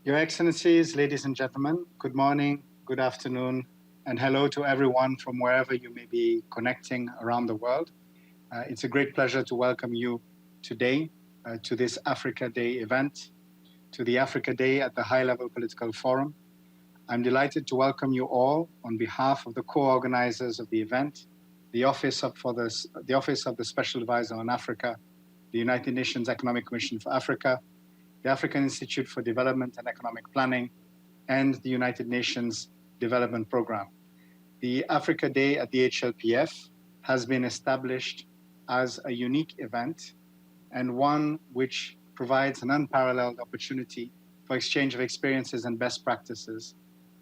Your Excellencies, ladies and gentlemen, good morning, good afternoon, and hello to everyone from wherever you may be connecting around the world. It's a great pleasure to welcome you today to this Africa Day event, to the Africa Day at the High Level Political Forum. I'm delighted to welcome you all on behalf of the co-organizers of the event, the Office of the Special Advisor on Africa, the United Nations Economic Commission for Africa, the African Institute for Development and Economic Planning, and the United Nations Development Programme. The Africa Day at the HLPF has been established as a unique event and one which provides an unparalleled opportunity for exchange of experiences and best practices,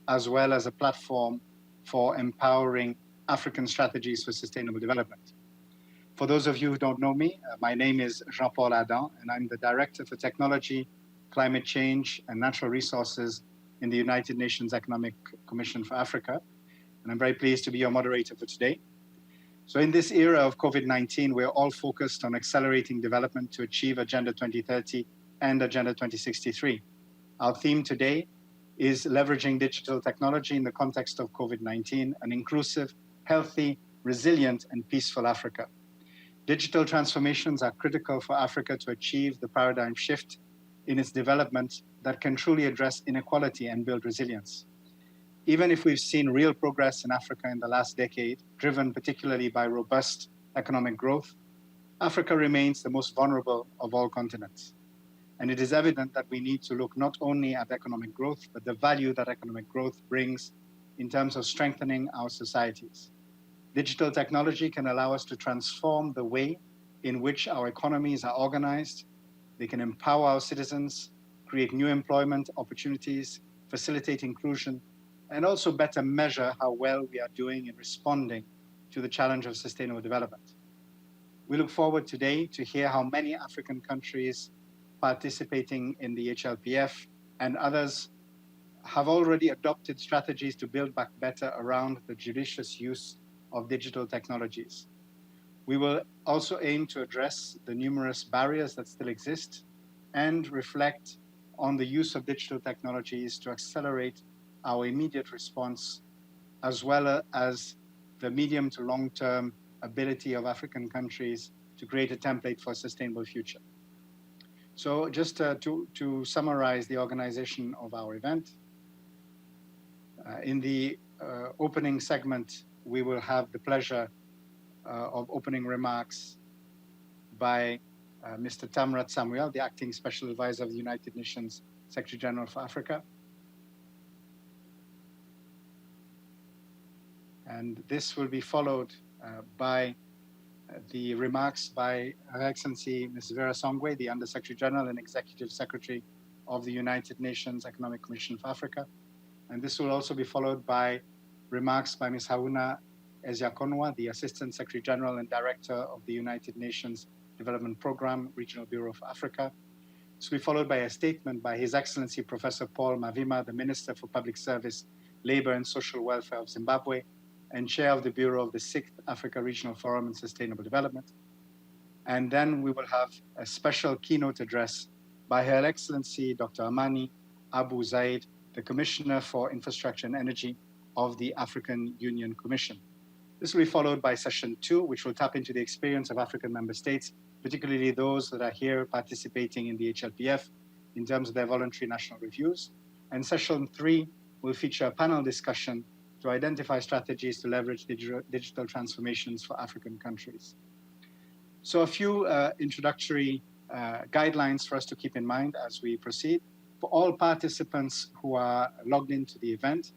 as well as a platform for empowering African strategies for sustainable development. For those of you who don't know me, my name is Jean-Paul Adam, and I'm the Director for Technology, Climate Change, and Natural Resources in the United Nations Economic Commission for Africa. And I'm very pleased to be your moderator for today. So in this era of COVID-19, we're all focused on accelerating development to achieve Agenda 2030 and Agenda 2063. Our theme today is leveraging digital technology in the context of COVID-19, an inclusive, healthy, resilient, and peaceful Africa. Digital transformations are critical for Africa to achieve the paradigm shift in its development that can truly address inequality and build resilience. Even if we've seen real progress in Africa in the last decade, driven particularly by robust economic growth, Africa remains the most vulnerable of all continents. And it is evident that we need to look not only at economic growth, but the value that economic growth brings in terms of strengthening our societies. Digital technology can allow us to transform the way in which our economies are organized. They can empower our citizens, create new employment opportunities, facilitate inclusion, and also better measure how well we are doing in responding to the challenge of sustainable development. We look forward today to hear how many African countries participating in the HLPF and others have already adopted strategies to build back better around the judicious use of digital technologies. We will also aim to address the numerous barriers that still exist and reflect on the use of digital technologies to accelerate our immediate response, as well as the medium to long-term ability of African countries to create a template for a sustainable future. So just to summarize the organization of our event, in the opening segment, we will have the pleasure of opening remarks by Mr. Tamrat Samuel, the Acting Special Advisor of the United Nations Secretary General for Africa. And this will be followed by the remarks by Her Excellency Ms. Vera Songwe, the Under Secretary General and Executive Secretary of the United Nations Economic Commission for Africa. And this will also be followed by remarks by Ms. Haruna Eziakonwa, the Assistant Secretary General and Director of the United Nations Development Programme, Regional Bureau for Africa. This will be followed by a statement by His Excellency Professor Paul Mavima, the Minister for Public Service, Labour and Social Welfare of Zimbabwe, and Chair of the Bureau of the 6th Africa Regional Forum on Sustainable Development. And then we will have a special keynote address by Her Excellency Dr. Amani Abu Zaid, the Commissioner for Infrastructure and Energy of the African Union Commission. This will be followed by session 2, which will tap into the experience of African member states, particularly those that are here participating in the HLPF in terms of their voluntary national reviews. And session 3 will feature a panel discussion to identify strategies to leverage digital transformations for African countries. So a few introductory guidelines for us to keep in mind as we proceed. For all participants who are logged into the event,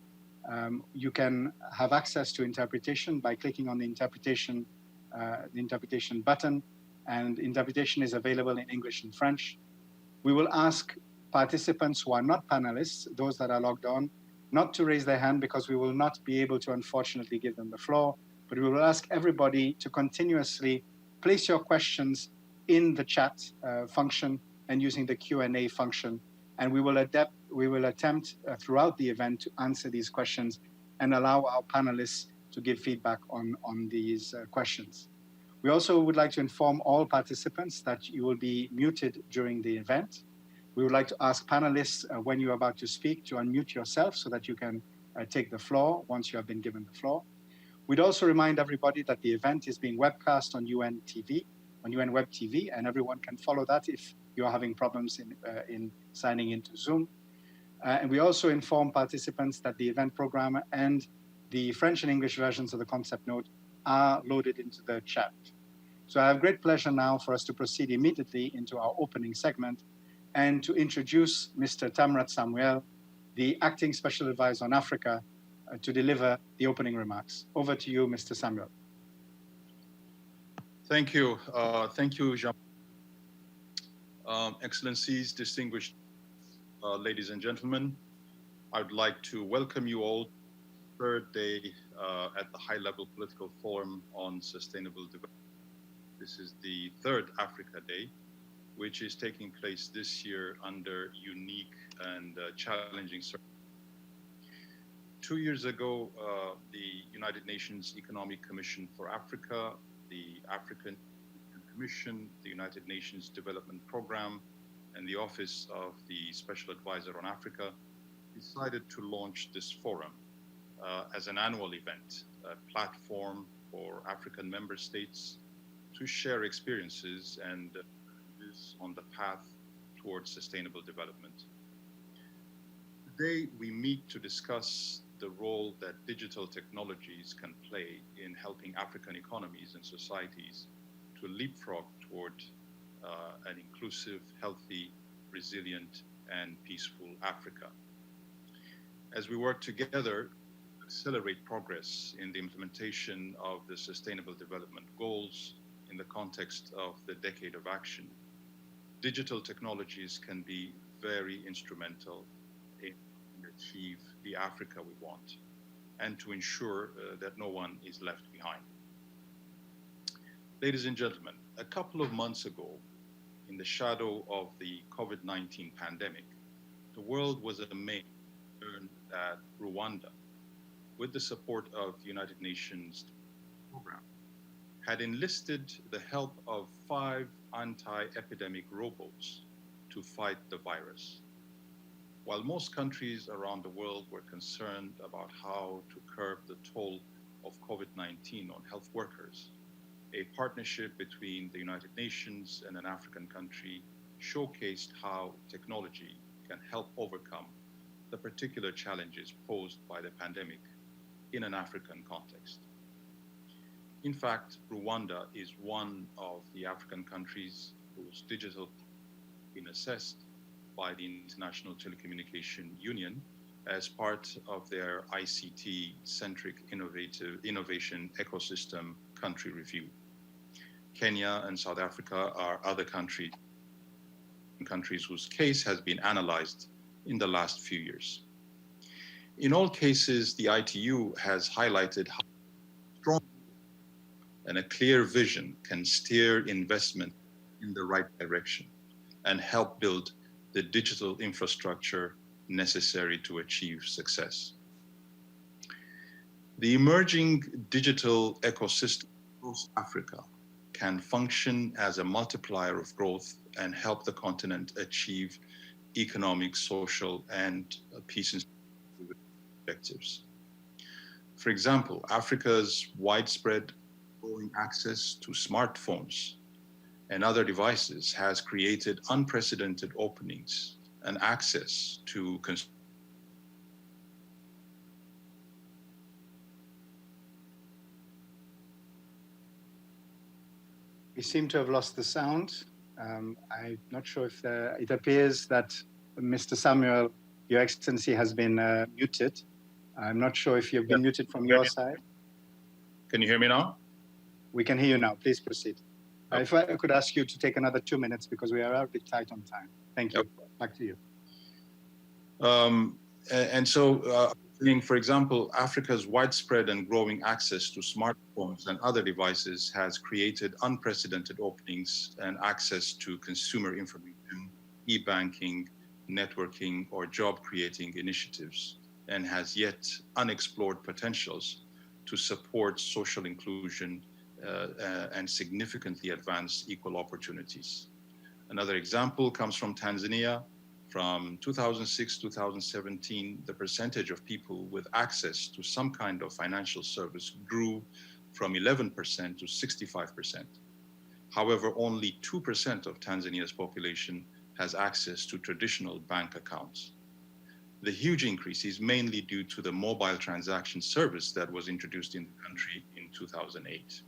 you can have access to interpretation by clicking on the interpretation button, and interpretation is available in English and French. We will ask participants who are not panelists, those that are logged on, not to raise their hand because we will not be able to unfortunately give them the floor, but we will ask everybody to continuously place your questions in the chat function and using the Q&A function. And we will attempt throughout the event to answer these questions and allow our panelists to give feedback on these questions. We also would like to inform all participants that you will be muted during the event. We would like to ask panelists when you're about to speak to unmute yourself so that you can take the floor once you have been given the floor. We'd also remind everybody that the event is being webcast on UN TV, on UN Web TV, and everyone can follow that if you're having problems in signing into Zoom. And we also inform participants that the event program and the French and English versions of the concept note are loaded into the chat. So I have great pleasure now for us to proceed immediately into our opening segment and to introduce Mr. Tamrat Samuel, the Acting Special Advisor on Africa, to deliver the opening remarks. Over to you, Mr. Samuel. Thank you. Thank you, Jean. Excellencies, distinguished ladies and gentlemen, I would like to welcome you all to the third day at the high-level political forum on sustainable development. This is the third Africa Day, which is taking place this year under unique and challenging circumstances. 2 years ago, the United Nations Economic Commission for Africa, the African Commission, the United Nations Development Programme, and the Office of the Special Advisor on Africa decided to launch this forum as an annual event, a platform for African member states to share experiences and on the path towards sustainable development. Today, we meet to discuss the role that digital technologies can play in helping African economies and societies to leapfrog toward an inclusive, healthy, resilient, and peaceful Africa. As we work together to accelerate progress in the implementation of the Sustainable Development Goals in the context of the Decade of Action, digital technologies can be very instrumental in achieve the Africa we want and to ensure that no one is left behind. Ladies and gentlemen, a couple of months ago, in the shadow of the COVID-19 pandemic, the world was amazed to learn that Rwanda, with the support of the United Nations program, had enlisted the help of 5 anti-epidemic rowboats to fight the virus. While most countries around the world were concerned about how to curb the toll of COVID-19 on health workers, a partnership between the United Nations and an African country showcased how technology can help overcome the particular challenges posed by the pandemic in an African context. In fact, Rwanda is one of the African countries whose digital been assessed by the International Telecommunication Union as part of their ICT-centric innovation ecosystem country review. Kenya and South Africa are other countries whose case has been analyzed in the last few years. In all cases, the ITU has highlighted how strong and a clear vision can steer investment in the right direction and help build the digital infrastructure necessary to achieve success. The emerging digital ecosystem across Africa can function as a multiplier of growth and help the continent achieve economic, social, and peace and security objectives. For example, Africa's widespread growing access to smartphones and other devices has created unprecedented openings and access to We seem to have lost the sound. I'm not sure if it appears that Mr. Samuel, Your Excellency, has been muted. I'm not sure if you've been muted from your side. Can you hear me now? We can hear you now. Please proceed. Okay. If I could ask you to take another 2 minutes because we are a bit tight on time. Thank you. Okay. Back to you. For example, Africa's widespread and growing access to smartphones and other devices has created unprecedented openings and access to consumer information, e-banking, networking, or job-creating initiatives, and has yet unexplored potentials to support social inclusion and significantly advance equal opportunities. Another example comes from Tanzania, From 2006 to 2017, the percentage of people with access to some kind of financial service grew from 11% to 65%. However, only 2% of Tanzania's population has access to traditional bank accounts. The huge increase is mainly due to the mobile transaction service that was introduced in the country in 2008.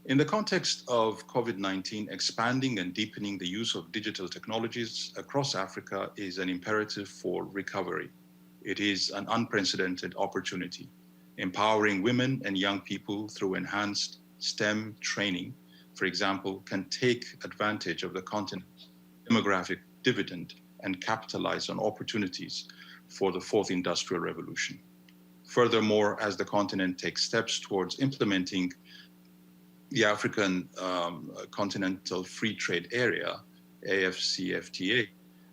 In the context of COVID-19, expanding and deepening the use of digital technologies across Africa is an imperative for recovery. It is an unprecedented opportunity. Empowering women and young people through enhanced STEM training, for example, can take advantage of the continent's demographic dividend and capitalize on opportunities for the fourth industrial revolution. Furthermore, as the continent takes steps towards implementing the African Continental Free Trade Area, AFCFTA,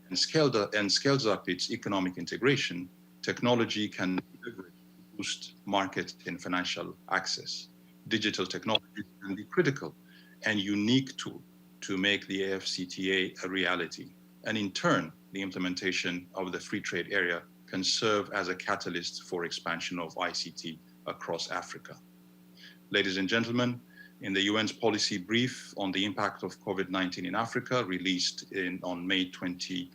and scales up its economic integration, technology can be leveraged to boost market and financial access. Digital technology can be critical and unique tool to make the AFCFTA a reality. And in turn, the implementation of the free trade area can serve as a catalyst for expansion of ICT across Africa. Ladies and gentlemen, in the UN's policy brief on the impact of COVID-19 in Africa, released on May 20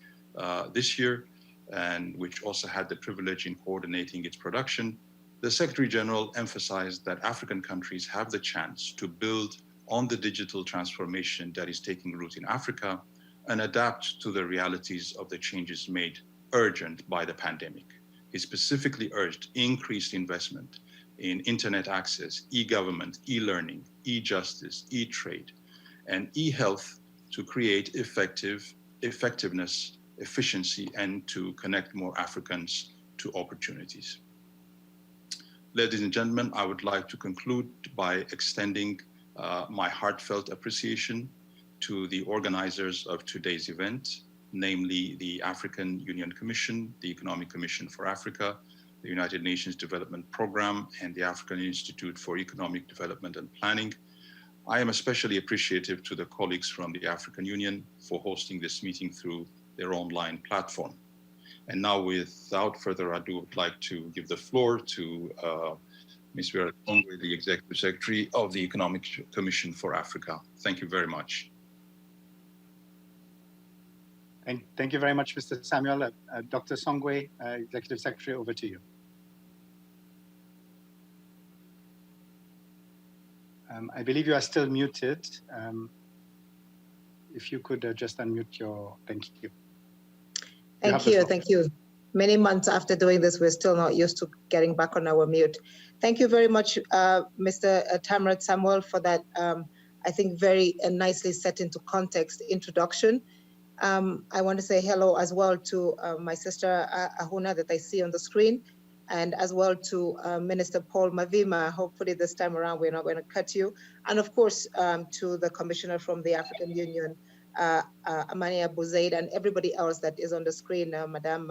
this year, and which also had the privilege in coordinating its production, the Secretary General emphasized that African countries have the chance to build on the digital transformation that is taking root in Africa and adapt to the realities of the changes made urgent by the pandemic. He specifically urged increased investment in internet access, e-government, e-learning, e-justice, e-trade, and e-health to create effectiveness, efficiency, and to connect more Africans to opportunities. Ladies and gentlemen, I would like to conclude by extending my heartfelt appreciation to the organizers of today's event, namely the African Union Commission, the Economic Commission for Africa, the United Nations Development Programme, and the African Institute for Economic Development and Planning. I am especially appreciative to the colleagues from the African Union for hosting this meeting through their online platform. And now, without further ado, I would like to give the floor to Ms. Vera Kongwe, the Executive Secretary of the Economic Commission for Africa. Thank you very much. Thank you very much, Mr. Samuel. Dr. Songwe, Executive Secretary, over to you. I believe you are still muted. If you could just unmute your, thank you. Thank you. Many months after doing this, we're still not used to getting back on our mute. Thank you very much, Mr. Tamrat Samuel, for that, I think, very nicely set into context introduction. I want to say hello as well to my sister Ahuna that I see on the screen, and as well to Minister Paul Mavima. Hopefully this time around we're not going to cut you. And of course to the Commissioner from the African Union, Amania Buzaid, and everybody else that is on the screen, Madam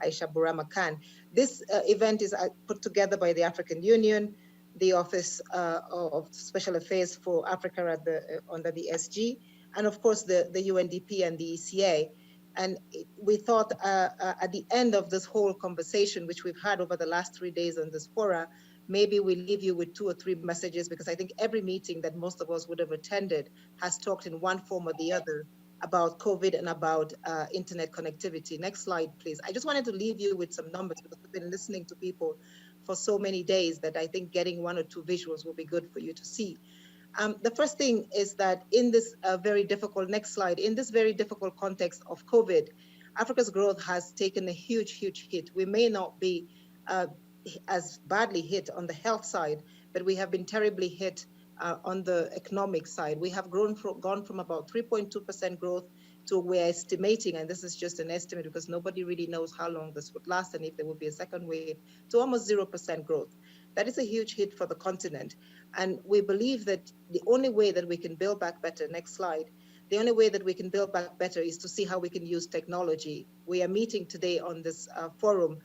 Aisha Burama Khan. This event is put together by the African Union, the Office of Special Affairs for Africa under the SG, and of course the UNDP and the ECA. And we thought at the end of this whole conversation, which we've had over the last 3 days on this fora, maybe we leave you with 2 or 3 messages, because I think every meeting that most of us would have attended has talked in one form or the other about COVID and about internet connectivity. Next slide, please. I just wanted to leave you with some numbers, because we've been listening to people for so many days that I think getting 1 or 2 visuals will be good for you to see. The first thing is that in this very difficult, next slide, in this very difficult context of COVID, Africa's growth has taken a huge hit. We may not be as badly hit on the health side, but we have been terribly hit on the economic side. We have gone from about 3.2% growth to, we're estimating, and this is just an estimate because nobody really knows how long this would last and if there would be a second wave, to almost 0% growth. That is a huge hit for the continent. And we believe that the only way that we can build back better, next slide, the only way that we can build back better is to see how we can use technology. We are meeting today on this forum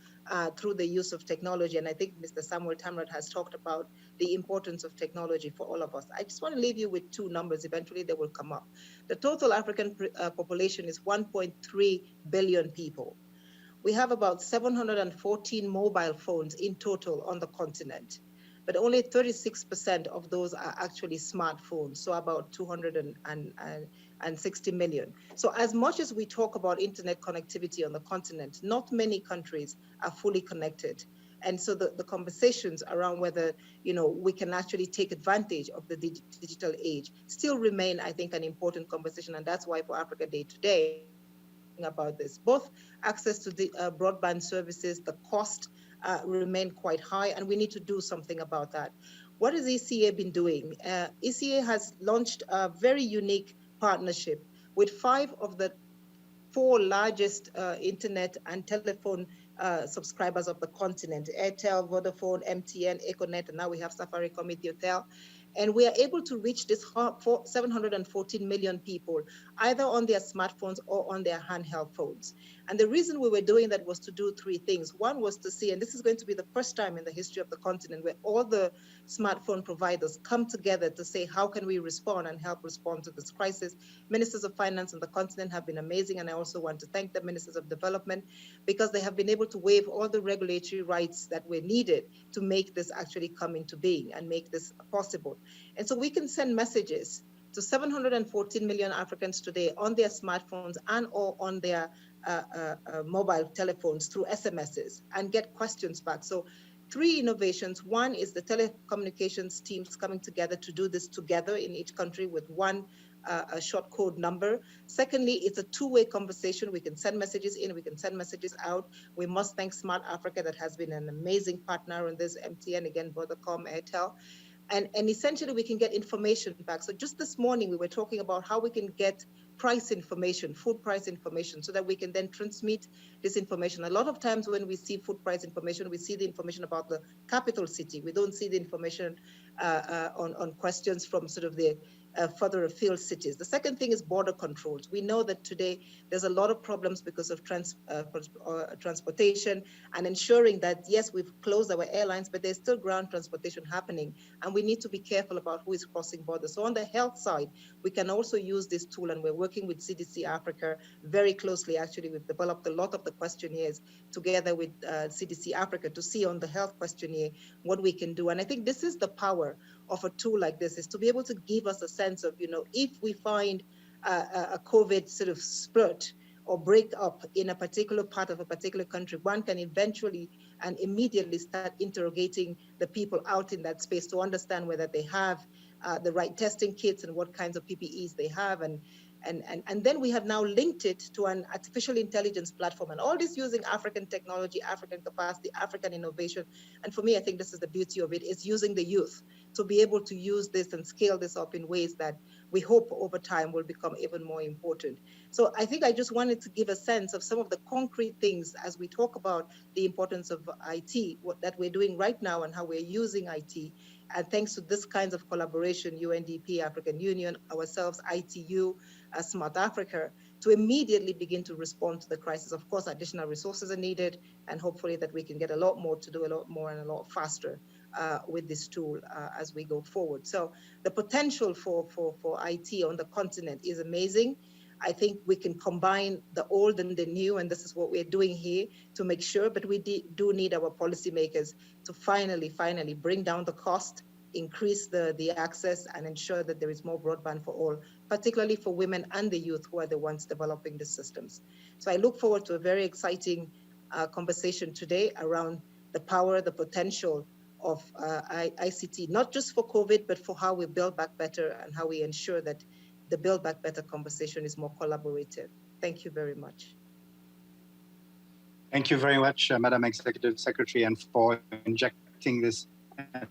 through the use of technology. And I think Mr. Samuel Tamrat has talked about the importance of technology for all of us. I just want to leave you with two numbers. Eventually they will come up. The total African population is 1.3 billion people. We have about 714 mobile phones in total on the continent, but only 36% of those are actually smartphones, so about 260 million. So as much as we talk about internet connectivity on the continent, not many countries are fully connected. And so the conversations around whether, we can actually take advantage of the digital age still remain, I think, an important conversation. And that's why for Africa Day today, about this, both access to the broadband services, the cost remain quite high, and we need to do something about that. What has ECA been doing? ECA has launched a very unique partnership with 5 of the 4 largest internet and telephone subscribers of the continent: Airtel, Vodafone, MTN, Econet, and now we have Safaricom, Ethiotel. And we are able to reach this 714 million people, either on their smartphones or on their handheld phones. And the reason we were doing that was to do 3 things. One was to see, and this is going to be the first time in the history of the continent where all the smartphone providers come together to say, how can we respond and help respond to this crisis? Ministers of Finance on the continent have been amazing, and I also want to thank the Ministers of Development, because they have been able to waive all the regulatory rights that were needed to make this actually come into being and make this possible. And so we can send messages to 714 million Africans today on their smartphones and or on their mobile telephones through SMSs and get questions back. So 3 innovations. One is the telecommunications teams coming together to do this together in each country with one a short code number. Secondly, it's a 2-way conversation. We can send messages in, we can send messages out. We must thank Smart Africa that has been an amazing partner on this, MTN, again, Vodacom, Airtel. And essentially we can get information back. So just this morning, we were talking about how we can get price information, food price information, so that we can then transmit this information. A lot of times when we see food price information, we see the information about the capital city. We don't see the information on questions from sort of the further afield cities. The second thing is border controls. We know that today there's a lot of problems because of transportation and ensuring that, yes, we've closed our airlines, but there's still ground transportation happening. And we need to be careful about who is crossing borders. So on the health side, we can also use this tool, and we're working with CDC Africa very closely. Actually, we've developed a lot of the questionnaires together with CDC Africa to see on the health questionnaire what we can do. And I think this is the power of a tool like this, is to be able to give us a sense of, if we find a COVID sort of spurt or break up in a particular part of a particular country, one can eventually and immediately start interrogating the people out in that space to understand whether they have the right testing kits and what kinds of PPEs they have. And then we have now linked it to an artificial intelligence platform, and all this using African technology, African capacity, African innovation. And for me, I think this is the beauty of it, is using the youth to be able to use this and scale this up in ways that we hope over time will become even more important. So I think I just wanted to give a sense of some of the concrete things as we talk about the importance of IT, what that we're doing right now and how we're using IT. And thanks to this kinds of collaboration, UNDP, African Union, ourselves, ITU, Smart Africa, to immediately begin to respond to the crisis. Of course, additional resources are needed, and hopefully that we can get a lot more to do a lot more and a lot faster with this tool as we go forward. So the potential for IT on the continent is amazing. I think we can combine the old and the new, and this is what we're doing here to make sure, but we do need our policymakers to finally bring down the cost, increase the access, and ensure that there is more broadband for all, particularly for women and the youth who are the ones developing the systems. So I look forward to a very exciting conversation today around the power, the potential of ICT, not just for COVID, but for how we build back better and how we ensure that the Build Back Better conversation is more collaborative. Thank you very much. Thank you very much, Madam Executive Secretary, and for injecting this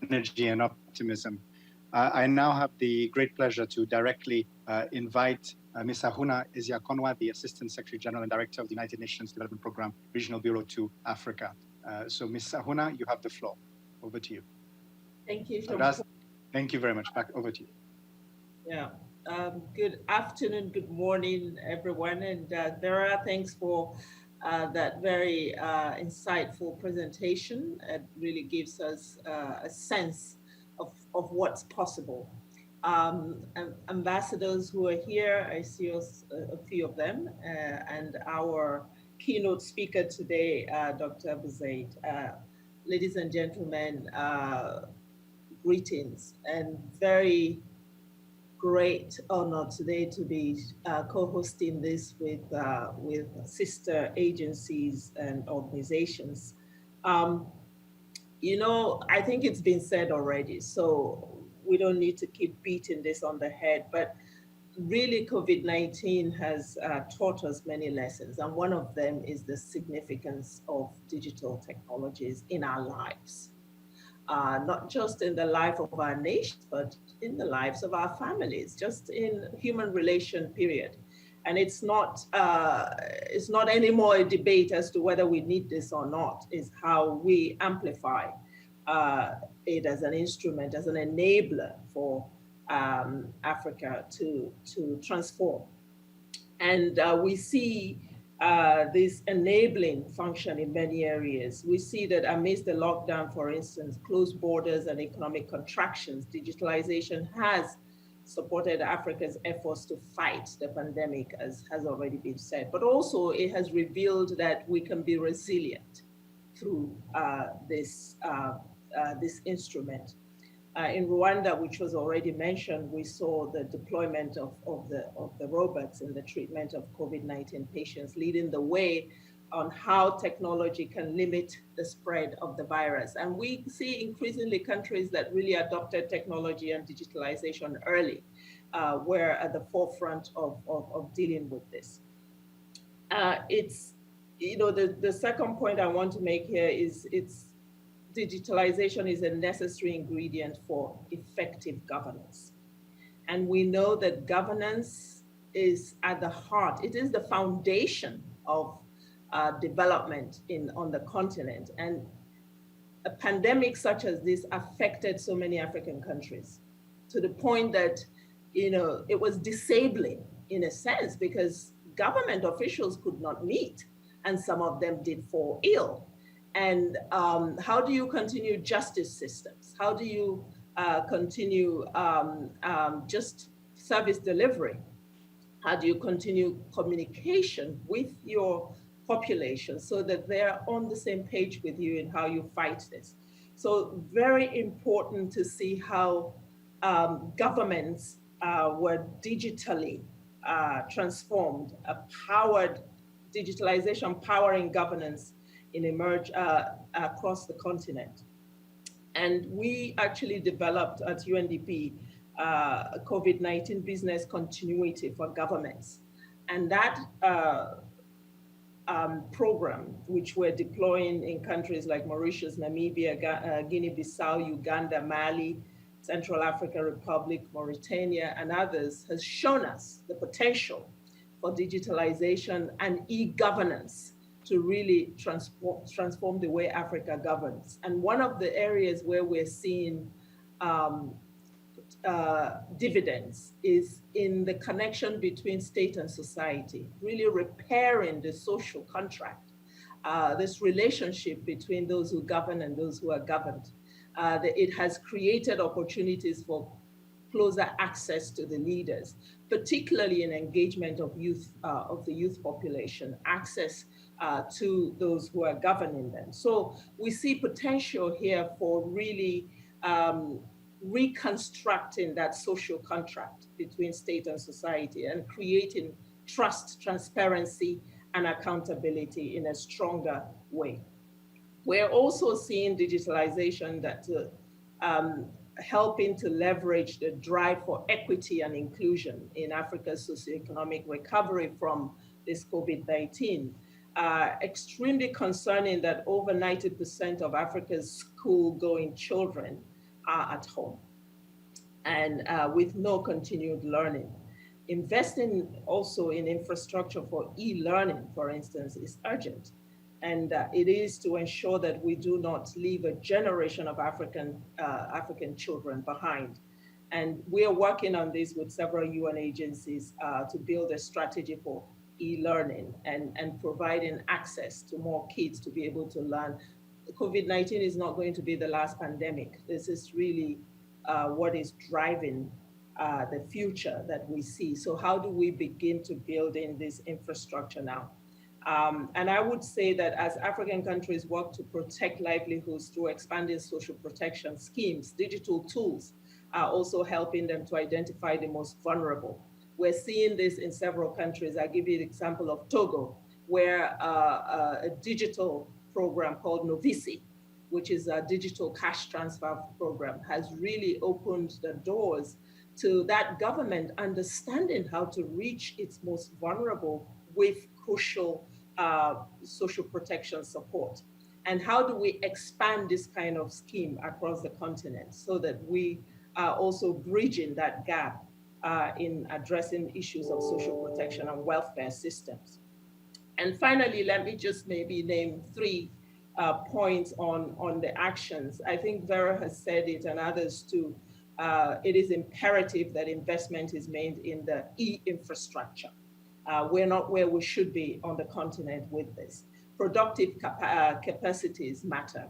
energy and optimism. I now have the great pleasure to directly invite Ms. Ahuna Eziakonwa, the Assistant Secretary General and Director of the United Nations Development Programme Regional Bureau to Africa. So Ms. Ahuna, you have the floor. Over to you. Thank you so much. Thank you very much. Back over to you. Yeah. Good afternoon, good morning, everyone. And Dara, thanks for that very insightful presentation. It really gives us a sense of what's possible. Ambassadors who are here, I see a few of them, and our keynote speaker today, Dr. Buzaid. Ladies and gentlemen, greetings, and very great honor today to be co-hosting this with sister agencies and organizations. You know, I think it's been said already, so we don't need to keep beating this on the head, but really COVID-19 has taught us many lessons, and one of them is the significance of digital technologies in our lives. Not just in the life of our nation, but in the lives of our families, just in human relation, period. And it's not anymore a debate as to whether we need this or not, is how we amplify it as an instrument, as an enabler for Africa to transform. And we see this enabling function in many areas. We see that amidst the lockdown, for instance, closed borders and economic contractions, digitalization has supported Africa's efforts to fight the pandemic, as has already been said, but also it has revealed that we can be resilient through this instrument. In Rwanda, which was already mentioned, we saw the deployment of the robots in the treatment of COVID-19 patients, leading the way on how technology can limit the spread of the virus. And we see increasingly countries that really adopted technology and digitalization early, were at the forefront of dealing with this. It's, you know, the second point I want to make here is digitalization is a necessary ingredient for effective governance. And we know that governance is at the heart, it is the foundation of development on the continent. And a pandemic such as this affected so many African countries to the point that, you know, it was disabling in a sense because government officials could not meet and some of them did fall ill. And how do you continue justice systems? How do you continue just service delivery? How do you continue communication with your population so that they're on the same page with you in how you fight this? So very important to see how governments were digitally transformed, powered digitalization, powering governance in emerge across the continent. And we actually developed at UNDP COVID-19 business continuity for governments. And that program, which we're deploying in countries like Mauritius, Namibia, Guinea-Bissau, Uganda, Mali, Central African Republic, Mauritania, and others, has shown us the potential for digitalization and e-governance to really transform the way Africa governs. And one of the areas where we're seeing dividends is in the connection between state and society, really repairing the social contract, this relationship between those who govern and those who are governed. It has created opportunities for closer access to the leaders, particularly in engagement of youth, of the youth population, access to those who are governing them. So we see potential here for really reconstructing that social contract between state and society and creating trust, transparency, and accountability in a stronger way. We're also seeing digitalization that helping to leverage the drive for equity and inclusion in Africa's socioeconomic recovery from this COVID-19. Extremely concerning that over 90% of Africa's school-going children are at home and with no continued learning. Investing also in infrastructure for e-learning, for instance, is urgent. And it is to ensure that we do not leave a generation of African children behind. And we are working on this with several UN agencies to build a strategy for e-learning and providing access to more kids to be able to learn. COVID-19 is not going to be the last pandemic. This is really what is driving the future that we see. So how do we begin to build in this infrastructure now? And I would say that as African countries work to protect livelihoods through expanding social protection schemes, digital tools are also helping them to identify the most vulnerable. We're seeing this in several countries. I'll give you the example of Togo, where a digital program called Novisi, which is a digital cash transfer program, has really opened the doors to that government understanding how to reach its most vulnerable with crucial social protection support. And how do we expand this kind of scheme across the continent so that we are also bridging that gap in addressing issues of social protection and welfare systems? And finally, let me just maybe name 3 points on the actions. I think Vera has said it and others too. It is imperative that investment is made in the e-infrastructure. We're not where we should be on the continent with this. Productive capacities matter.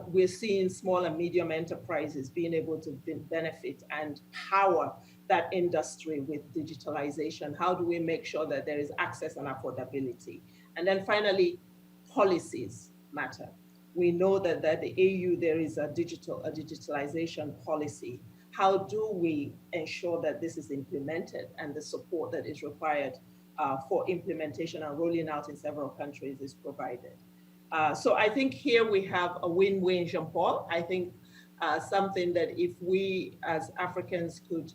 We're seeing small and medium enterprises being able to benefit and power that industry with digitalization. How do we make sure that there is access and affordability? And then finally, policies matter. We know that at the AU, there is a digitalization policy. How do we ensure that this is implemented and the support that is required for implementation and rolling out in several countries is provided? So I think here we have a win-win, Jean-Paul. I think something that if we as Africans could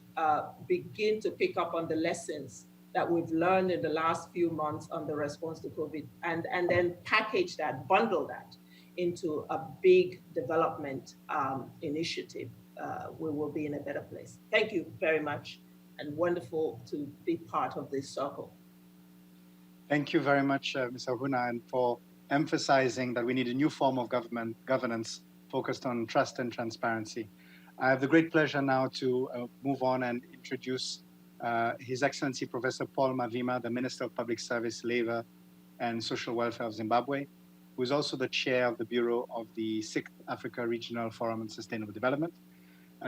begin to pick up on the lessons that we've learned in the last few months on the response to COVID and then package that, bundle that into a big development initiative, we will be in a better place. Thank you very much, and wonderful to be part of this circle. Thank you very much, Ms. Ahuna, and for emphasizing that we need a new form of governance focused on trust and transparency. I have the great pleasure now to move on and introduce His Excellency Professor Paul Mavima, the Minister of Public Service, Labour and Social Welfare of Zimbabwe, who is also the chair of the Bureau of the 6th Africa Regional Forum on Sustainable Development.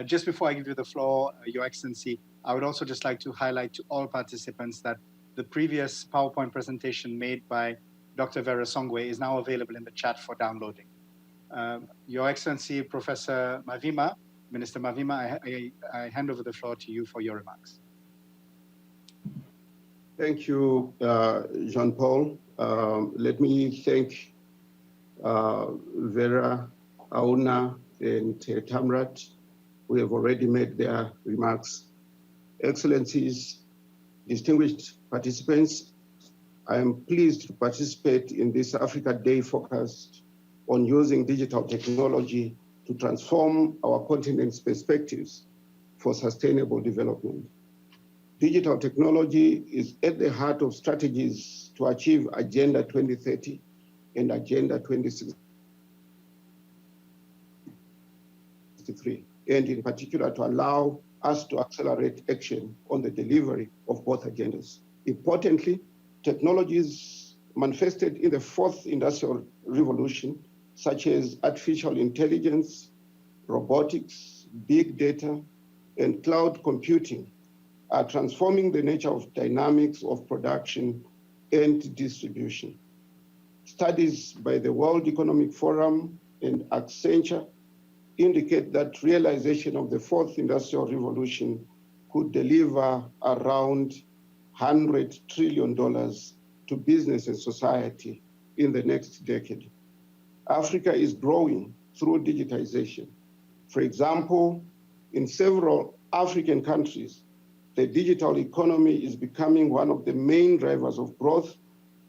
Just before I give you the floor, Your Excellency, I would also just like to highlight to all participants that the previous PowerPoint presentation made by Dr. Vera Songwe is now available in the chat for downloading. Your Excellency, Professor Mavima, Minister Mavima, I hand over the floor to you for your remarks. Thank you, Jean-Paul. Let me thank Vera, Ahuna, and Tamrat, who have already made their remarks. Excellencies, distinguished participants, I am pleased to participate in this Africa Day focused on using digital technology to transform our continent's perspectives for sustainable development. Digital technology is at the heart of strategies to achieve Agenda 2030 and Agenda 2063, and in particular to allow us to accelerate action on the delivery of both agendas. Importantly, technologies manifested in the 4th industrial revolution, such as artificial intelligence, robotics, big data, and cloud computing, are transforming the nature of dynamics of production and distribution. Studies by the World Economic Forum and Accenture indicate that realization of the 4th industrial revolution could deliver around $100 trillion to business and society in the next decade. Africa is growing through digitization. For example, in several African countries, the digital economy is becoming one of the main drivers of growth,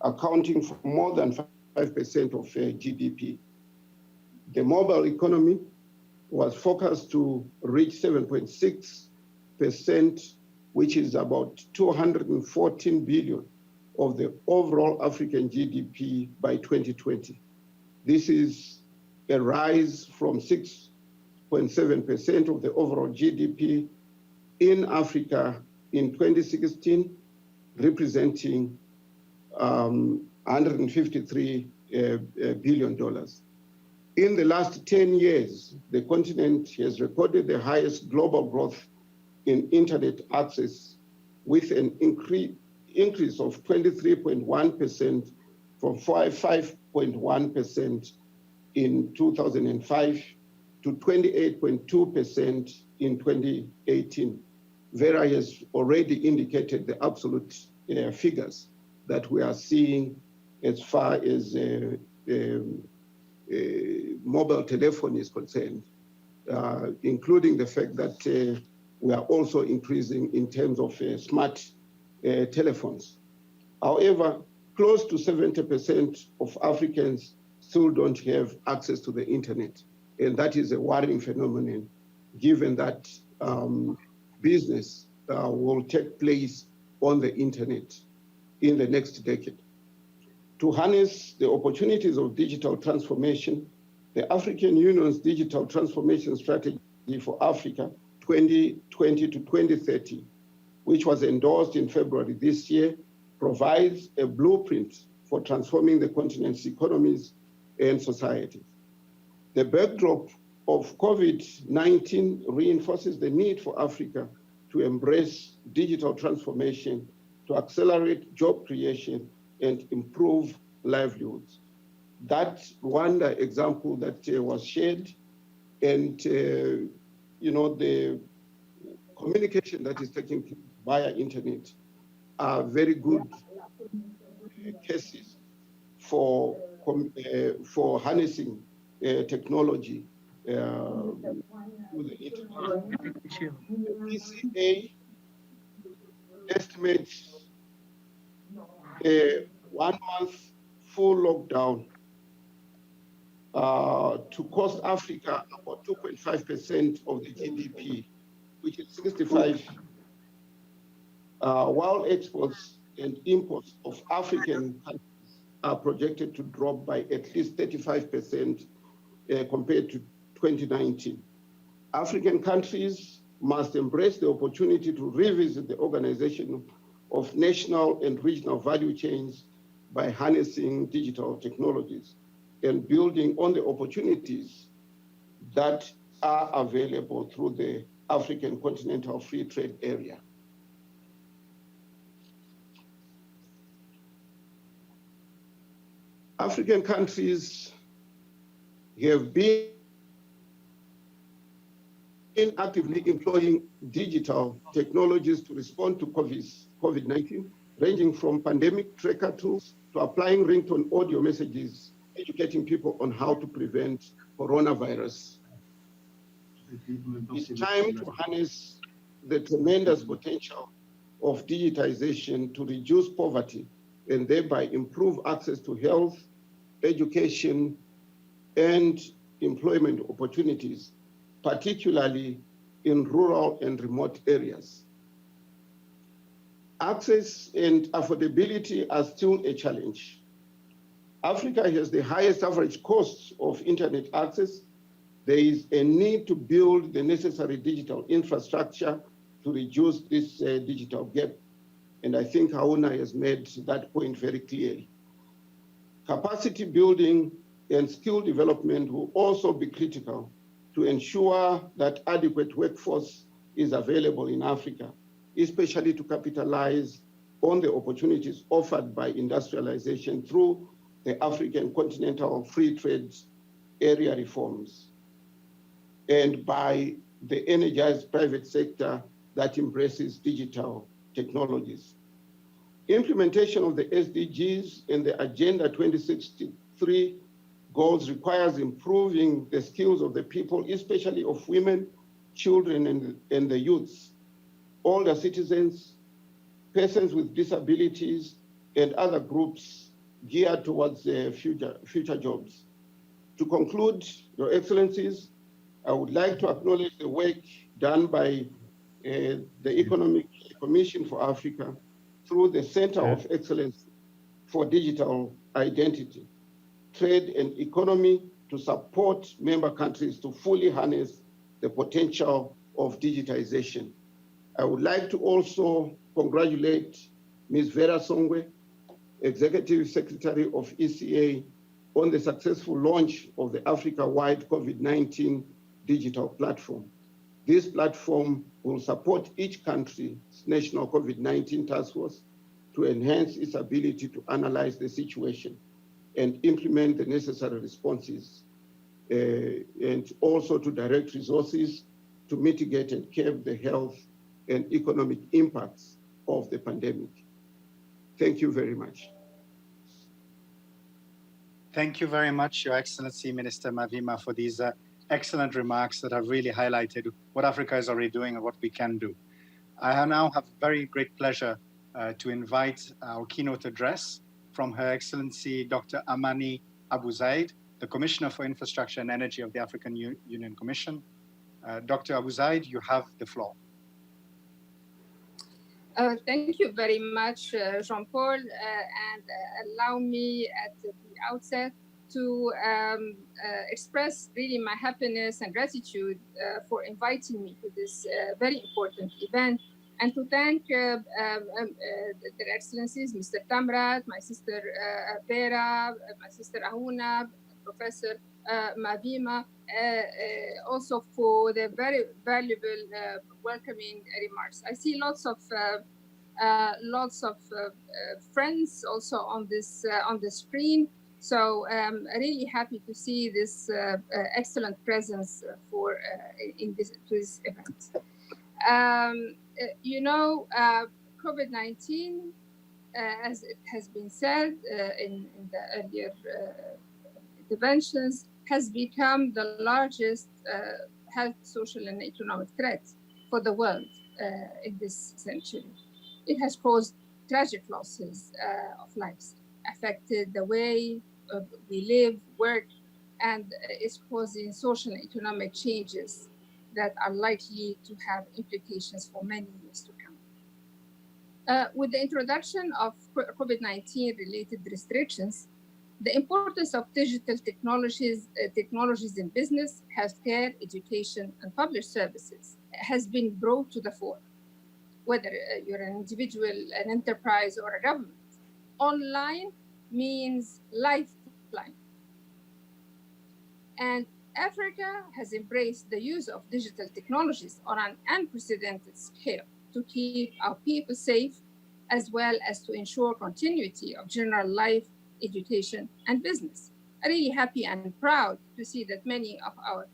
accounting for more than 5% of GDP. The mobile economy was forecast to reach 7.6%, which is about 214 billion of the overall African GDP by 2020. This is a rise from 6.7% of the overall GDP in Africa in 2016, representing $153 billion. In the last 10 years, the continent has recorded the highest global growth in internet access, with an increase of 23.1% from 5.1% in 2005 to 28.2% in 2018. Vera has already indicated the absolute figures that we are seeing as far as mobile telephony is concerned, including the fact that we are also increasing in terms of smart telephones. However, close to 70% of Africans still don't have access to the internet. And that is a worrying phenomenon, given that business will take place on the internet in the next decade. To harness the opportunities of digital transformation, the African Union's Digital Transformation Strategy for Africa 2020 to 2030, which was endorsed in February this year, provides a blueprint for transforming the continent's economies and societies. The backdrop of COVID-19 reinforces the need for Africa to embrace digital transformation to accelerate job creation and improve livelihoods. That Rwanda example that was shared, and the communication that is taking place via internet are very good cases for harnessing technology through the internet. The PCA estimates a 1 month full lockdown to cost Africa about 2.5% of the GDP, which is 65, while exports and imports of African countries are projected to drop by at least 35% compared to 2019. African countries must embrace the opportunity to revisit the organization of national and regional value chains by harnessing digital technologies and building on the opportunities that are available through the African Continental Free Trade Area. African countries have been actively employing digital technologies to respond to COVID-19, ranging from pandemic tracker tools to applying ringtone audio messages, educating people on how to prevent coronavirus. It's time to harness the tremendous potential of digitization to reduce poverty and thereby improve access to health, education, and employment opportunities, particularly in rural and remote areas. Access and affordability are still a challenge. Africa has the highest average costs of internet access. There is a need to build the necessary digital infrastructure to reduce this digital gap. And I think Hauna has made that point very clearly. Capacity building and skill development will also be critical to ensure that adequate workforce is available in Africa, especially to capitalize on the opportunities offered by industrialization through the African Continental Free Trade Area reforms and by the energized private sector that embraces digital technologies. Implementation of the SDGs and the Agenda 2063 goals requires improving the skills of the people, especially of women, children, and the youths, older citizens, persons with disabilities, and other groups geared towards future jobs. To conclude, Your Excellencies, I would like to acknowledge the work done by the Economic Commission for Africa through the Center of Excellence for Digital Identity, Trade and Economy to support member countries to fully harness the potential of digitization. I would like to also congratulate Ms. Vera Songwe Executive Secretary of ECA, on the successful launch of the Africa-wide COVID-19 digital platform. This platform will support each country's national COVID-19 task force to enhance its ability to analyze the situation and implement the necessary responses, and also to direct resources to mitigate and curb the health and economic impacts of the pandemic. Thank you very much. Thank you very much, Your Excellency, Minister Mavhima, for these excellent remarks that have really highlighted what Africa is already doing and what we can do. I now have very great pleasure to invite our keynote address from Her Excellency Dr. Amani Abu Zaid, the Commissioner for Infrastructure and Energy of the African Union Commission. Dr. Abu Zaid, you have the floor. Thank you very much, Jean-Paul, and allow me at the outset to express really my happiness and gratitude for inviting me to this very important event, and to thank their excellencies, Mr. Tamrat, my sister Vera, my sister Ahuna, Professor Mavhima, also for the very valuable welcoming remarks. I see lots of friends also on the screen. So I'm really happy to see this excellent presence for in this event. You know, COVID-19, as it has been said in the earlier interventions, has become the largest health, social, and economic threat for the world in this century. It has caused tragic losses of lives, affected the way we live, work, and is causing social and economic changes that are likely to have implications for many years to come. With the introduction of COVID-19 related restrictions, the importance of digital technologies in business, healthcare, education, and public services has been brought to the fore. Whether you're an individual, an enterprise, or a government, online means lifeline. And Africa has embraced the use of digital technologies on an unprecedented scale to keep our people safe, as well as to ensure continuity of general life, education, and business. I'm really happy and proud to see that many of our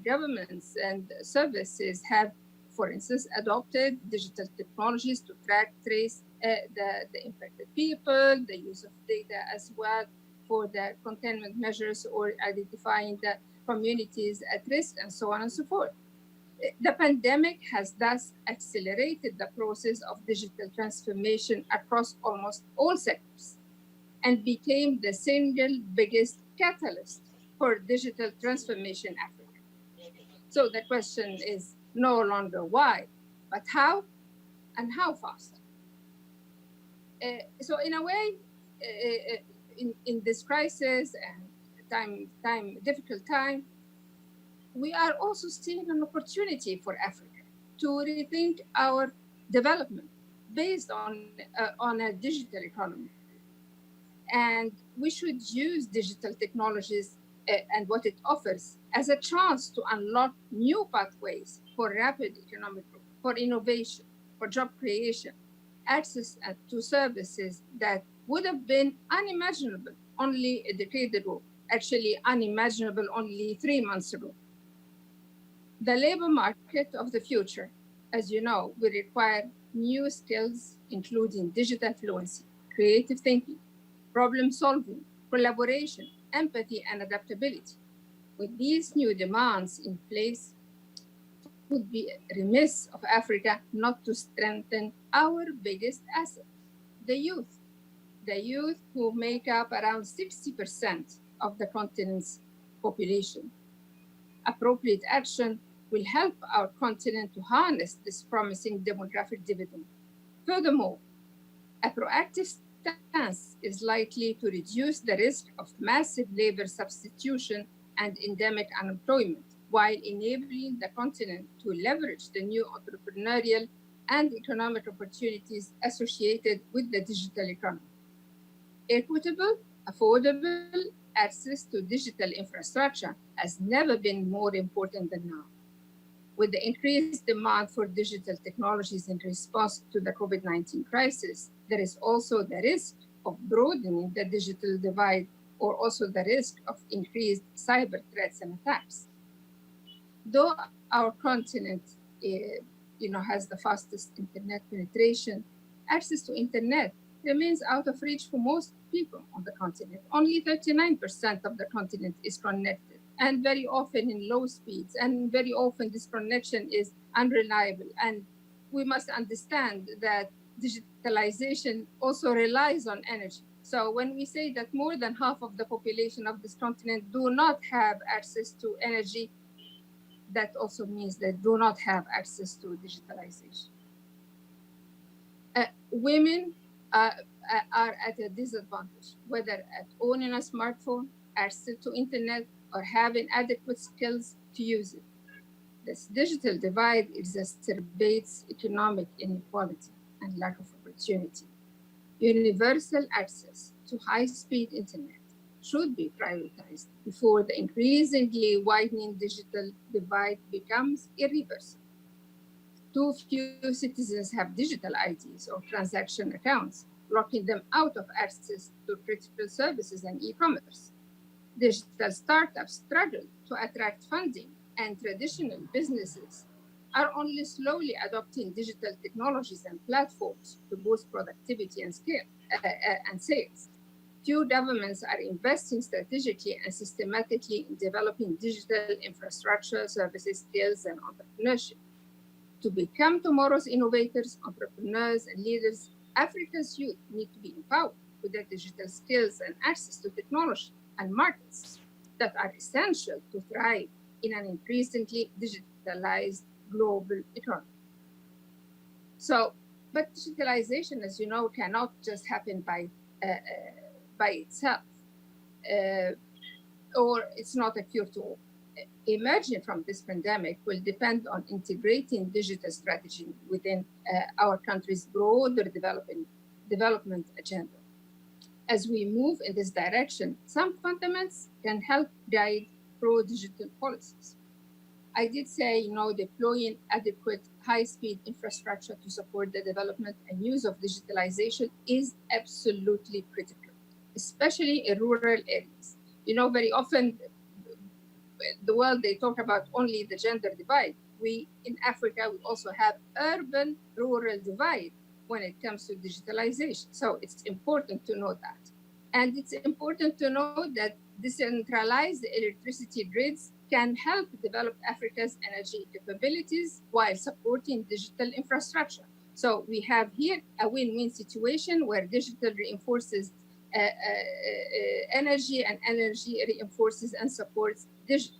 governments and services have, for instance, adopted digital technologies to track, trace the infected people, the use of data as well for the containment measures or identifying the communities at risk, and so on and so forth. The pandemic has thus accelerated the process of digital transformation across almost all sectors and became the single biggest catalyst for digital transformation in Africa. So the question is no longer why, but how and how fast. So in a way, in this crisis and difficult time, we are also seeing an opportunity for Africa to rethink our development based on a digital economy. And we should use digital technologies and what it offers as a chance to unlock new pathways for rapid economic growth, for innovation, for job creation, access to services that would have been unimaginable only a decade ago, actually unimaginable only 3 months ago. The labor market of the future, as you know, will require new skills, including digital fluency, creative thinking, problem solving, collaboration, empathy, and adaptability. With these new demands in place, it would be remiss of Africa not to strengthen our biggest asset, the youth who make up around 60% of the continent's population. Appropriate action will help our continent to harness this promising demographic dividend. Furthermore, a proactive stance is likely to reduce the risk of massive labor substitution and endemic unemployment, while enabling the continent to leverage the new entrepreneurial and economic opportunities associated with the digital economy. Equitable, affordable access to digital infrastructure has never been more important than now. With the increased demand for digital technologies in response to the COVID-19 crisis, there is also the risk of broadening the digital divide, or also the risk of increased cyber threats and attacks. Though our continent has the fastest internet penetration, access to internet remains out of reach for most people on the continent. Only 39% of the continent is connected, and very often in low speeds, and very often this connection is unreliable. And we must understand that digitalization also relies on energy. So when we say that more than half of the population of this continent do not have access to energy, that also means they do not have access to digitalization. Women are at a disadvantage, whether at owning a smartphone, access to internet, or having adequate skills to use it. This digital divide exacerbates economic inequality and lack of opportunity. Universal access to high-speed internet should be prioritized before the increasingly widening digital divide becomes irreversible. Too few citizens have digital IDs or transaction accounts, blocking them out of access to critical services and e-commerce. Digital startups struggle to attract funding, and traditional businesses are only slowly adopting digital technologies and platforms to boost productivity and scale and sales. Few governments are investing strategically and systematically in developing digital infrastructure, services, skills, and entrepreneurship. To become tomorrow's innovators, entrepreneurs, and leaders, Africa's youth need to be empowered with their digital skills and access to technology and markets that are essential to thrive in an increasingly digitalized global economy. So, but digitalization, as you know, cannot just happen by itself, or it's not a cure to all. Emerging from this pandemic will depend on integrating digital strategy within our country's broader development agenda. As we move in this direction, some fundamentals can help guide pro-digital policies. I did say, deploying adequate high-speed infrastructure to support the development and use of digitalization is absolutely critical, especially in rural areas. Very often, the world, they talk about only the gender divide. We, in Africa, we also have urban-rural divide when it comes to digitalization. So it's important to know that. And it's important to know that decentralized electricity grids can help develop Africa's energy capabilities while supporting digital infrastructure. So we have here a win-win situation where digital reinforces energy, and energy reinforces and supports digital.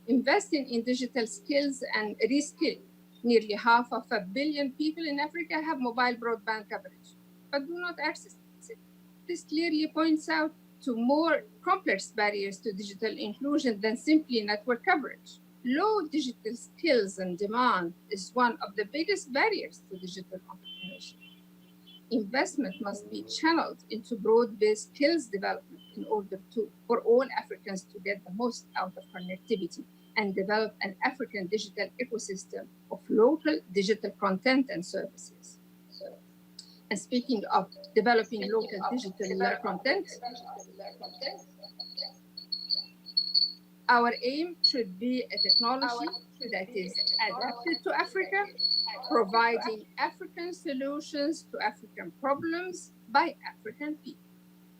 Investing in digital skills and reskilling. Nearly 500 million people in Africa have mobile broadband coverage, but do not access it. This clearly points out to more complex barriers to digital inclusion than simply network coverage. Low digital skills and demand is one of the biggest barriers to digital entrepreneurship. Investment must be channeled into broad-based skills development in order for all Africans to get the most out of connectivity and develop an African digital ecosystem of local digital content and services. And speaking of developing local digital content, our aim should be a technology that is adapted to Africa, providing African solutions to African problems by African people.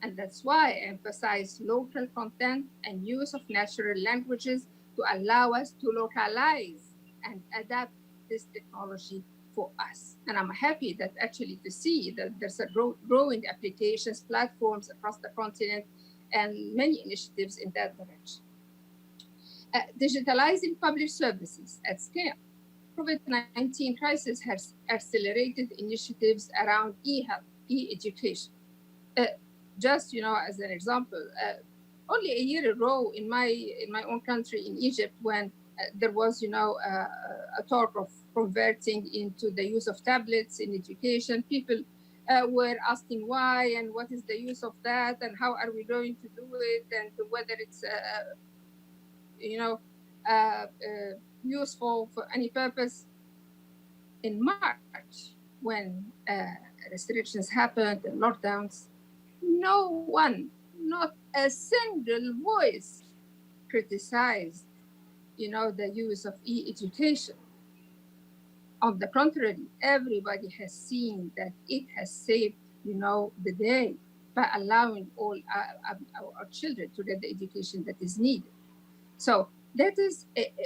And that's why I emphasize local content and use of natural languages to allow us to localize and adapt this technology for us. And I'm happy that actually to see that there's a growing applications, platforms across the continent, and many initiatives in that direction. Digitalizing public services at scale. COVID-19 crisis has accelerated initiatives around e-health, e-education. Just as an example, only a year ago in my own country in Egypt, when there was a talk of converting into the use of tablets in education, people were asking why and what is the use of that and how are we going to do it and whether it's useful for any purpose. In March, when restrictions happened and lockdowns, no one, not a single voice, criticized, the use of e-education. On the contrary, everybody has seen that it has saved, the day by allowing all our children to get the education that is needed. So that is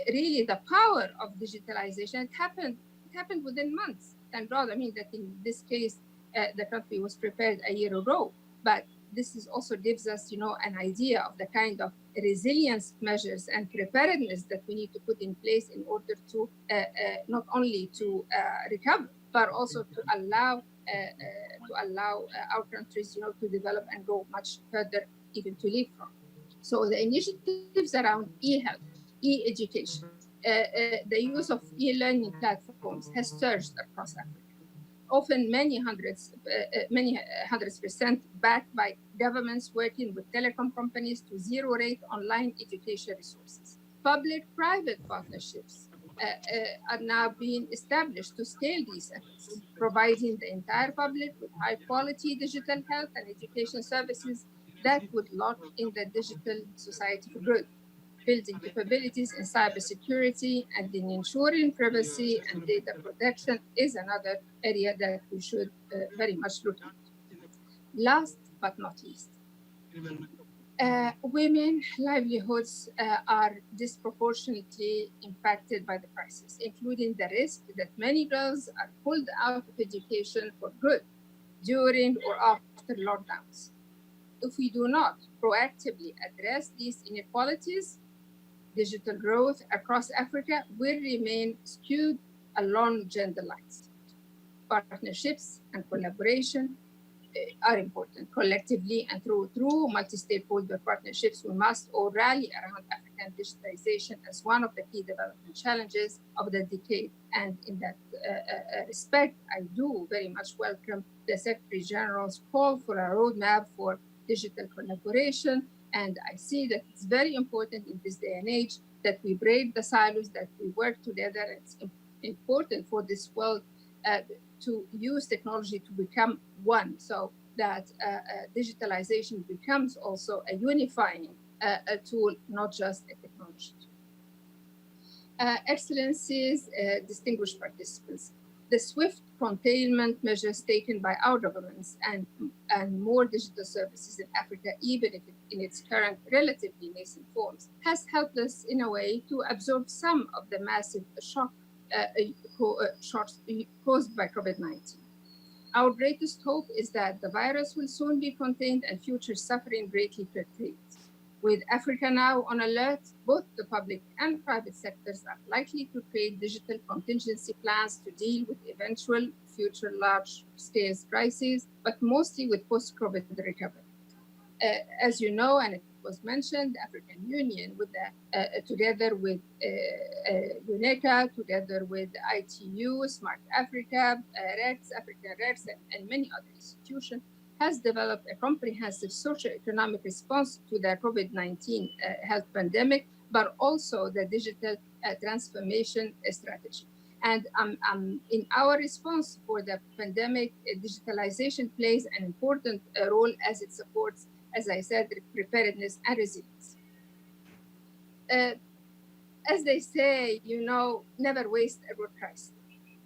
really the power of digitalization. It happened within months. Thank God. I mean, that in this case, the country was prepared a year ago. But this is also gives us, an idea of the kind of resilience measures and preparedness that we need to put in place in order to not only to recover, but also to allow our countries, to develop and go much further, even to live from. So the initiatives around e-health, e-education, the use of e-learning platforms has surged across Africa. Often many hundreds percent backed by governments working with telecom companies to zero-rate online education resources. Public-private partnerships are now being established to scale these efforts, providing the entire public with high-quality digital health and education services that would lock in the digital society for good. Building capabilities in cybersecurity and in ensuring privacy and data protection is another area that we should very much look at. Last but not least, women's livelihoods are disproportionately impacted by the crisis, including the risk that many girls are pulled out of education for good during or after lockdowns. If we do not proactively address these inequalities, digital growth across Africa will remain skewed along gender lines. Partnerships and collaboration are important. Collectively and through multi-stakeholder partnerships, we must all rally around African digitalization as one of the key development challenges of the decade. And in that respect, I do very much welcome the Secretary General's call for a roadmap for digital collaboration. And I see that it's very important in this day and age that we break the silos, that we work together. It's important for this world to use technology to become one, so that digitalization becomes also a unifying tool, not just a technology tool. Excellencies, distinguished participants, the swift containment measures taken by our governments and more digital services in Africa, even if in its current relatively nascent forms, has helped us in a way to absorb some of the massive shocks caused by COVID-19. Our greatest hope is that the virus will soon be contained and future suffering greatly curtailed. With Africa now on alert, both the public and private sectors are likely to create digital contingency plans to deal with eventual future large-scale crises, but mostly with post-COVID recovery. As you know, and it was mentioned, the African Union, with together with UNECA, together with ITU, Smart Africa, African REX, and many other institutions, has developed a comprehensive socio-economic response to the COVID-19 health pandemic, but also the digital transformation strategy. And in our response for the pandemic, digitalization plays an important role as it supports, as I said, preparedness and resilience. As they say, never waste a good crisis.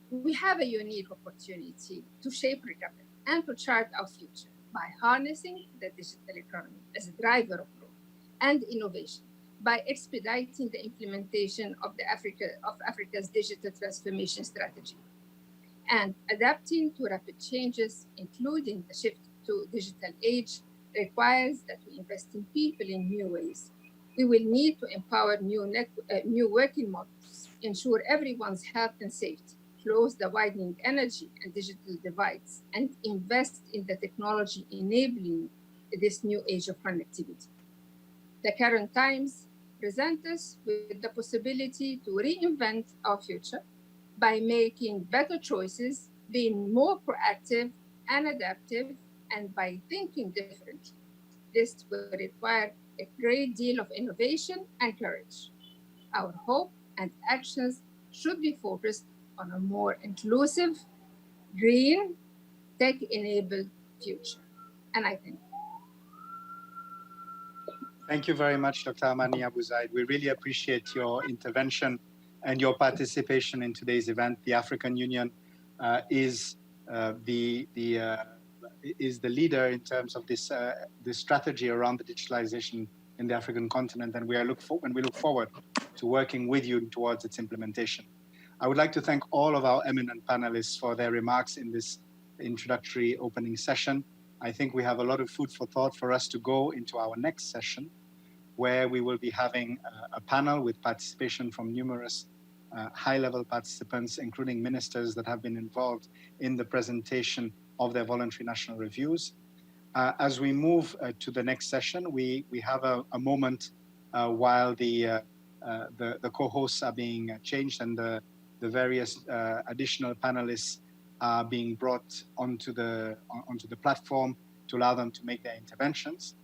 We have a unique opportunity to shape recovery and to chart our future by harnessing the digital economy as a driver of growth and innovation, by expediting the implementation of Africa's digital transformation strategy, and adapting to rapid changes, including the shift to digital age, requires that we invest in people in new ways. We will need to empower new working models, ensure everyone's health and safety, close the widening energy and digital divides, and invest in the technology enabling this new age of connectivity. The current times present us with the possibility to reinvent our future by making better choices, being more proactive, and adaptive, and by thinking differently. This will require a great deal of innovation and courage. Our hope and actions should be focused on a more inclusive, green, tech-enabled future. And I think. Thank you very much, Dr. Amani Abu Zaid. We really appreciate your intervention and your participation in today's event. The African Union is the leader in terms of this strategy around the digitalization in the African continent, and we look forward to working with you towards its implementation. I would like to thank all of our eminent panelists for their remarks in this introductory opening session. I think we have a lot of food for thought for us to go into our next session, where we will be having a panel with participation from numerous high-level participants, including ministers that have been involved in the presentation of their voluntary national reviews. As we move to the next session, we have a moment while the co-hosts are being changed and the various additional panelists are being brought onto the platform to allow them to make their interventions.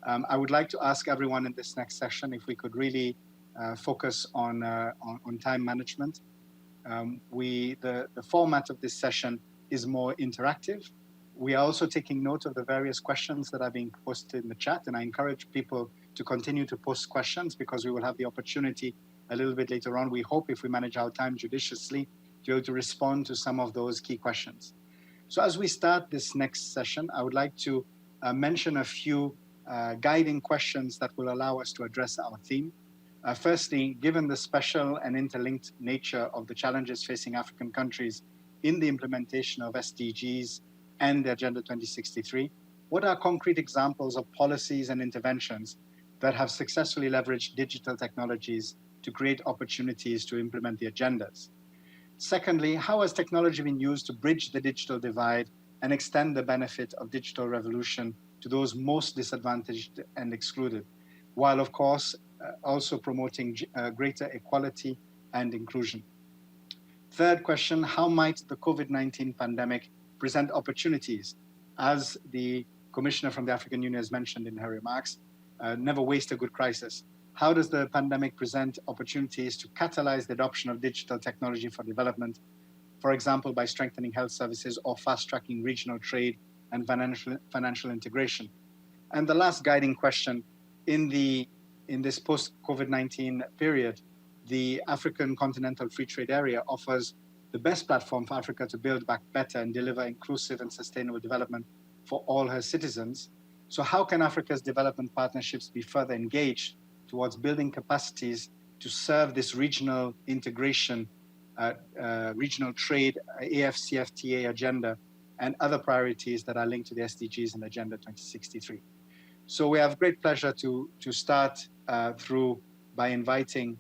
I would like to ask everyone in this next session if we could really focus on time management. The format of this session is more interactive. We are also taking note of the various questions that are being posted in the chat, and I encourage people to continue to post questions because we will have the opportunity a little bit later on. We hope, if we manage our time judiciously, to be able to respond to some of those key questions. So as we start this next session, I would like to mention a few guiding questions that will allow us to address our theme. Firstly, given the special and interlinked nature of the challenges facing African countries in the implementation of SDGs and the Agenda 2063, what are concrete examples of policies and interventions that have successfully leveraged digital technologies to create opportunities to implement the agendas? Secondly, how has technology been used to bridge the digital divide and extend the benefit of digital revolution to those most disadvantaged and excluded, while of course also promoting greater equality and inclusion? Third question, how might the COVID-19 pandemic present opportunities? As the Commissioner from the African Union has mentioned in her remarks, never waste a good crisis. How does the pandemic present opportunities to catalyze the adoption of digital technology for development, for example, by strengthening health services or fast-tracking regional trade and financial integration? And the last guiding question, in this post-COVID-19 period, the African Continental Free Trade Area offers the best platform for Africa to build back better and deliver inclusive and sustainable development for all her citizens. So how can Africa's development partnerships be further engaged towards building capacities to serve this regional integration, regional trade, AFCFTA agenda, and other priorities that are linked to the SDGs and Agenda 2063? So we have great pleasure to start by inviting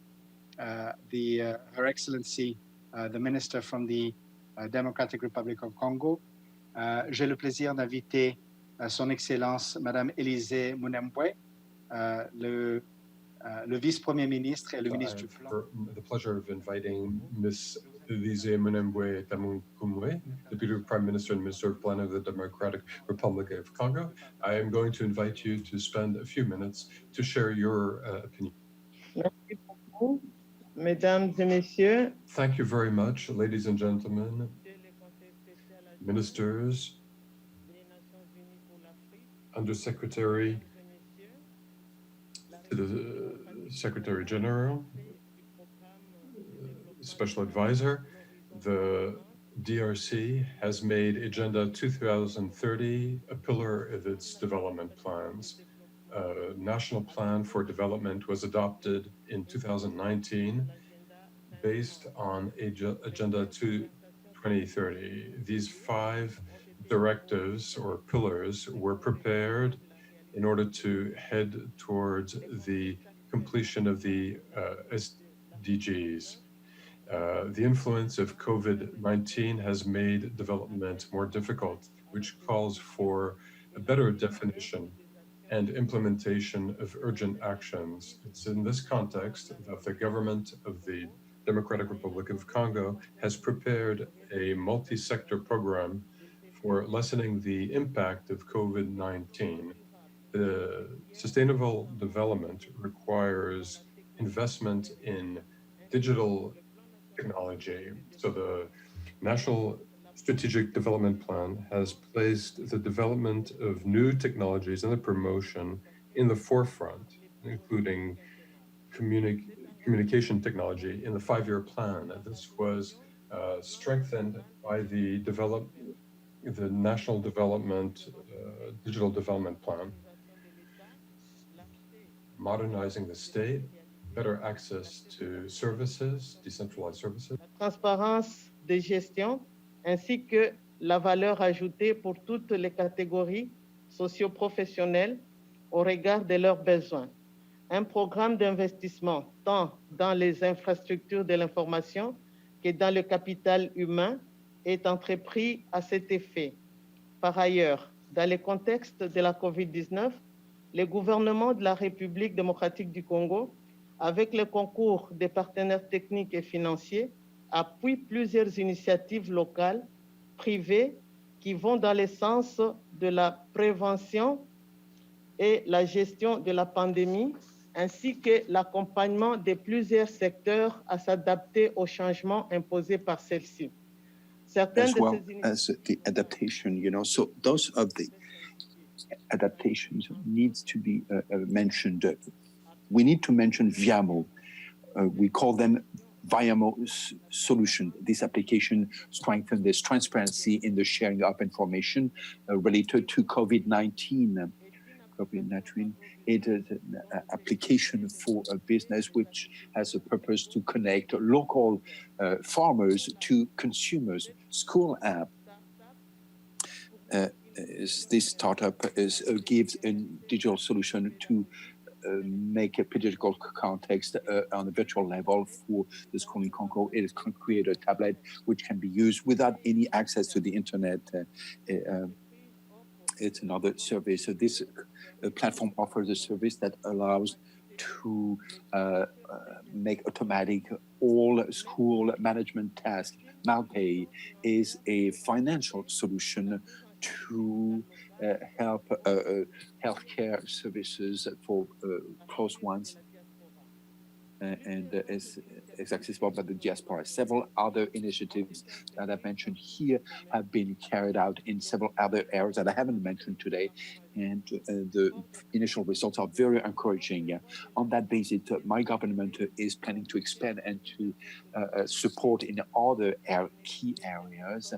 Her Excellency, the Minister from the Democratic Republic of Congo. J'ai le plaisir d'inviter Son Excellence Madame Élysée Munembwe, le vice-premier ministre et le ministre du Plan. The pleasure of inviting Ms. Élysée Munembwe Tamunkumwe, Deputy Prime Minister and Minister of Plan of the Democratic Republic of Congo. I am going to invite you to spend a few minutes to share your opinion. Merci beaucoup, mesdames et messieurs. Thank you very much, ladies and gentlemen, ministers, Undersecretary to the Secretary General, Special Advisor. The DRC has made Agenda 2030 a pillar of its development plans. A national plan for development was adopted in 2019 based on Agenda 2030. These 5 directives or pillars were prepared in order to head towards the completion of the SDGs. The influence of COVID-19 has made development more difficult, which calls for a better definition and implementation of urgent actions. It's in this context that the government of the Democratic Republic of Congo has prepared a multi-sector program for lessening the impact of COVID-19. The sustainable development requires investment in digital technology. So the National Strategic Development Plan has placed the development of new technologies and the promotion in the forefront, including communication technology in the 5-year plan. This was strengthened by the National Digital Development Plan, modernizing the state, better access to services, decentralized services. Transparence des gestions, ainsi que la valeur ajoutée pour toutes les catégories socio-professionnelles au regard de leurs besoins. Un programme d'investissement tant dans les infrastructures de l'information que dans le capital humain est entrepris à cet effet. Par ailleurs, dans le contexte de la COVID-19, le gouvernement de la République démocratique du Congo, avec le concours des partenaires techniques et financiers, appuie plusieurs initiatives locales, privées, qui vont dans le sens de la prévention et la gestion de la pandémie, ainsi que l'accompagnement de plusieurs secteurs à s'adapter aux changements imposés par celle-ci. As well as the adaptation, so those of the adaptations needs to be mentioned. We need to mention VIAMO. We call them VIAMO solution. This application strengthens this transparency in the sharing of information related to COVID-19. COVID-19, it is an application for a business which has a purpose to connect local farmers to consumers. School app. This startup gives a digital solution to make a pedagogical context on a virtual level for the school in Congo. It can create a tablet which can be used without any access to the internet. It's another service. So this platform offers a service that allows to make automatic all school management tasks. MalPay is a financial solution to help healthcare services for close ones, and is accessible by the Diaspora. Several other initiatives that I've mentioned here have been carried out in several other areas that I haven't mentioned today, and the initial results are very encouraging. On that basis, my government is planning to expand and to support in other key areas,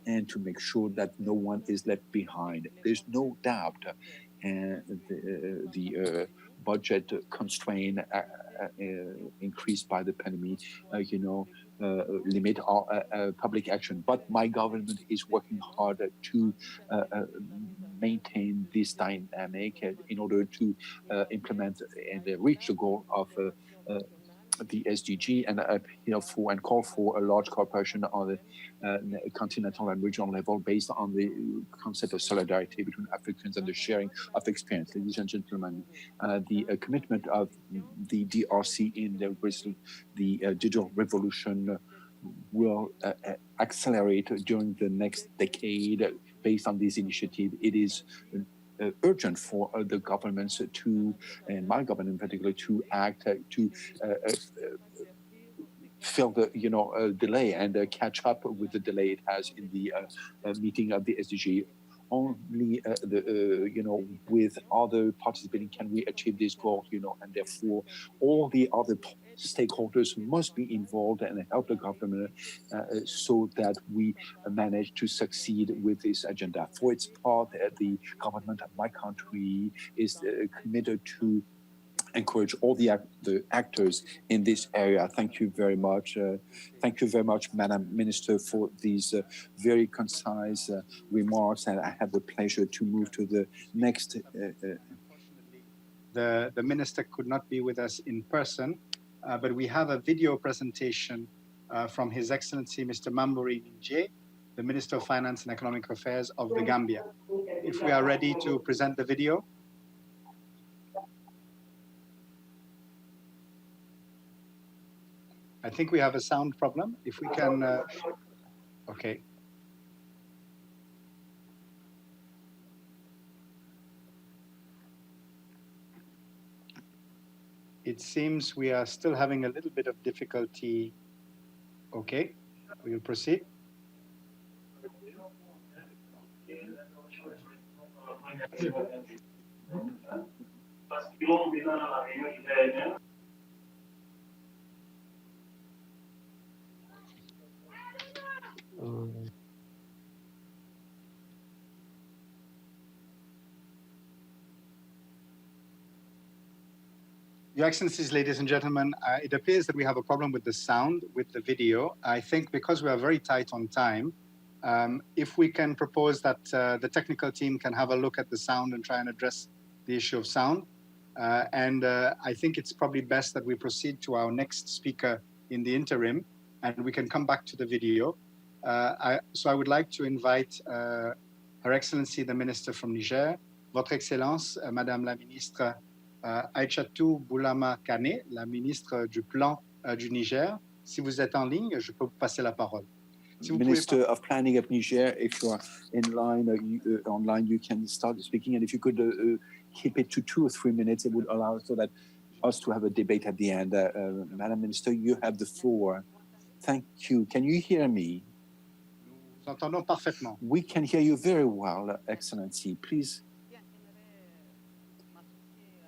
and to make sure that no one is left behind. There's no doubt the budget constraint increased by the pandemic, limit our public action. But my government is working hard to maintain this dynamic in order to implement and reach the goal of the SDG, and appeal for and call for a large cooperation on the continental and regional level based on the concept of solidarity between Africans and the sharing of experience. Ladies and gentlemen, the commitment of the DRC in the digital revolution will accelerate during the next decade based on this initiative. It is urgent for the governments to, and my government in particular, to act to fill the delay and catch up with the delay it has in the meeting of the SDG. Only with other participating can we achieve this goal, and therefore all the other stakeholders must be involved and help the government so that we manage to succeed with this agenda. For its part, the government of my country is committed to encourage all the actors in this area. Thank you very much. Thank you very much, Madam Minister, for these very concise remarks. And I have the pleasure to move to the next. The Minister could not be with us in person, but we have a video presentation from His Excellency, Mr. Mamburi Ninje, the Minister of Finance and Economic Affairs of the Gambia. If we are ready to present the video. I think we have a sound problem. If we can, okay. It seems we are still having a little bit of difficulty. Okay, we'll proceed. Your Excellencies, ladies and gentlemen, it appears that we have a problem with the sound with the video. I think because we are very tight on time, if we can propose that the technical team can have a look at the sound and try and address the issue of sound. I think it's probably best that we proceed to our next speaker in the interim, and we can come back to the video. So I would like to invite Her Excellency, the Minister from Niger, Votre Excellence, Madame la Ministre Aïchatou Boulama Kane, la ministre du Plan du Niger. Si vous êtes en ligne, je peux vous passer la parole. Si Minister of Planning of Niger, if you are in line online, you can start speaking. And if you could keep it to 2 or 3 minutes, it would allow so that us to have a debate at the end. Madam Minister, you have the floor. Thank you. Can you hear me? Nous entendons parfaitement. We can hear you very well, Excellency. Please.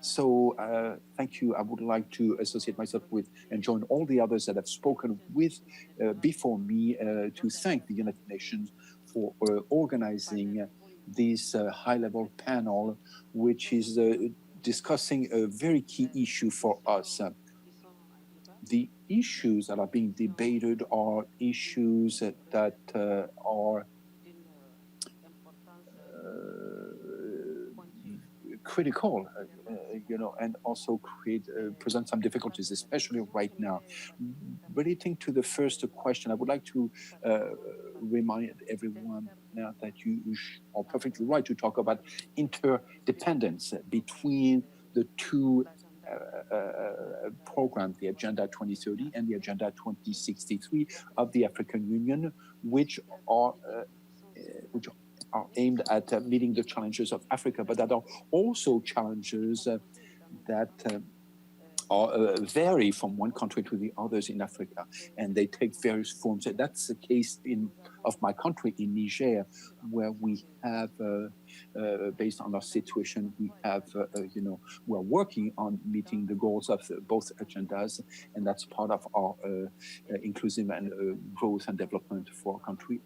So thank you. I would like to associate myself with and join all the others that have spoken with before me to thank the United Nations for organizing this high-level panel, which is discussing a very key issue for us. The issues that are being debated are issues that are critical, and also present some difficulties, especially right now. Relating to the first question, I would like to remind everyone now that you are perfectly right to talk about interdependence between the two programs, the Agenda 2030 and the Agenda 2063 of the African Union, which are aimed at meeting the challenges of Africa, but that are also challenges that vary from one country to the others in Africa, and they take various forms. That's the case of my country, in Niger, where we have, based on our situation, we have, we're working on meeting the goals of both agendas, and that's part of our inclusive and growth and development for our country.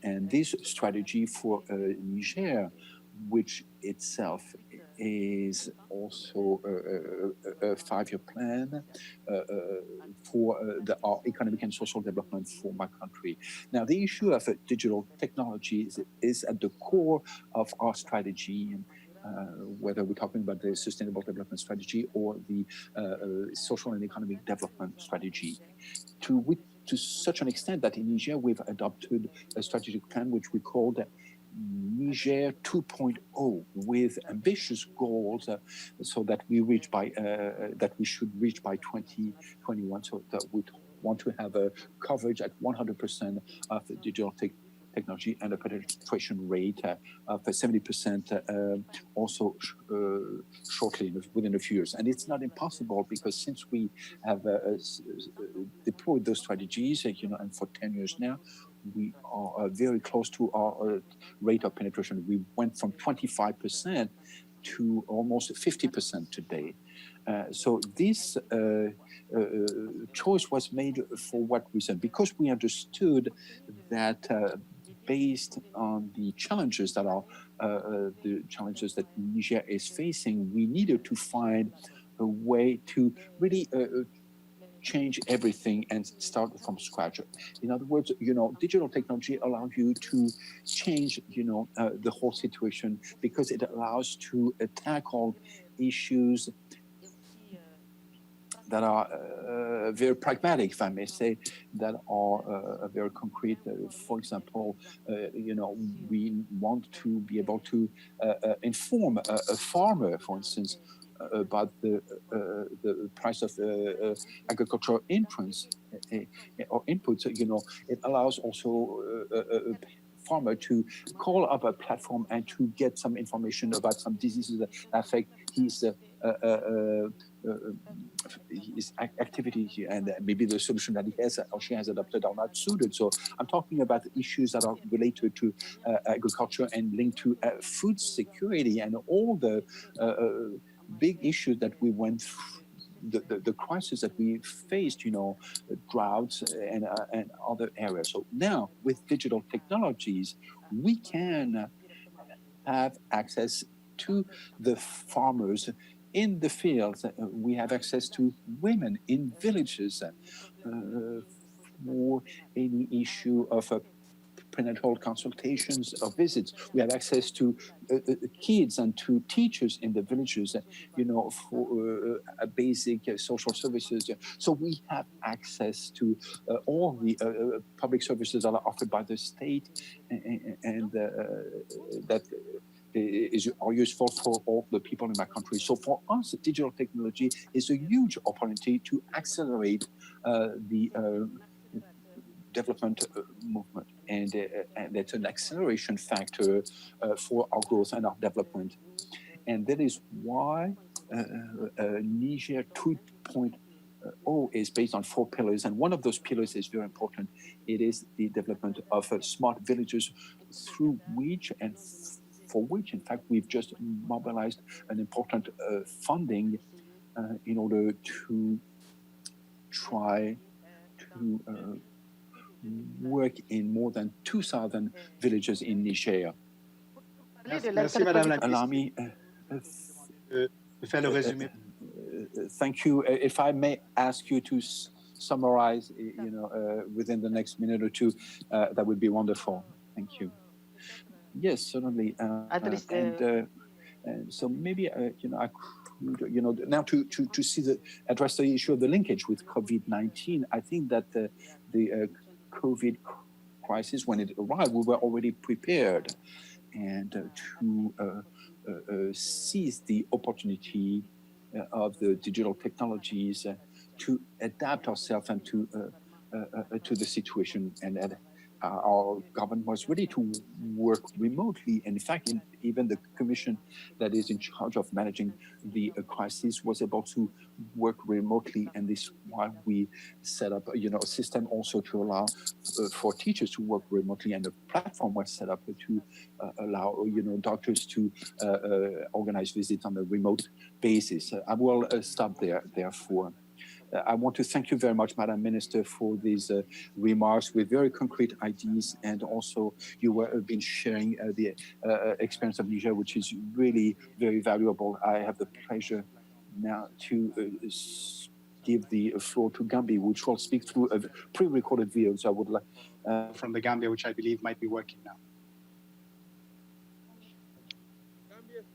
And this strategy for Niger, which itself is also a 5-year plan for our economic and social development for my country. Now, the issue of digital technologies is at the core of our strategy, whether we're talking about the Sustainable Development Strategy or the Social and Economic Development Strategy. To such an extent that in Niger, we've adopted a strategic plan which we called Niger 2.0, with ambitious goals so that we reach by that we should reach by 2021. So that we want to have a coverage at 100% of digital technology and a penetration rate of 70% also shortly, within a few years. And it's not impossible, because since we have deployed those strategies, and for 10 years now, we are very close to our rate of penetration. We went from 25% to almost 50% today. So this choice was made for what reason? Because we understood that based on the challenges that are the challenges that Niger is facing, we needed to find a way to really change everything and start from scratch. In other words, digital technology allows you to change, the whole situation, because it allows to tackle issues that are very pragmatic, if I may say, that are very concrete. For example, we want to be able to inform a farmer, for instance, about the price of agricultural inputs. It allows also a farmer to call up a platform and to get some information about some diseases that affect his his activity and maybe the solution that he has or she has adopted are not suited. So I'm talking about issues that are related to agriculture and linked to food security and all the big issues that we went through. The crisis that we faced, droughts and other areas. So now with digital technologies, we can have access to the farmers in the fields. We have access to women in villages for any issue of prenatal consultations or visits. We have access to kids and to teachers in the villages, for basic social services. So we have access to all the public services that are offered by the state and that are useful for all the people in my country. So for us, digital technology is a huge opportunity to accelerate the development movement, and that's an acceleration factor for our growth and our development. And that is why Niger 2.0 is based on 4 pillars, and one of those pillars is very important. It is the development of smart villages, through which and for which, in fact, we've just mobilized an important funding in order to try to work in more than 2,000 villages in Niger. Allow me. Thank you. If I may ask you to summarize, within the next minute or two, that would be wonderful. Thank you. Yes, certainly. And so maybe I could, now to address the issue of the linkage with COVID-19. I think that the COVID crisis, when it arrived, we were already prepared, and to seize the opportunity of the digital technologies to adapt ourselves and to the situation, and our government was ready to work remotely. In fact, even the commission that is in charge of managing the crisis was able to work remotely, and this is why we set up, a system also to allow for teachers to work remotely, and a platform was set up to allow, doctors to organize visits on a remote basis. I will stop there, therefore. I want to thank you very much, Madam Minister, for these remarks with very concrete ideas, and also you have been sharing the experience of Niger, which is really very valuable. I have the pleasure now to give the floor to Gambi, which will speak through a pre-recorded video. So I would like from the Gambia, which I believe might be working now. Gambia's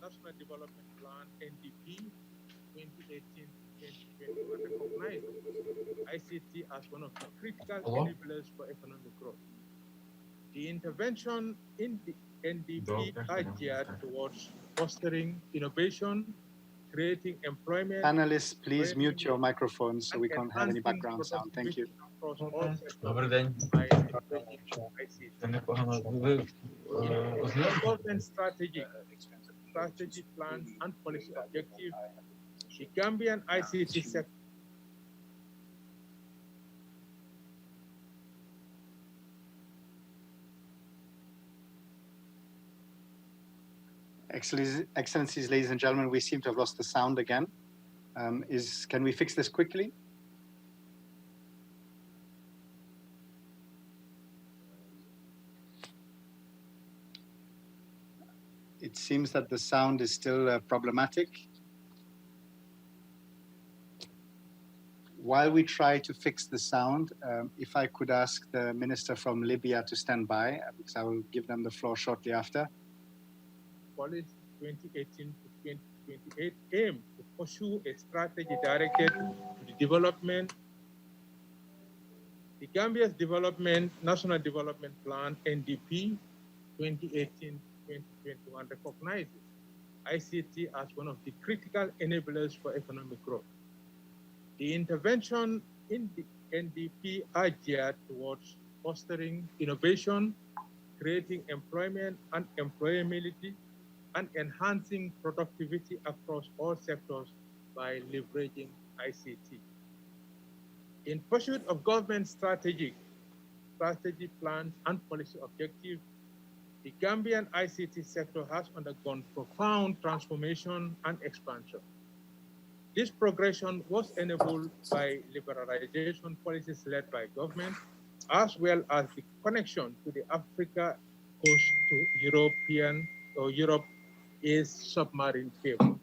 National Development Plan, NDP, 2018. Recognize ICT as one of the critical enablers for economic growth. The intervention in the NDP are geared towards fostering innovation, creating employment. Panelists, please mute your microphones so we can't have any background sound. Thank you. Across all sectors. Strategy plans and policy objectives. The Gambian ICT sector. Excellencies, ladies and gentlemen, we seem to have lost the sound again. Can we fix this quickly? It seems that the sound is still problematic. While we try to fix the sound, if I could ask the minister from Libya to stand by, because I will give them the floor shortly after. Policy 2018 to 2028 aim to pursue a strategy directed to the development. The Gambia's National Development Plan, NDP, 2018-2021 recognizes ICT as one of the critical enablers for economic growth. The intervention in the NDP are geared towards fostering innovation, creating employment and employability, and enhancing productivity across all sectors by leveraging ICT. In pursuit of government strategy plans and policy objectives, the Gambian ICT sector has undergone profound transformation and expansion. This progression was enabled by liberalization policies led by government, as well as the connection to the Africa coast to Europe is submarine cable.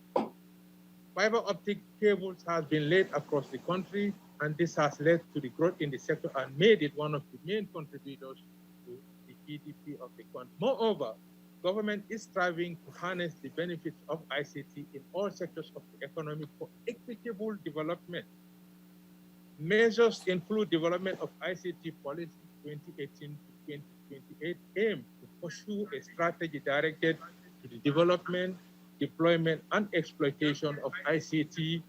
Fiber optic cables has been laid across the country, and this has led to the growth in the sector and made it one of the main contributors to the GDP of the country. Moreover, government is striving to harness the benefits of ICT in all sectors of the economy for equitable development. Measures include development of ICT policy 2018 to 2028 aim to pursue a strategy directed to the development, deployment, and exploitation of ICT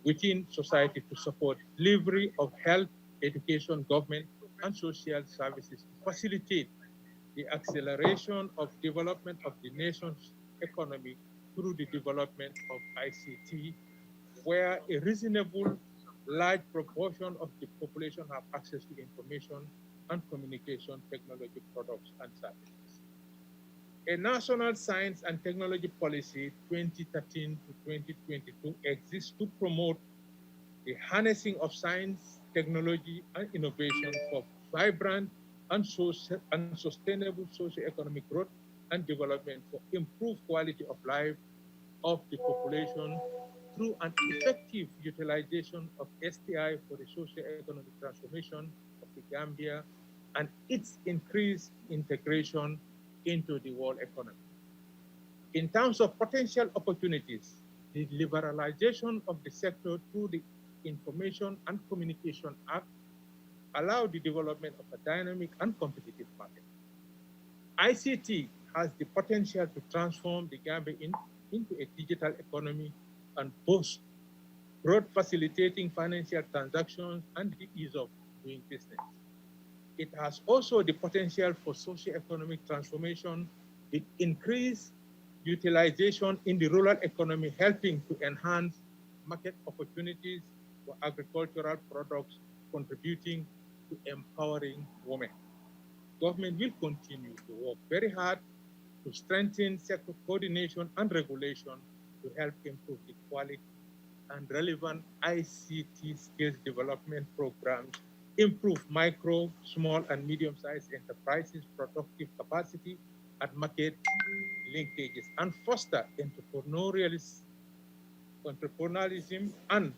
within society to support delivery of health, education, government, and social services to facilitate the acceleration of development of the nation's economy through the development of ICT, where a reasonable large proportion of the population have access to information and communication technology products and services. A national science and technology policy 2013 to 2022 exists to promote the harnessing of science, technology, and innovation for vibrant and sustainable socio-economic growth and development for improved quality of life of the population through an effective utilization of STI for the socio-economic transformation of the Gambia and its increased integration into the world economy. In terms of potential opportunities, the liberalization of the sector through the Information and Communication Act allow the development of a dynamic and competitive market. ICT has the potential to transform the Gambia into a digital economy and boost growth, facilitating financial transactions and the ease of doing business. It has also the potential for socio-economic transformation with increased utilization in the rural economy, helping to enhance market opportunities for agricultural products, contributing to empowering women. Government will continue to work very hard to strengthen sector coordination and regulation to help improve the quality and relevant ICT skills development programs, improve micro, small, and medium-sized enterprises' productive capacity and market linkages, and foster entrepreneurialism and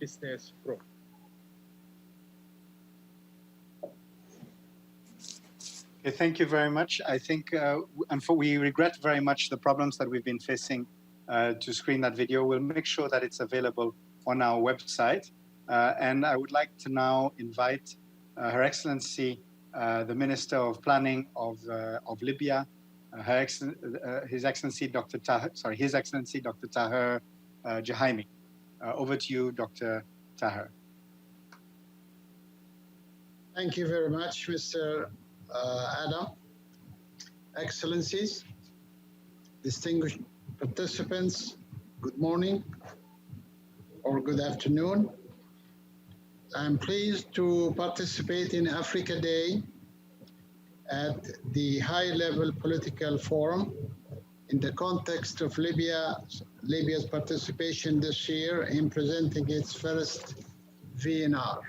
business growth. Okay, thank you very much. I think, we regret very much the problems that we've been facing to screen that video. We'll make sure that it's available on our website. And I would like to now invite Her Excellency, the Minister of Planning of Libya, His Excellency Dr. Taher Jahaimi. Over to you, Dr. Taher. Thank you very much, Mr. Adam. Excellencies, distinguished participants, good morning or good afternoon. I'm pleased to participate in Africa Day at the high-level political forum in the context of Libya's participation this year in presenting its first VNR.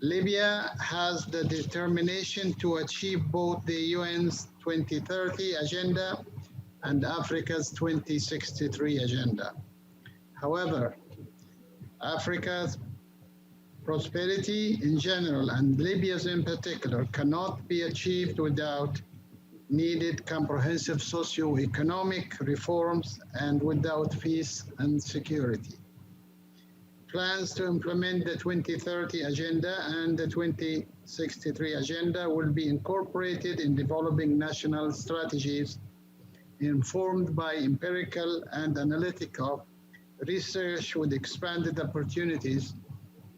Libya has the determination to achieve both the UN's 2030 agenda and Africa's 2063 agenda. However, Africa's prosperity in general and Libya's in particular cannot be achieved without needed comprehensive socio-economic reforms and without peace and security. Plans to implement the 2030 agenda and the 2063 agenda will be incorporated in developing national strategies informed by empirical and analytical research with expanded opportunities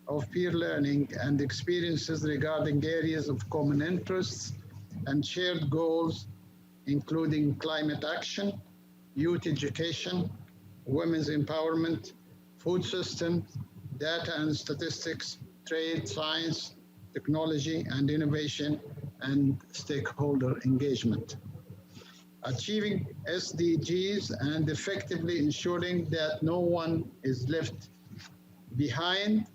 of peer learning and experiences regarding areas of common interests and shared goals, including climate action, youth education, women's empowerment, food systems, data and statistics, trade, science, technology and innovation, and stakeholder engagement. Achieving SDGs and effectively ensuring that no one is left behind.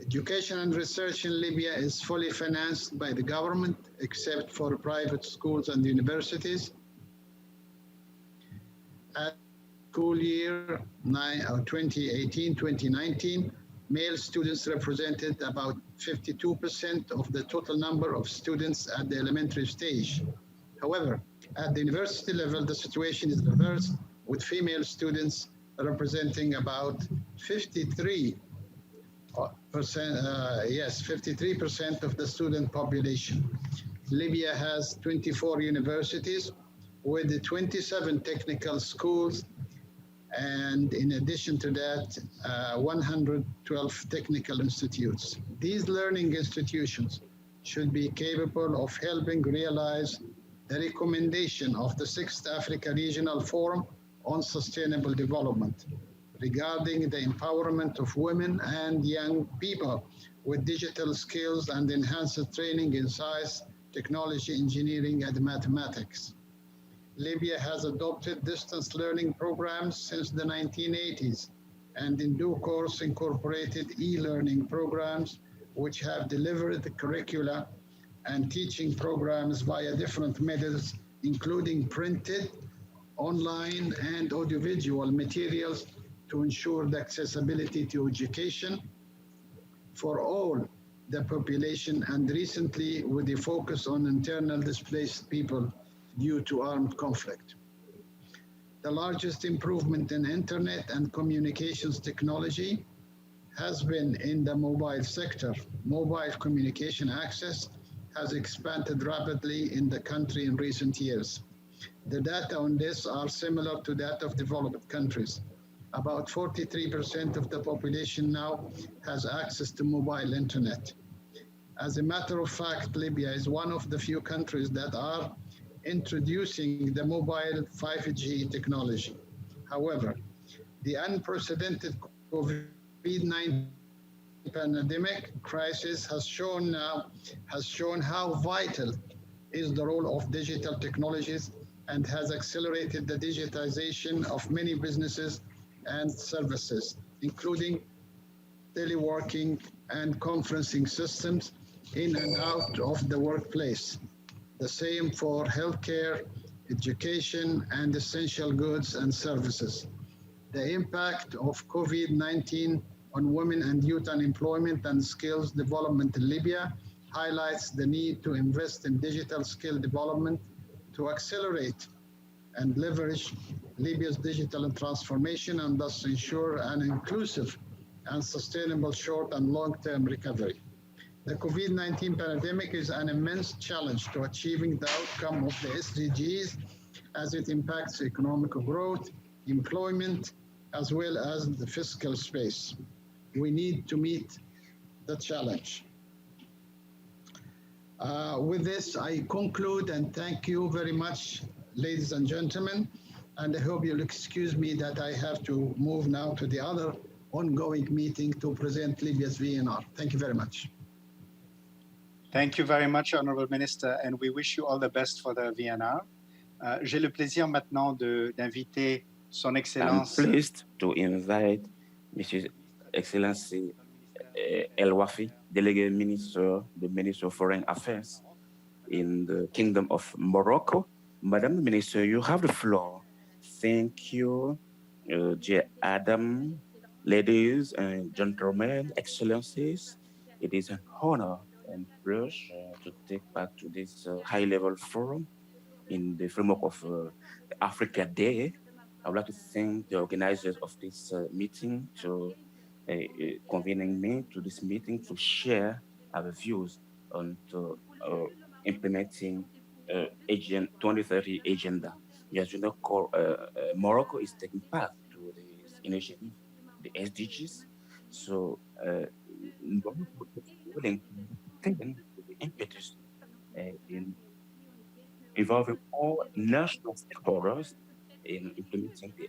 Education and research in Libya is fully financed by the government, except for private schools and universities. At school year 2018-2019, male students represented about 52% of the total number of students at the elementary stage. However, at the university level, the situation is reversed, with female students representing about 53% of the student population. Libya has 24 universities with 27 technical schools, and in addition to that, 112 technical institutes. These learning institutions should be capable of helping realize the recommendation of the 6th Africa Regional Forum on Sustainable Development regarding the empowerment of women and young people with digital skills and enhanced training in science, technology, engineering, and mathematics. Libya has adopted distance learning programs since the 1980s and in due course incorporated e-learning programs which have delivered the curricula and teaching programs via different methods, including printed, online, and audiovisual materials to ensure the accessibility to education for all the population, and recently with a focus on internal displaced people due to armed conflict. The largest improvement in internet and communications technology has been in the mobile sector. Mobile communication access has expanded rapidly in the country in recent years. The data on this are similar to that of developed countries. About 43% of the population now has access to mobile internet. As a matter of fact, Libya is one of the few countries that are introducing the mobile 5G technology. However, the unprecedented COVID-19 pandemic crisis has shown how vital is the role of digital technologies and has accelerated the digitization of many businesses and services, including teleworking and conferencing systems in and out of the workplace. The same for healthcare, education, and essential goods and services. The impact of COVID-19 on women and youth unemployment and skills development in Libya highlights the need to invest in digital skill development to accelerate and leverage Libya's digital transformation and thus ensure an inclusive and sustainable short and long-term recovery. The COVID-19 pandemic is an immense challenge to achieving the outcome of the SDGs as it impacts economic growth, employment, as well as the fiscal space. We need to meet the challenge. With this, I conclude and thank you very much, ladies and gentlemen, and I hope you'll excuse me that I have to move now to the other ongoing meeting to present Libya's VNR. Thank you very much. Thank you very much, Honorable Minister, and we wish you all the best for the VNR. J'ai le plaisir maintenant d'inviter Son Excellence. I'm pleased to invite Mrs. Excellency El Wafi, Delegate Minister, the Minister of Foreign Affairs in the Kingdom of Morocco. Madam Minister, you have the floor. Thank you, dear Adam, ladies and gentlemen, excellencies. It is an honor and pleasure to take part to this high-level forum in the framework of Africa Day. I would like to thank the organizers of this meeting to convening me to this meeting to share our views on implementing 2030 agenda. As you know, Morocco is taking part to this initiative, the SDGs. So Morocco is willing to take the impetus in involving all national stakeholders in implementing the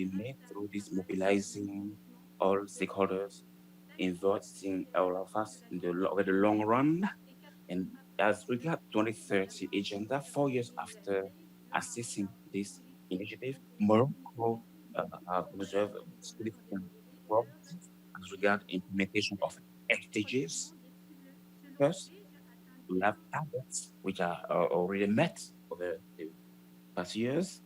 be made through this mobilizing all stakeholders, investing all of us in over the long run. And as regard 2030 agenda, 4 years after assessing this initiative, Morocco have observed significant progress as regard implementation of SDGs. First, we have targets which are already met over the past years.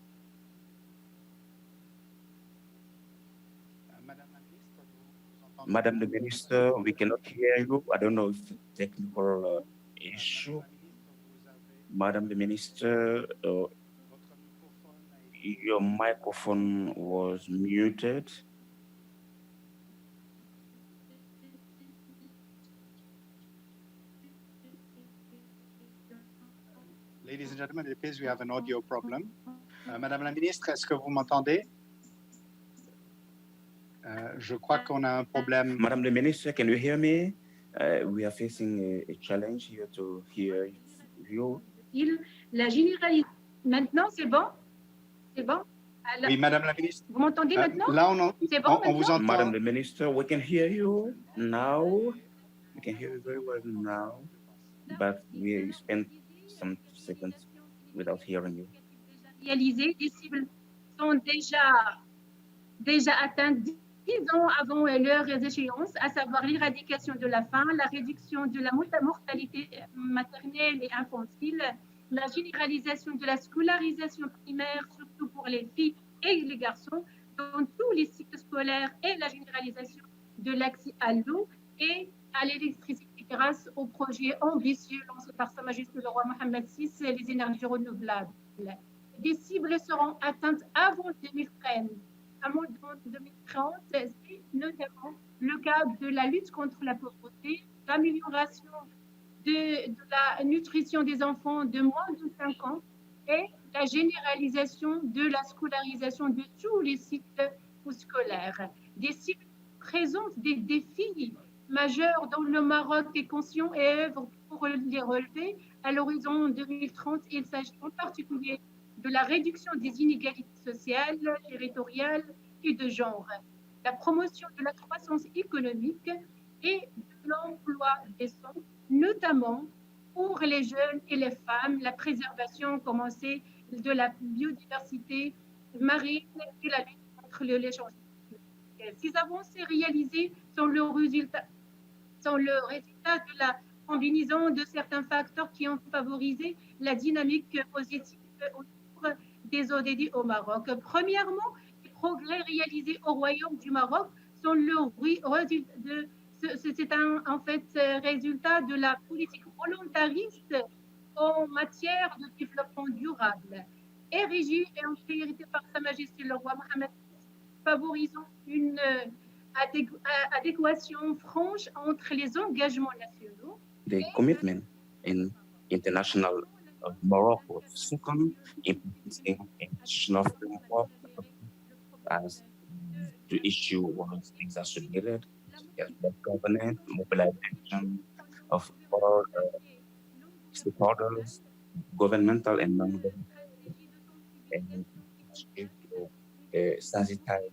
Madam the Minister, we cannot hear you. I don't know if technical issue. Madam the Minister, your microphone was muted. Ladies and gentlemen, it appears we have an audio problem. Madame la Ministre, est-ce que vous m'entendez? Je crois qu'on a un problème. Madame the Minister, can you hear me? We are facing a challenge here to hear you. La généralisation. Maintenant, c'est bon? C'est bon? Alors, oui, Madame la Ministre. Vous m'entendez maintenant? Là, on vous entend. Madame the Minister, we can hear you now. We can hear you very well now, but we spent some seconds without hearing you. Réalisées, des cibles sont déjà atteintes 10 ans avant leurs échéances, à savoir l'éradication de la faim, la réduction de la mortalité maternelle et infantile, la généralisation de la scolarisation primaire, surtout pour les filles et les garçons, dans tous les cycles scolaires, et la généralisation de l'accès à l'eau et à l'électricité grâce au projet ambitieux lancé par Sa Majesté le roi Mohammed VI, les énergies renouvelables. Des cibles seront atteintes avant 2030. Avant 2030, c'est notamment le cas de la lutte contre la pauvreté, l'amélioration de la nutrition des enfants de moins de 5 ans et la généralisation de la scolarisation de tous les cycles scolaires. Des cycles présentent des défis majeurs dont le Maroc est conscient et œuvre pour les relever. À l'horizon 2030, il s'agit en particulier de la réduction des inégalités sociales, territoriales et de genre, la promotion de la croissance économique et de l'emploi décent, notamment pour les jeunes et les femmes, la préservation commencée de la biodiversité marine et la lutte contre le changement climatique. Ces avancées réalisées sont le résultat de la combinaison de certains facteurs qui ont favorisé la dynamique positive autour des ODD au Maroc. Premièrement, les progrès réalisés au Royaume du Maroc sont le résultat de la politique volontariste en matière de développement durable, érigée en priorité par Sa Majesté le roi Mohammed, favorisant une adéquation franche entre les engagements nationaux. The commitment in international Morocco. Second, implementing institutional framework as the issue was exacerbated, as governance, mobilization of all stakeholders, governmental and non-governmental, and sensitize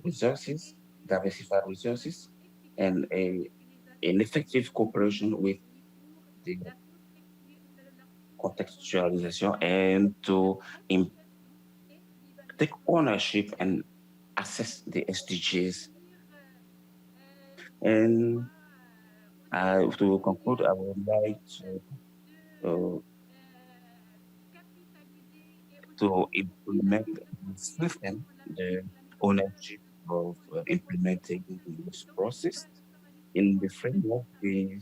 resources, diversified resources, and an effective cooperation with the contextualization and to take ownership and assess the SDGs. And to conclude, I would like to implement and strengthen the ownership of implementing this process in the framework. The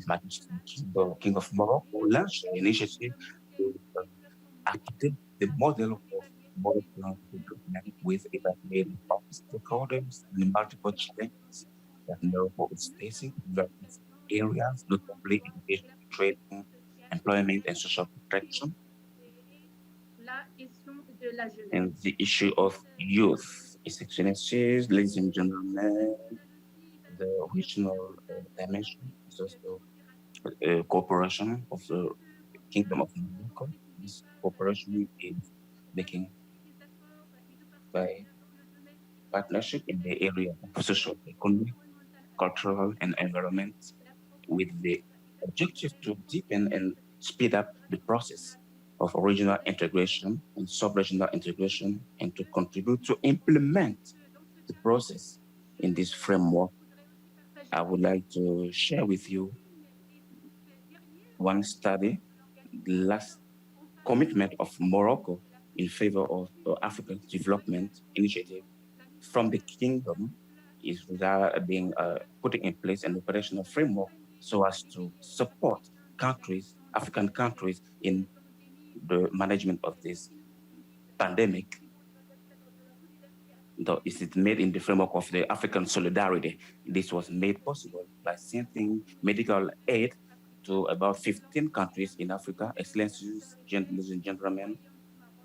Majesty King of Morocco launched an initiative to update the model of Moroccan development with evaluating of stakeholders and multiple challenges that Morocco is facing in various areas, notably education, training, employment, and social protection. And the issue of youth. His Excellencies, ladies and gentlemen, the regional dimension is also cooperation of the Kingdom of Morocco. This cooperation is making by partnership in the area of social economy, cultural, and environment, with the objective to deepen and speed up the process of regional integration and sub-regional integration, and to contribute to implement the process in this framework. I would like to share with you one study, the last commitment of Morocco in favor of African development initiative from the kingdom is being putting in place an operational framework so as to support countries, African countries, in the management of this pandemic. Though is it made in the framework of the African solidarity. This was made possible by sending medical aid to about 15 countries in Africa. Excellencies, ladies and gentlemen,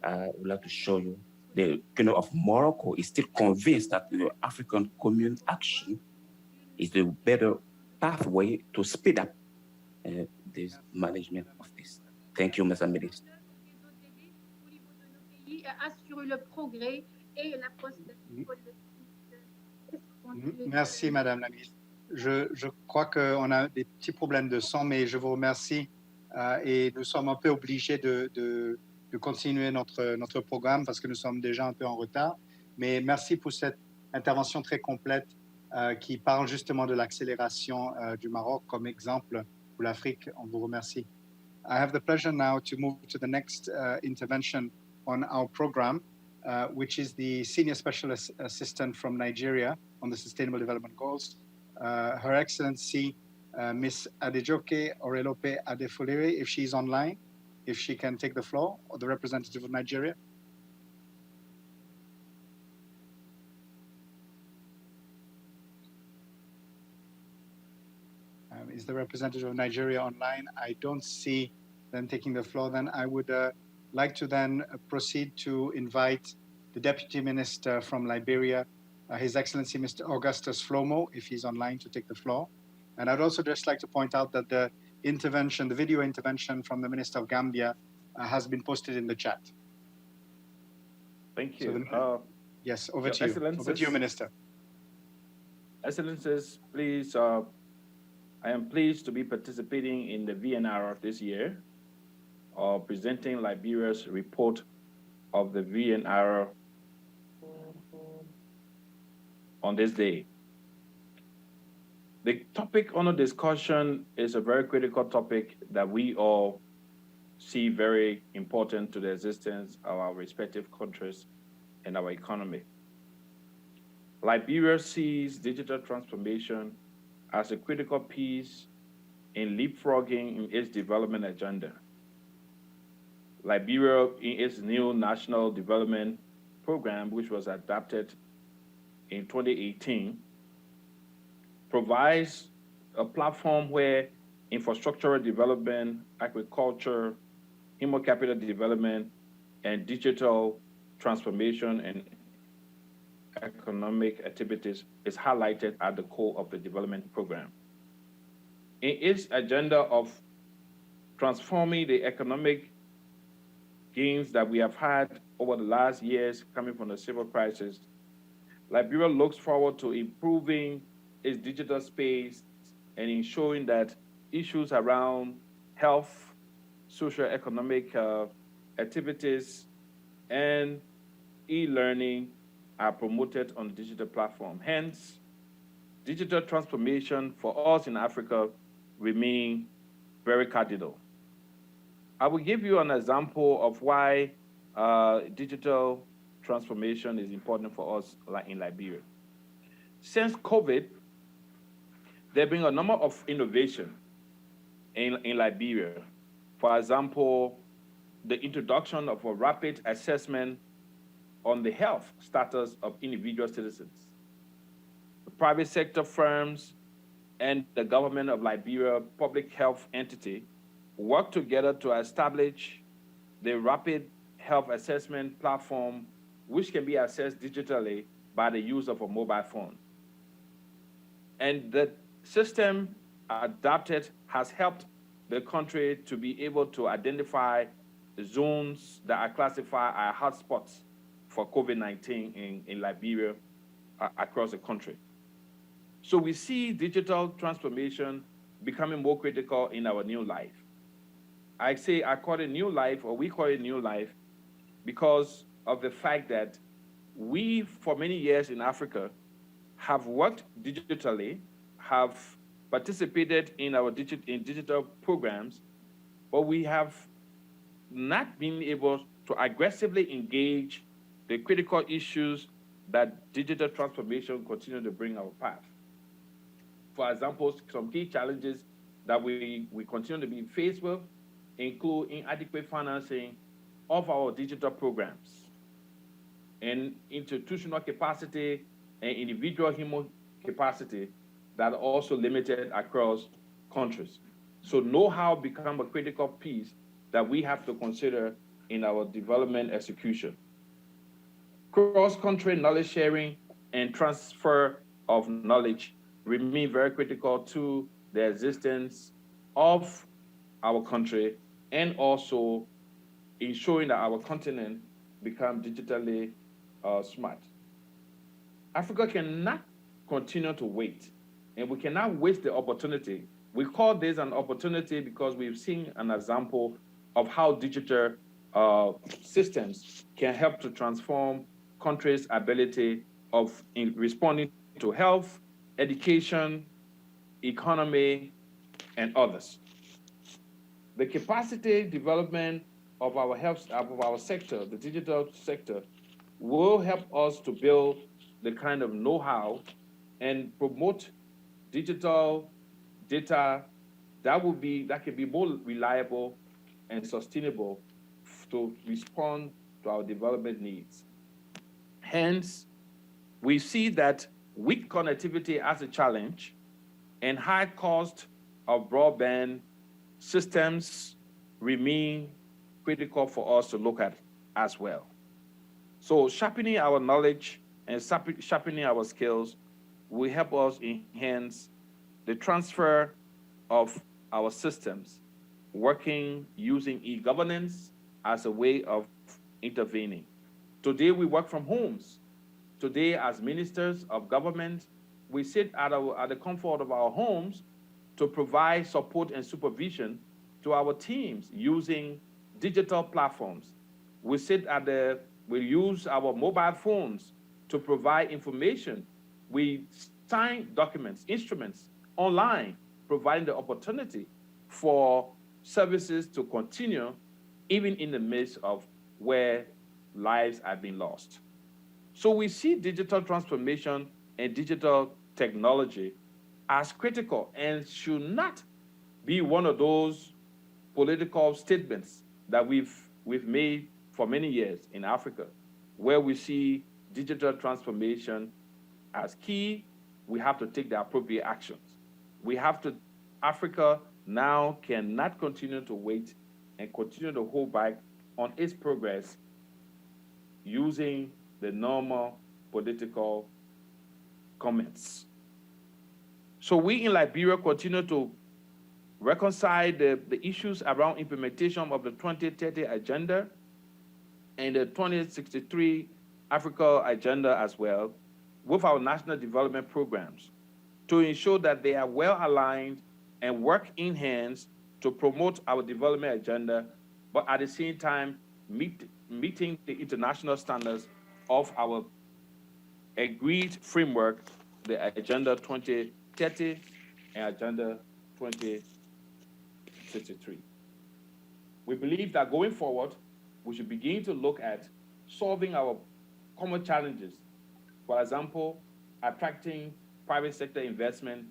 I would like to show you the Kingdom of Morocco is still convinced that the African commune action is the better pathway to speed up this management of this. Thank you, Mr. Minister. Merci, Madame la Ministre. Je crois qu'on a des petits problèmes de son, mais je vous remercie et nous sommes un peu obligés de continuer notre programme parce que nous sommes déjà un peu en retard. Mais merci pour cette intervention très complète qui parle justement de l'accélération du Maroc comme exemple pour l'Afrique. On vous remercie. I have the pleasure now to move to the next intervention on our program, which is the Senior Special Assistant from Nigeria on the Sustainable Development Goals, Her Excellency Miss Adejoke Orelope Adefolere, if she's online, if she can take the floor, or the representative of Nigeria. Is the representative of Nigeria online? I don't see them taking the floor. Then I would like to then proceed to invite the Deputy Minister from Liberia, His Excellency Mr. Augustus Flomo, if he's online, to take the floor. And I'd also just like to point out that the intervention, the video intervention from the Minister of Gambia has been posted in the chat. Thank you. So yes, over to you. Over to you, Minister. Excellencies, please, I am pleased to be participating in the VNR this year, presenting Liberia's report of the VNR on this day. The topic under discussion is a very critical topic that we all see very important to the existence of our respective countries and our economy. Liberia sees digital transformation as a critical piece in leapfrogging in its development agenda. Liberia, in its new National Development Program, which was adopted in 2018, provides a platform where infrastructural development, agriculture, human capital development, and digital transformation and economic activities is highlighted at the core of the development program. In its agenda of transforming the economic gains that we have had over the last years coming from the civil crisis, Liberia looks forward to improving its digital space and ensuring that issues around health, socio-economic activities, and e-learning are promoted on the digital platform. Hence, digital transformation for us in Africa remain very cardinal. I will give you an example of why digital transformation is important for us in Liberia. Since COVID, there have been a number of innovation in Liberia. For example, the introduction of a rapid assessment on the health status of individual citizens. The private sector firms and the government of Liberia public health entity work together to establish the rapid health assessment platform, which can be accessed digitally by the use of a mobile phone. And the system adapted has helped the country to be able to identify zones that are classified as hotspots for COVID-19 in Liberia across the country. So we see digital transformation becoming more critical in our new life. I call it new life, or we call it new life, because of the fact that we, for many years in Africa, have worked digitally, have participated in our digital programs, but we have not been able to aggressively engage the critical issues that digital transformation continue to bring our path. For example, some key challenges that we continue to be faced with include inadequate financing of our digital programs, and institutional capacity and individual human capacity that are also limited across countries. So know-how become a critical piece that we have to consider in our development execution. Cross-country knowledge sharing and transfer of knowledge remain very critical to the existence of our country, and also ensuring that our continent become digitally smart. Africa cannot continue to wait, and we cannot waste the opportunity. We call this an opportunity because we've seen an example of how digital systems can help to transform countries' ability in responding to health, education, economy, and others. The capacity development of our sector, the digital sector, will help us to build the kind of know-how and promote digital data that can be more reliable and sustainable to respond to our development needs. Hence, we see that weak connectivity as a challenge and high cost of broadband systems remain critical for us to look at as well. So sharpening our knowledge and sharpening our skills will help us enhance the transfer of our systems, working using e-governance as a way of intervening. Today, we work from homes. Today, as ministers of government, we sit at the comfort of our homes to provide support and supervision to our teams using digital platforms. We use our mobile phones to provide information. We sign documents, instruments online, providing the opportunity for services to continue even in the midst of where lives have been lost. So we see digital transformation and digital technology as critical and should not be one of those political statements that we've made for many years in Africa, where we see digital transformation as key. We have to take the appropriate actions. Africa now cannot continue to wait and continue to hold back on its progress using the normal political comments. So we in Liberia continue to reconcile the issues around implementation of the 2030 agenda and the 2063 Africa agenda as well with our national development programs to ensure that they are well aligned and work in hands to promote our development agenda, but at the same time meeting the international standards of our agreed framework, the Agenda 2030 and Agenda 2063. We believe that going forward, we should begin to look at solving our common challenges. For example, attracting private sector investment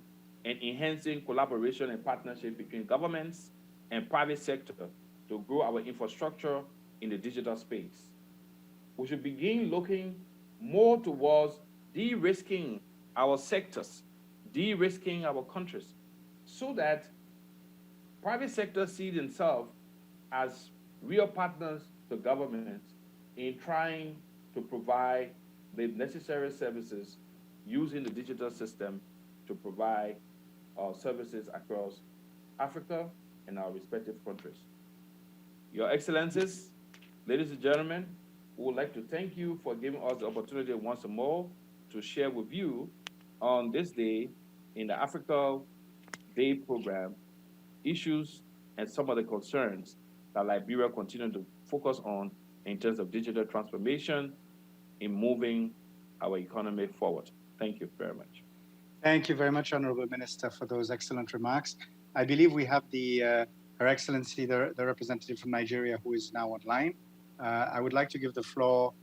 and enhancing collaboration and partnership between governments and private sector to grow our infrastructure in the digital space. We should begin looking more towards de-risking our sectors, de-risking our countries, so that private sector see themselves as real partners to government in trying to provide the necessary services using the digital system to provide services across Africa and our respective countries. Your Excellencies, ladies and gentlemen, we would like to thank you for giving us the opportunity once more to share with you on this day in the Africa Day program issues and some of the concerns that Liberia continues to focus on in terms of digital transformation in moving our economy forward. Thank you very much. Thank you very much, Honorable Minister, for those excellent remarks. I believe we have Her Excellency, the representative from Nigeria, who is now online. I would like to give the floor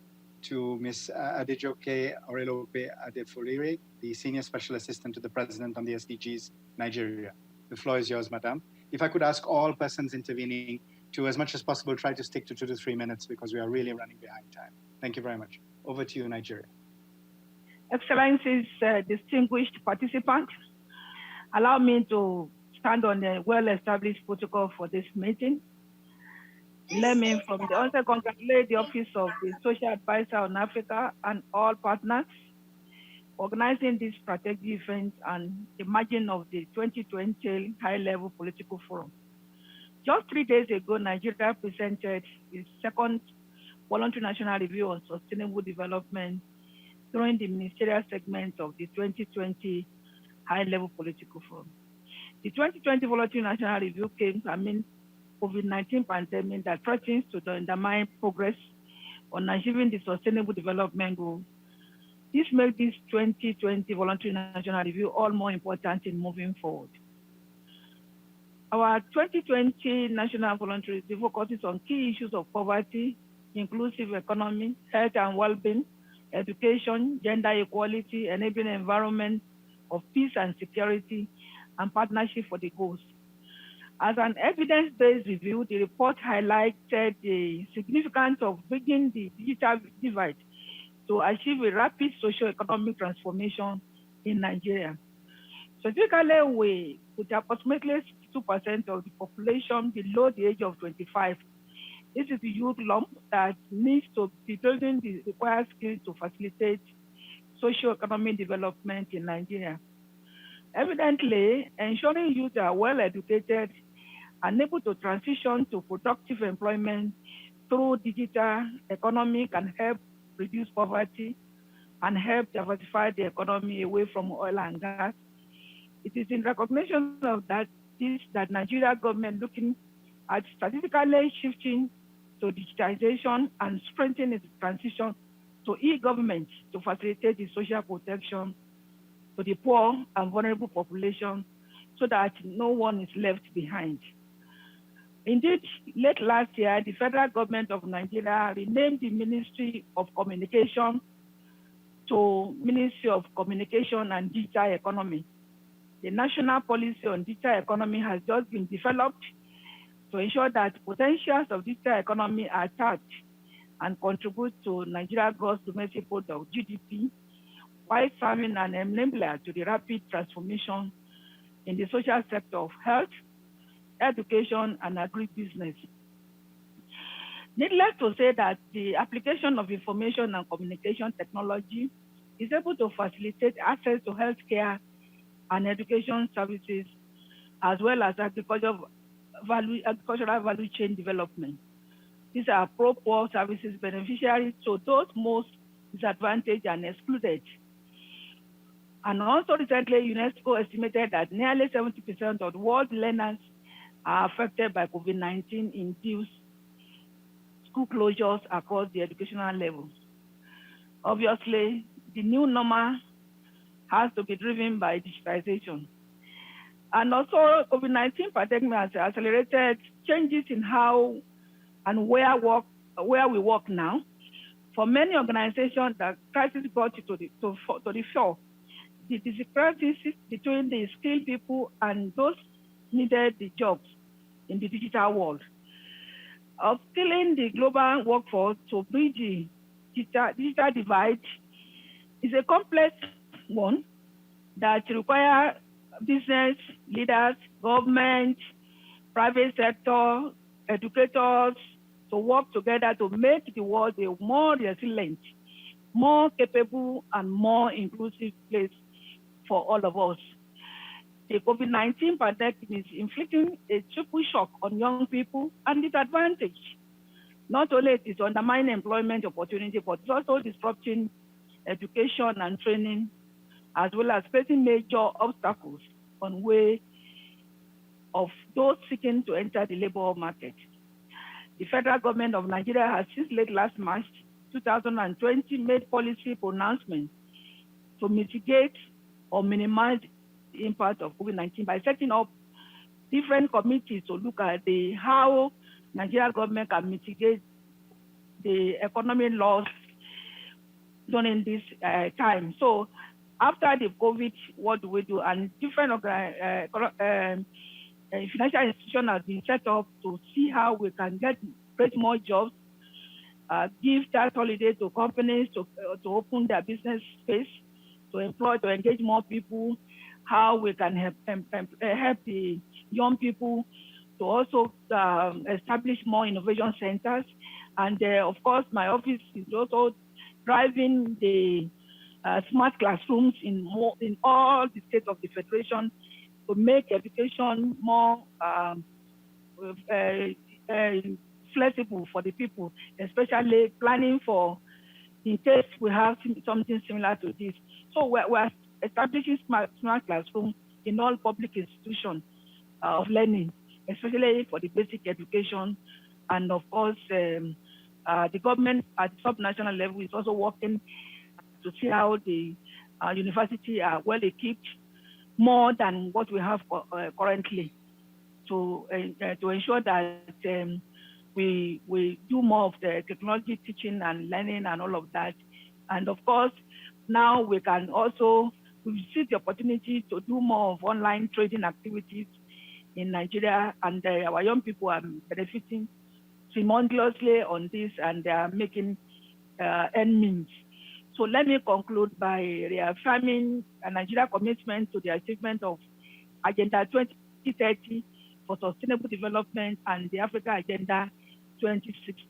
to Ms. Adejoke Orelope Adefolire, the Senior Special Assistant to the President on the SDGs, Nigeria. The floor is yours, Madam. If I could ask all persons intervening to, as much as possible, try to stick to 2 to 3 minutes because we are really running behind time. Thank you very much. Over to you, Nigeria. Excellencies, distinguished participants, allow me to stand on a well-established protocol for this meeting. Let me from the onset congratulate the Office of the Social Advisor on Africa and all partners organizing this strategic event and the margin of the 2020 high-level political forum. Just 3 days ago, Nigeria presented its second voluntary national review on sustainable development during the ministerial segment of the 2020 high-level political forum. The 2020 voluntary national review came amid COVID-19 pandemic that threatens to undermine progress on achieving the sustainable development goals. This makes this 2020 voluntary national review all more important in moving forward. Our 2020 national voluntary review focuses on key issues of poverty, inclusive economy, health and well-being, education, gender equality, enabling environment of peace and security, and partnership for the goals. As an evidence-based review, the report highlighted the significance of bridging the digital divide to achieve a rapid socio-economic transformation in Nigeria. Specifically, with approximately 62% of the population below the age of 25, this is the youth lump that needs to be building the required skills to facilitate socio-economic development in Nigeria. Evidently, ensuring youth are well educated and able to transition to productive employment through digital economy can help reduce poverty and help diversify the economy away from oil and gas. It is in recognition of that Nigeria government looking at strategically shifting to digitization and strengthening its transition to e-government to facilitate the social protection to the poor and vulnerable population so that no one is left behind. Indeed, late last year, the federal government of Nigeria renamed the Ministry of Communication to Ministry of Communication and Digital Economy. The national policy on digital economy has just been developed to ensure that potentials of digital economy are tapped and contribute to Nigeria's gross domestic product, GDP, while serving an enabler to the rapid transformation in the social sector of health, education, and agribusiness. Needless to say that the application of information and communication technology is able to facilitate access to healthcare and education services, as well as agricultural value chain development. These are pro-poor services beneficiaries to those most disadvantaged and excluded. And also recently, UNESCO estimated that nearly 70% of the world learners are affected by COVID-19 induced school closures across the educational levels. Obviously, the new normal has to be driven by digitization. And also, COVID-19 pandemic has accelerated changes in how and where we work now. For many organizations, the crisis brought it to the fore. The disparities between the skilled people and those needed the jobs in the digital world. Upskilling the global workforce to bridge the digital divide is a complex one that requires business leaders, government, private sector, educators to work together to make the world a more resilient, more capable, and more inclusive place for all of us. The COVID-19 pandemic is inflicting a triple shock on young people and disadvantaged. not only it is undermining employment opportunity, but it's also disrupting education and training, as well as facing major obstacles on way of those seeking to enter the labor market. The federal government of Nigeria has since late last March 2020 made policy pronouncements to mitigate or minimize the impact of COVID-19 by setting up different committees to look at how Nigeria government can mitigate the economic loss during this time. So after the COVID, what do we do? And different financial institutions have been set up to see how we can create more jobs, give tax holiday to companies to open their business space, to employ, to engage more people, how we can help the young people to also establish more innovation centers. And of course, my office is also driving the smart classrooms in all the states of the Federation to make education more flexible for the people, especially planning for in case we have something similar to this. So we're establishing smart classrooms in all public institutions of learning, especially for the basic education. And of course, the government at sub-national level is also working to see how the university are well equipped, more than what we have currently, to ensure that we do more of the technology teaching and learning and all of that. And of course, now we can also, we see the opportunity to do more of online trading activities in Nigeria, and our young people are benefiting tremendously on this, and they are making end means. So let me conclude by reaffirming Nigeria's commitment to the achievement of Agenda 2030 for Sustainable Development and the Africa Agenda 2060.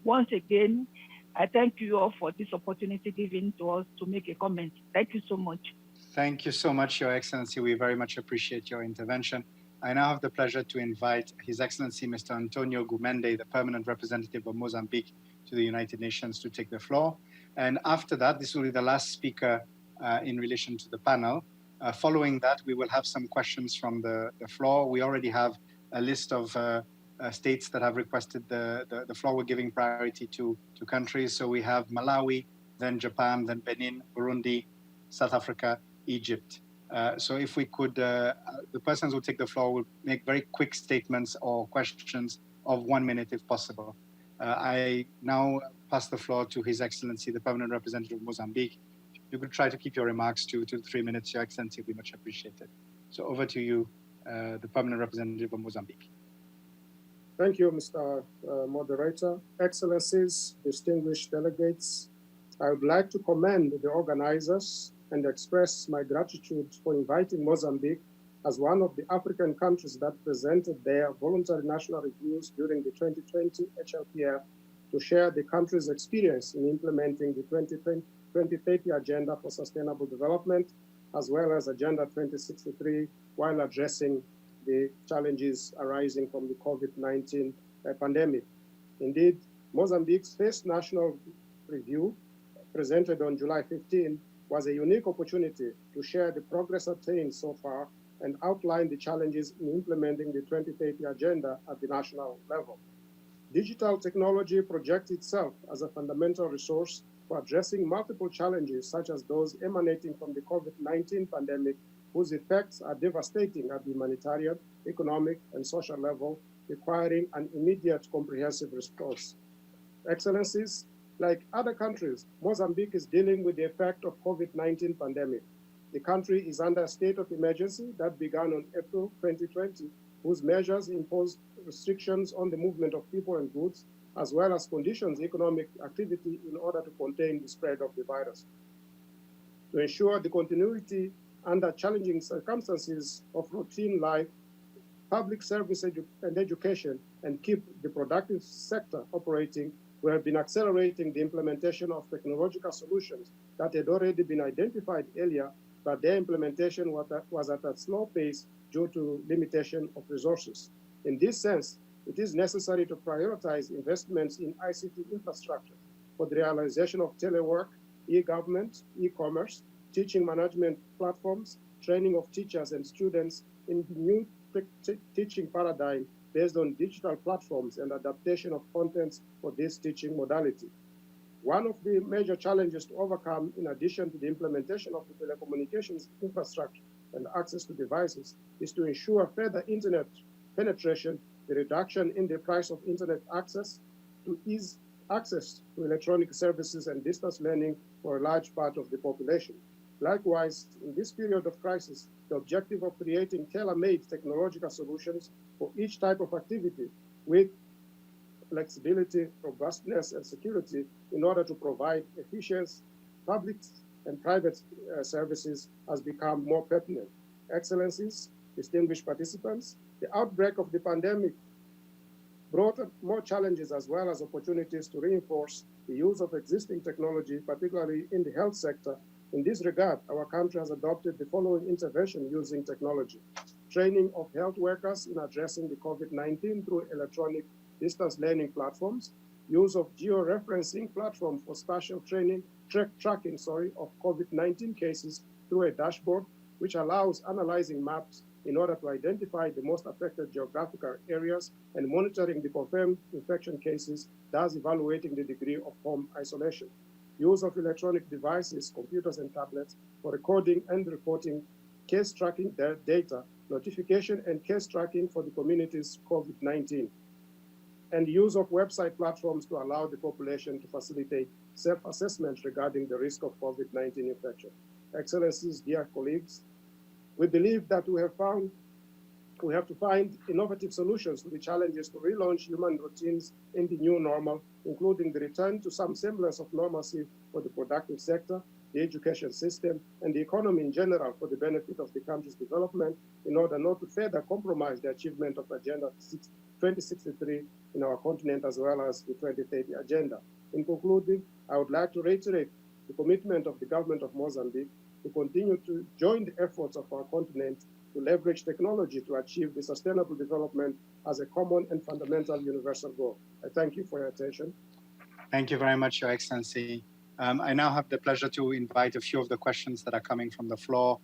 Once again, I thank you all for this opportunity given to us to make a comment. Thank you so much. Thank you so much, Your Excellency. We very much appreciate your intervention. I now have the pleasure to invite His Excellency Mr. Antonio Gumende, the Permanent Representative of Mozambique to the United Nations, to take the floor. And after that, this will be the last speaker in relation to the panel. Following that, we will have some questions from the floor. We already have a list of states that have requested the floor. We're giving priority to countries. So we have Malawi, then Japan, then Benin, Burundi, South Africa, Egypt. So if we could, the persons who take the floor will make very quick statements or questions of 1 minute if possible. I now pass the floor to His Excellency, the Permanent Representative of Mozambique. If you could try to keep your remarks to 2 to 3 minutes, Your Excellency, would be much appreciated. So over to you, the Permanent Representative of Mozambique. Thank you, Mr. Moderator. Excellencies, distinguished delegates, I would like to commend the organizers and express my gratitude for inviting Mozambique as one of the African countries that presented their voluntary national reviews during the 2020 HLPF to share the country's experience in implementing the 2030 Agenda for Sustainable Development, as well as Agenda 2063, while addressing the challenges arising from the COVID-19 pandemic. Indeed, Mozambique's first national review, presented on July 15, was a unique opportunity to share the progress attained so far and outline the challenges in implementing the 2030 Agenda at the national level. Digital technology projects itself as a fundamental resource for addressing multiple challenges, such as those emanating from the COVID-19 pandemic, whose effects are devastating at the humanitarian, economic, and social level, requiring an immediate comprehensive response. Excellencies, like other countries, Mozambique is dealing with the effect of COVID-19 pandemic. The country is under a state of emergency that began on April 2020, whose measures imposed restrictions on the movement of people and goods, as well as conditions economic activity in order to contain the spread of the virus. To ensure the continuity under challenging circumstances of routine life, public service and education, and keep the productive sector operating, we have been accelerating the implementation of technological solutions that had already been identified earlier, but their implementation was at a slow pace due to limitation of resources. In this sense, it is necessary to prioritize investments in ICT infrastructure for the realization of telework, e-government, e-commerce, teaching management platforms, training of teachers and students in the new teaching paradigm based on digital platforms and adaptation of contents for this teaching modality. One of the major challenges to overcome, in addition to the implementation of the telecommunications infrastructure and access to devices, is to ensure further internet penetration, the reduction in the price of internet access, to ease access to electronic services and distance learning for a large part of the population. Likewise, in this period of crisis, the objective of creating tailor-made technological solutions for each type of activity with flexibility, robustness, and security in order to provide efficient public and private services has become more pertinent. Excellencies, distinguished participants, the outbreak of the pandemic brought more challenges as well as opportunities to reinforce the use of existing technology, particularly in the health sector. In this regard, our country has adopted the following intervention using technology: training of health workers in addressing the COVID-19 through electronic distance learning platforms, use of geo-referencing platform for spatial training, tracking of COVID-19 cases through a dashboard, which allows analyzing maps in order to identify the most affected geographical areas and monitoring the confirmed infection cases, thus evaluating the degree of home isolation. Use of electronic devices, computers and tablets for recording and reporting case tracking data, notification and case tracking for the community's COVID-19, and use of website platforms to allow the population to facilitate self-assessment regarding the risk of COVID-19 infection. Excellencies, dear colleagues, we believe that we have to find innovative solutions to the challenges to relaunch human routines in the new normal, including the return to some semblance of normalcy for the productive sector, the education system, and the economy in general for the benefit of the country's development, in order not to further compromise the achievement of Agenda 2063 in our continent, as well as the 2030 Agenda. In concluding, I would like to reiterate the commitment of the government of Mozambique to continue to join the efforts of our continent to leverage technology to achieve the sustainable development as a common and fundamental universal goal. I thank you for your attention. Thank you very much, Your Excellency. I now have the pleasure to invite a few of the questions that are coming from the floor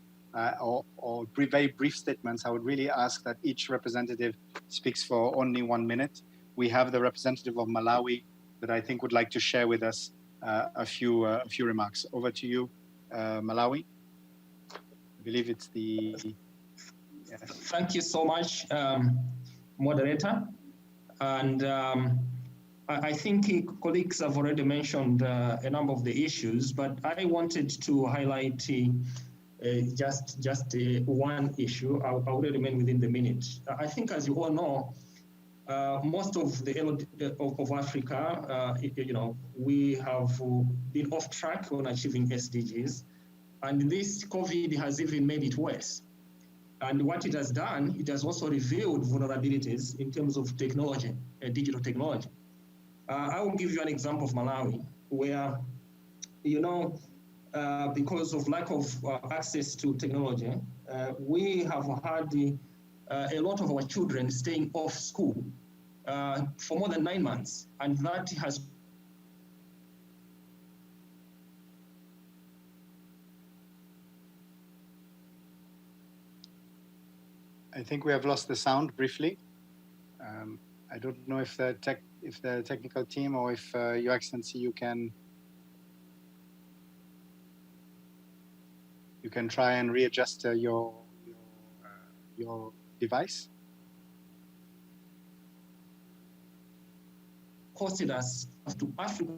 or very brief statements. I would really ask that each representative speaks for only 1 minute. We have the representative of Malawi that I think would like to share with us a few remarks. Over to you, Malawi. I believe it's the... Yes. Thank you so much, moderator. And I think colleagues have already mentioned a number of the issues, but I wanted to highlight just one issue. I will remain within the minute. I think, as you all know, most of of Africa, we have been off track on achieving SDGs, and this COVID has even made it worse. And what it has done, it has also revealed vulnerabilities in terms of technology, digital technology. I will give you an example of Malawi, where, because of lack of access to technology, we have had a lot of our children staying off school for more than 9 months, and that has I think we have lost the sound briefly. I don't know if the technical team or if Your Excellency, you can try and readjust your device. Hosted us to Africa.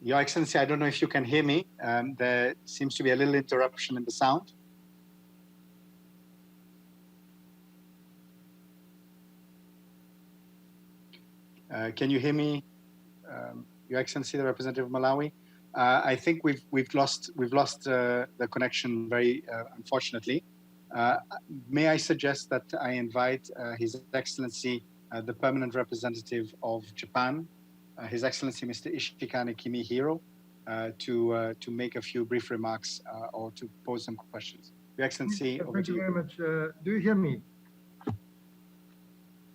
Your Excellency, I don't know if you can hear me. There seems to be a little interruption in the sound. Can you hear me, Your Excellency, the representative of Malawi? I think we've lost the connection very unfortunately. May I suggest that I invite His Excellency, the permanent representative of Japan, His Excellency Mr. Ishikane Kimihiro, to make a few brief remarks or to pose some questions. Your Excellency, over Thank to you you. very much. Do you hear me?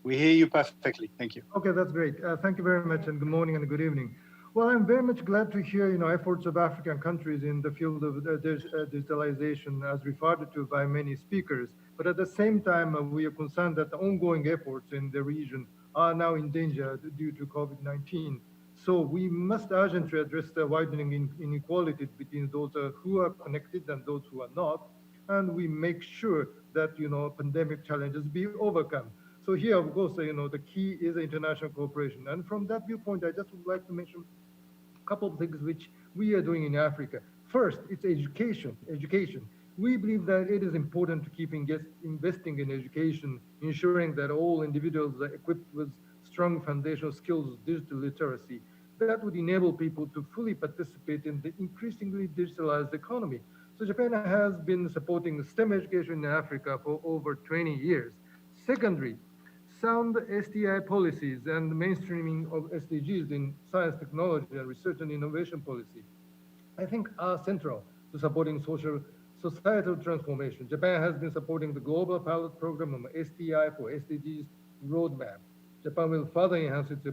We hear you perfectly. Thank you. Okay, that's great. Thank you very much, and good morning and good evening. Well, I'm very much glad to hear, efforts of African countries in the field of digitalization as referred to by many speakers. But at the same time, we are concerned that the ongoing efforts in the region are now in danger due to COVID-19. So we must urgently address the widening inequality between those who are connected and those who are not. And we make sure that, pandemic challenges be overcome. So here, of course, the key is international cooperation. And from that viewpoint, I just would like to mention a couple of things which we are doing in Africa. First, it's education. We believe that it is important to keep investing in education, ensuring that all individuals are equipped with strong foundational skills, digital literacy. That would enable people to fully participate in the increasingly digitalized economy. So Japan has been supporting STEM education in Africa for over 20 years. Secondly, sound STI policies and mainstreaming of SDGs in science, technology, and research and innovation policy, I think, are central to supporting societal transformation. Japan has been supporting the global pilot program of STI for SDGs roadmap. Japan will further enhance its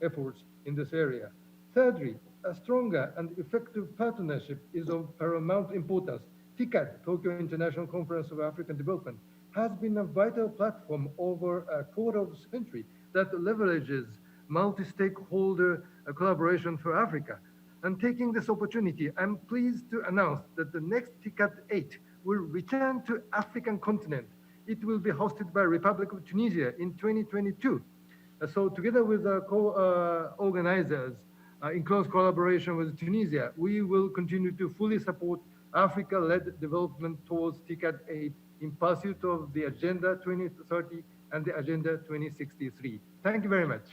efforts in this area. Thirdly, a stronger and effective partnership is of paramount importance. TICAD, Tokyo International Conference of African Development, has been a vital platform over a quarter of a century that leverages multi-stakeholder collaboration for Africa. And taking this opportunity, I'm pleased to announce that the next TICAD 8 will return to African continent. It will be hosted by Republic of Tunisia in 2022. So together with the co-organizers, in close collaboration with Tunisia, we will continue to fully support Africa-led development towards TICAD 8 in pursuit of the Agenda 2030 and the Agenda 2063. Thank you very much.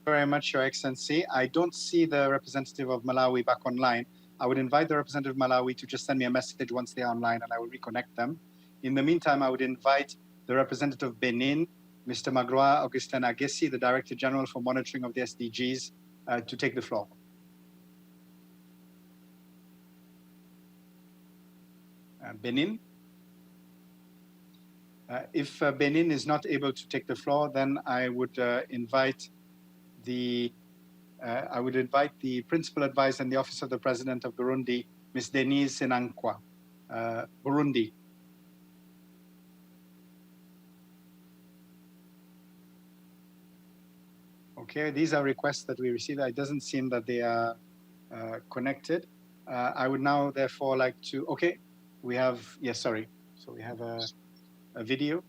Very much, Your Excellency. I don't see the representative of Malawi back online. I would invite the representative of Malawi to just send me a message once they're online and I will reconnect them. In the meantime, I would invite the representative of Benin, Mr. Magloire Augustin Agessi, the Director General for Monitoring of the SDGs, to take the floor. Benin. If Benin is not able to take the floor, then I would invite the Principal Advisor and the Office of the President of Burundi, Ms. Denise Senankwa, Burundi. Okay, these are requests that we received. It doesn't seem that they are connected. I would now therefore like to, okay, we have, yes, sorry. So we have a video.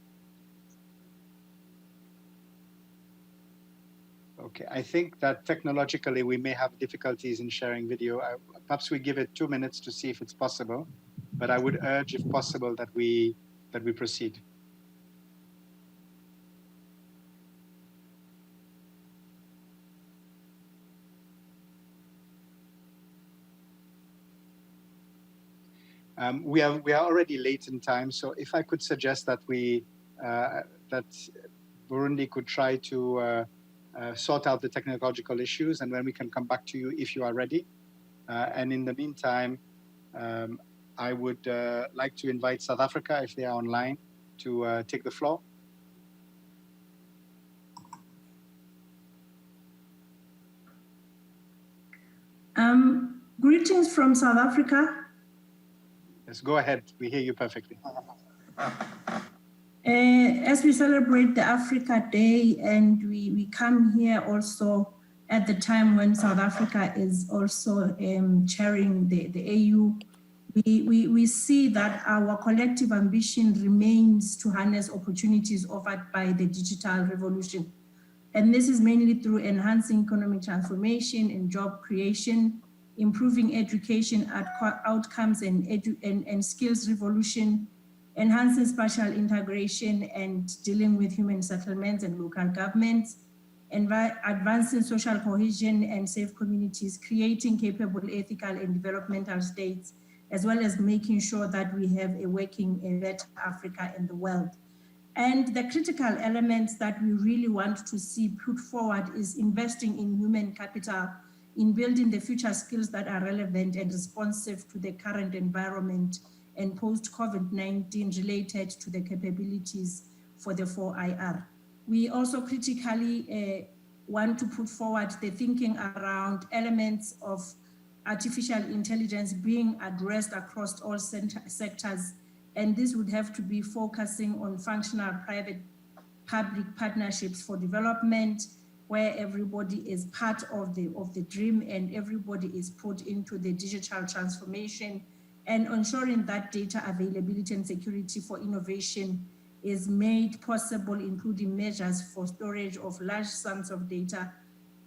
Okay, I think that technologically we may have difficulties in sharing video. Perhaps we give it 2 minutes to see if it's possible, but I would urge, if possible, that we proceed. We are already late in time, so if I could suggest that that Burundi could try to sort out the technological issues, and then we can come back to you if you are ready. And in the meantime, I would like to invite South Africa, if they are online, to take the floor. Greetings from South Africa. Yes, go ahead. We hear you perfectly. As we celebrate the Africa Day, and we come here also at the time when South Africa is also chairing the AU, we see that our collective ambition remains to harness opportunities offered by the digital revolution. And this is mainly through enhancing economic transformation and job creation, improving education outcomes and skills revolution, enhancing spatial integration and dealing with human settlements and local governments, advancing social cohesion and safe communities, creating capable ethical and developmental states, as well as making sure that we have a working and better Africa in the world. And the critical elements that we really want to see put forward is investing in human capital, in building the future skills that are relevant and responsive to the current environment, and post-COVID-19 related to the capabilities for the 4IR. We also critically want to put forward the thinking around elements of artificial intelligence being addressed across all sectors, and this would have to be focusing on functional private-public partnerships for development, where everybody is part of the dream and everybody is put into the digital transformation, and ensuring that data availability and security for innovation is made possible, including measures for storage of large sums of data,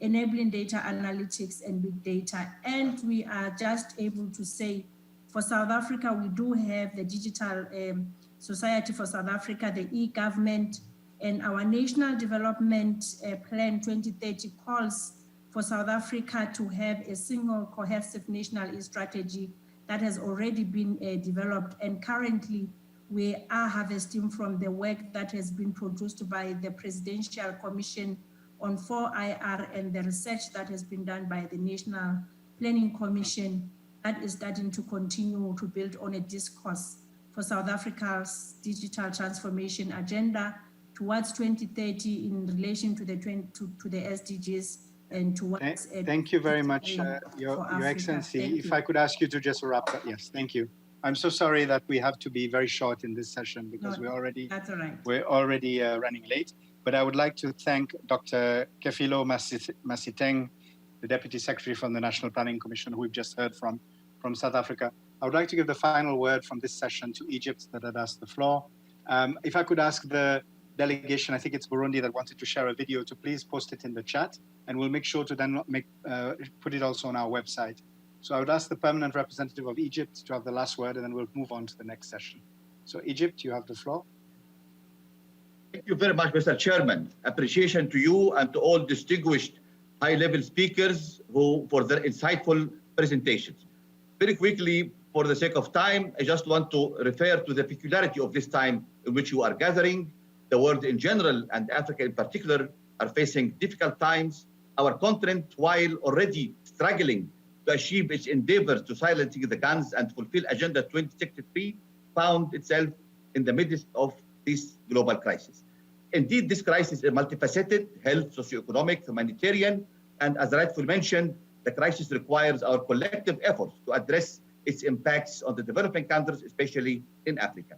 enabling data analytics and big data. And we are just able to say, for South Africa, we do have the Digital Society for South Africa, the e-government, and our National Development Plan 2030 calls for South Africa to have a single cohesive national e-strategy that has already been developed. And currently, we are harvesting from the work that has been produced by the Presidential Commission on 4IR and the research that has been done by the National Planning Commission that is starting to continue to build on a discourse for South Africa's digital transformation agenda towards 2030 in relation to the SDGs and towards... Thank you very much, Your Excellency. If I could ask you to just wrap up. Yes, thank you. I'm so sorry that we have to be very short in this session because we're already running late. But I would like to thank Dr. Kefilo Masiteng, the Deputy Secretary from the National Planning Commission, who we've just heard from South Africa. I would like to give the final word from this session to Egypt that had asked the floor. If I could ask the delegation, I think it's Burundi that wanted to share a video, to please post it in the chat, and we'll make sure to then put it also on our website. So I would ask the permanent representative of Egypt to have the last word, and then we'll move on to the next session. So Egypt, you have the floor. Thank you very much, Mr. Chairman. Appreciation to you and to all distinguished high-level speakers for their insightful presentations. Very quickly, for the sake of time, I just want to refer to the peculiarity of this time in which you are gathering. The world in general and Africa in particular are facing difficult times. Our continent, while already struggling to achieve its endeavors to silencing the guns and fulfill Agenda 2063, found itself in the midst of this global crisis. Indeed, this crisis is multifaceted: health, socioeconomic, humanitarian, and as rightfully mentioned, the crisis requires our collective efforts to address its impacts on the developing countries, especially in Africa.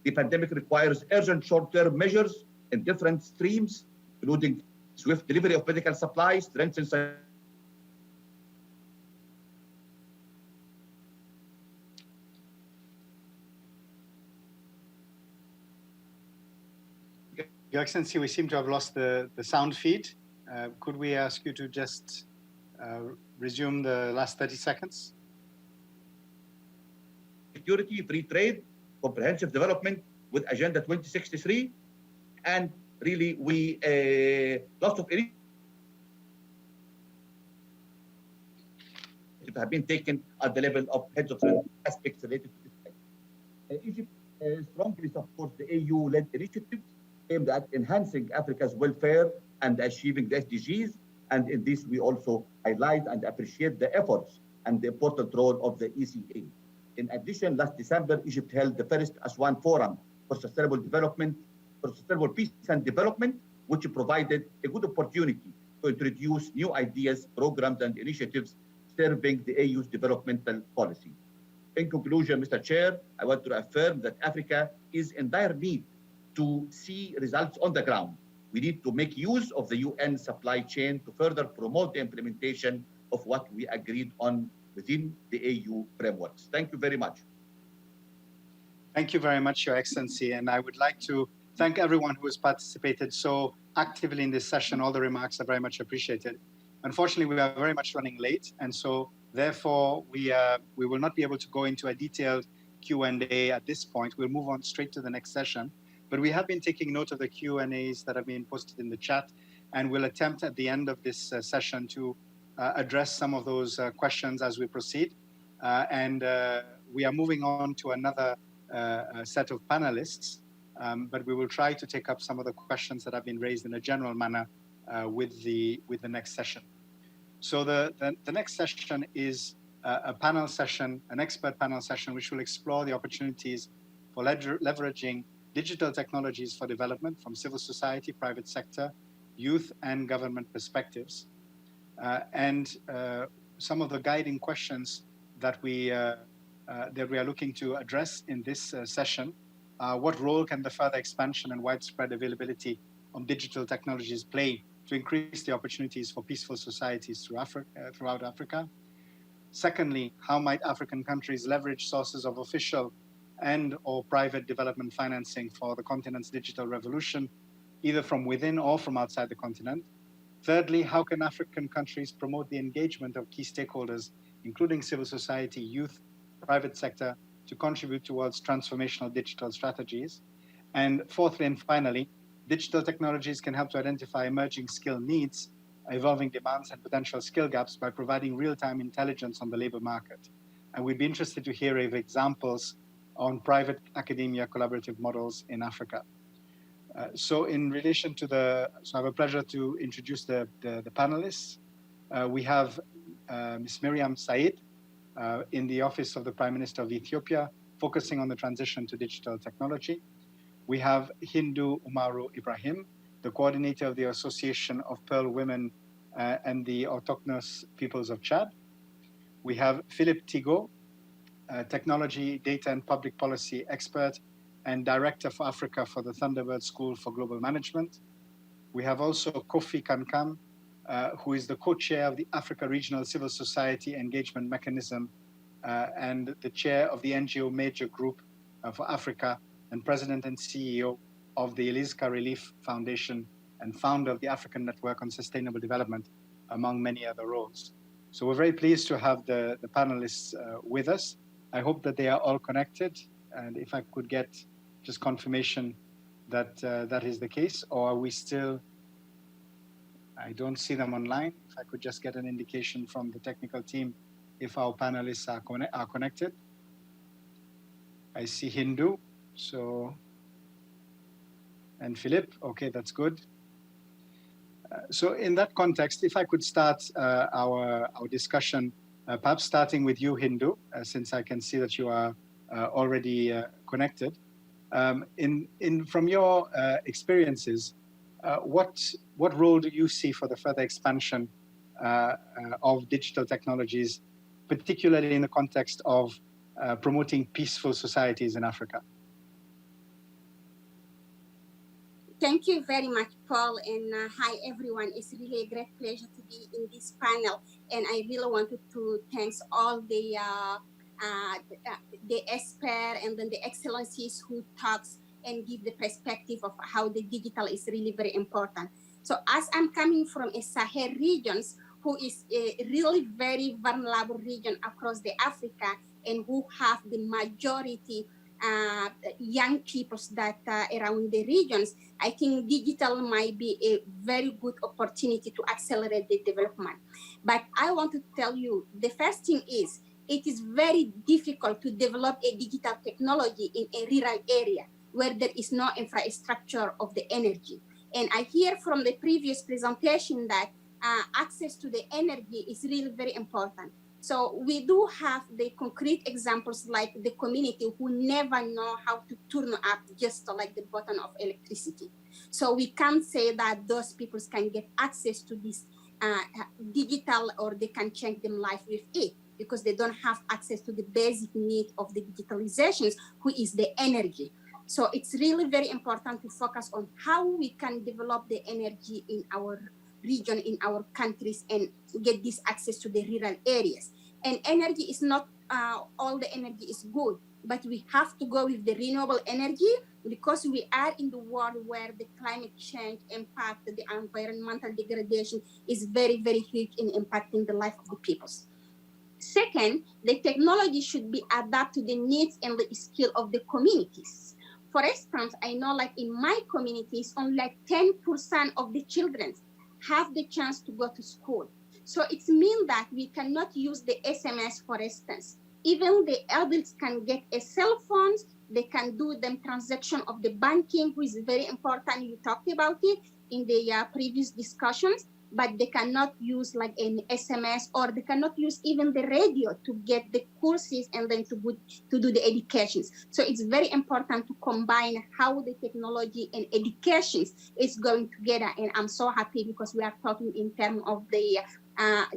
The pandemic requires urgent short-term measures in different streams, including swift delivery of medical supplies, strengthened Your Excellency, we seem to have lost the sound feed. Could we ask you to just resume the last 30 seconds? Security, free trade, comprehensive development with Agenda 2063, and really we lots of initiatives have been taken at the level of heads of aspects related to this. Egypt strongly supports the AU-led initiatives aimed at enhancing Africa's welfare and achieving the SDGs, and in this we also highlight and appreciate the efforts and the important role of the ECA. In addition, last December, Egypt held the first Aswan Forum for Sustainable Development, for Sustainable Peace and Development, which provided a good opportunity to introduce new ideas, programs, and initiatives serving the AU's developmental policy. In conclusion, Mr. Chair, I want to affirm that Africa is in dire need to see results on the ground. We need to make use of the UN supply chain to further promote the implementation of what we agreed on within the AU frameworks. Thank you very much. Thank you very much, Your Excellency. And I would like to thank everyone who has participated so actively in this session. All the remarks are very much appreciated. Unfortunately, we are very much running late. And so therefore, we will not be able to go into a detailed Q&A at this point. We'll move on straight to the next session. But we have been taking note of the Q&As that have been posted in the chat, and we'll attempt at the end of this session to address some of those questions as we proceed. We are moving on to another set of panelists, but we will try to take up some of the questions that have been raised in a general manner with the next session. So the next session is a panel session, an expert panel session, which will explore the opportunities for leveraging digital technologies for development from civil society, private sector, youth, and government perspectives. And some of the guiding questions that we are looking to address in this session are: what role can the further expansion and widespread availability of digital technologies play to increase the opportunities for peaceful societies throughout Africa? Secondly, how might African countries leverage sources of official and or private development financing for the continent's digital revolution, either from within or from outside the continent? Thirdly, how can African countries promote the engagement of key stakeholders, including civil society, youth, private sector, to contribute towards transformational digital strategies? And fourthly and finally, digital technologies can help to identify emerging skill needs, evolving demands, and potential skill gaps by providing real-time intelligence on the labor market. And we'd be interested to hear of examples on private academia collaborative models in Africa. So in relation to so I have a pleasure to introduce the panelists. We have Ms. Miriam Said in the Office of the Prime Minister of Ethiopia, focusing on the transition to digital technology. We have Hindu Umaru Ibrahim, the coordinator of the Association of Pearl Women and the Autochthonous Peoples of Chad. We have Philip Tigo, technology, data, and public policy expert and Director for Africa for the Thunderbird School for Global Management. We have also Kofi Kankam, who is the co-chair of the Africa Regional Civil Society Engagement Mechanism and the chair of the NGO Major Group for Africa, and president and CEO of the Eliska Relief Foundation and founder of the African Network on Sustainable Development, among many other roles. So we're very pleased to have the panelists with us. I hope that they are all connected, and if I could get just confirmation that that is the case, or are we still, I don't see them online. If I could just get an indication from the technical team if our panelists are connected. I see Hindu, so, and Philip, okay, that's good. So in that context, if I could start our discussion, perhaps starting with you, Hindu, since I can see that you are already connected. From your experiences, what role do you see for the further expansion of digital technologies, particularly in the context of promoting peaceful societies in Africa? Thank you very much, Paul, and hi everyone. It's really a great pleasure to be in this panel, and I really wanted to thank all the expert and then the excellencies who talks and give the perspective of how the digital is really very important. So as I'm coming from a Sahel regions, who is a really very vulnerable region across the Africa, and who have the majority young people that around the regions, I think digital might be a very good opportunity to accelerate the development. But I want to tell you, the first thing is, it is very difficult to develop a digital technology in a rural area where there is no infrastructure of the energy. And I hear from the previous presentation that access to the energy is really very important. So we do have the concrete examples like the community who never know how to turn up just like the button of electricity. So we can't say that those people can get access to this digital, or they can change their life with it, because they don't have access to the basic need of the digitalizations, who is the energy. So it's really very important to focus on how we can develop the energy in our region, in our countries, and get this access to the rural areas. And energy is not, all the energy is good, but we have to go with the renewable energy, because we are in the world where the climate change impact, the environmental degradation is very, very huge in impacting the life of the peoples. Second, the technology should be adapted to the needs and the skill of the communities. For instance, I know like in my communities, only like 10% of the children have the chance to go to school. So it means that we cannot use the SMS, for instance. Even the adults can get a cell phones, they can do the transaction of the banking, which is very important. You talked about it in the previous discussions. but they cannot use like an SMS, or they cannot use even the radio to get the courses and then to do the educations. So it's very important to combine how the technology and educations is going together. And I'm so happy because we are talking in terms of the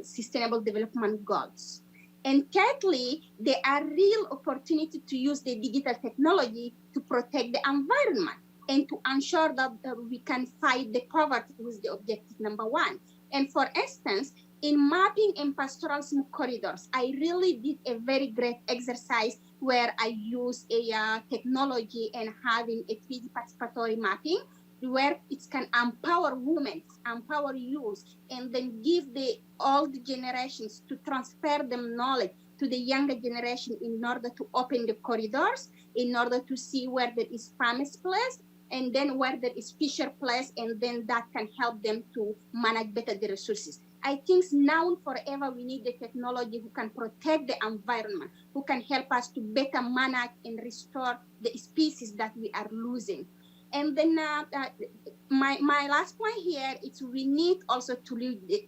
Sustainable Development Goals. And thirdly, there are real opportunity to use the digital technology to protect the environment and to ensure that we can fight the poverty with the objective number 1. And for instance, in mapping and pastoral smooth corridors, I really did a very great exercise where I used a technology and having a 3D participatory mapping where it can empower women, empower youth, and then give all the generations to transfer them knowledge to the younger generation in order to open the corridors, in order to see where there is farmers place, and then where there is fisher place, and then that can help them to manage better the resources. I think now and forever we need the technology who can protect the environment, who can help us to better manage and restore the species that we are losing. And then my last point here is we need also to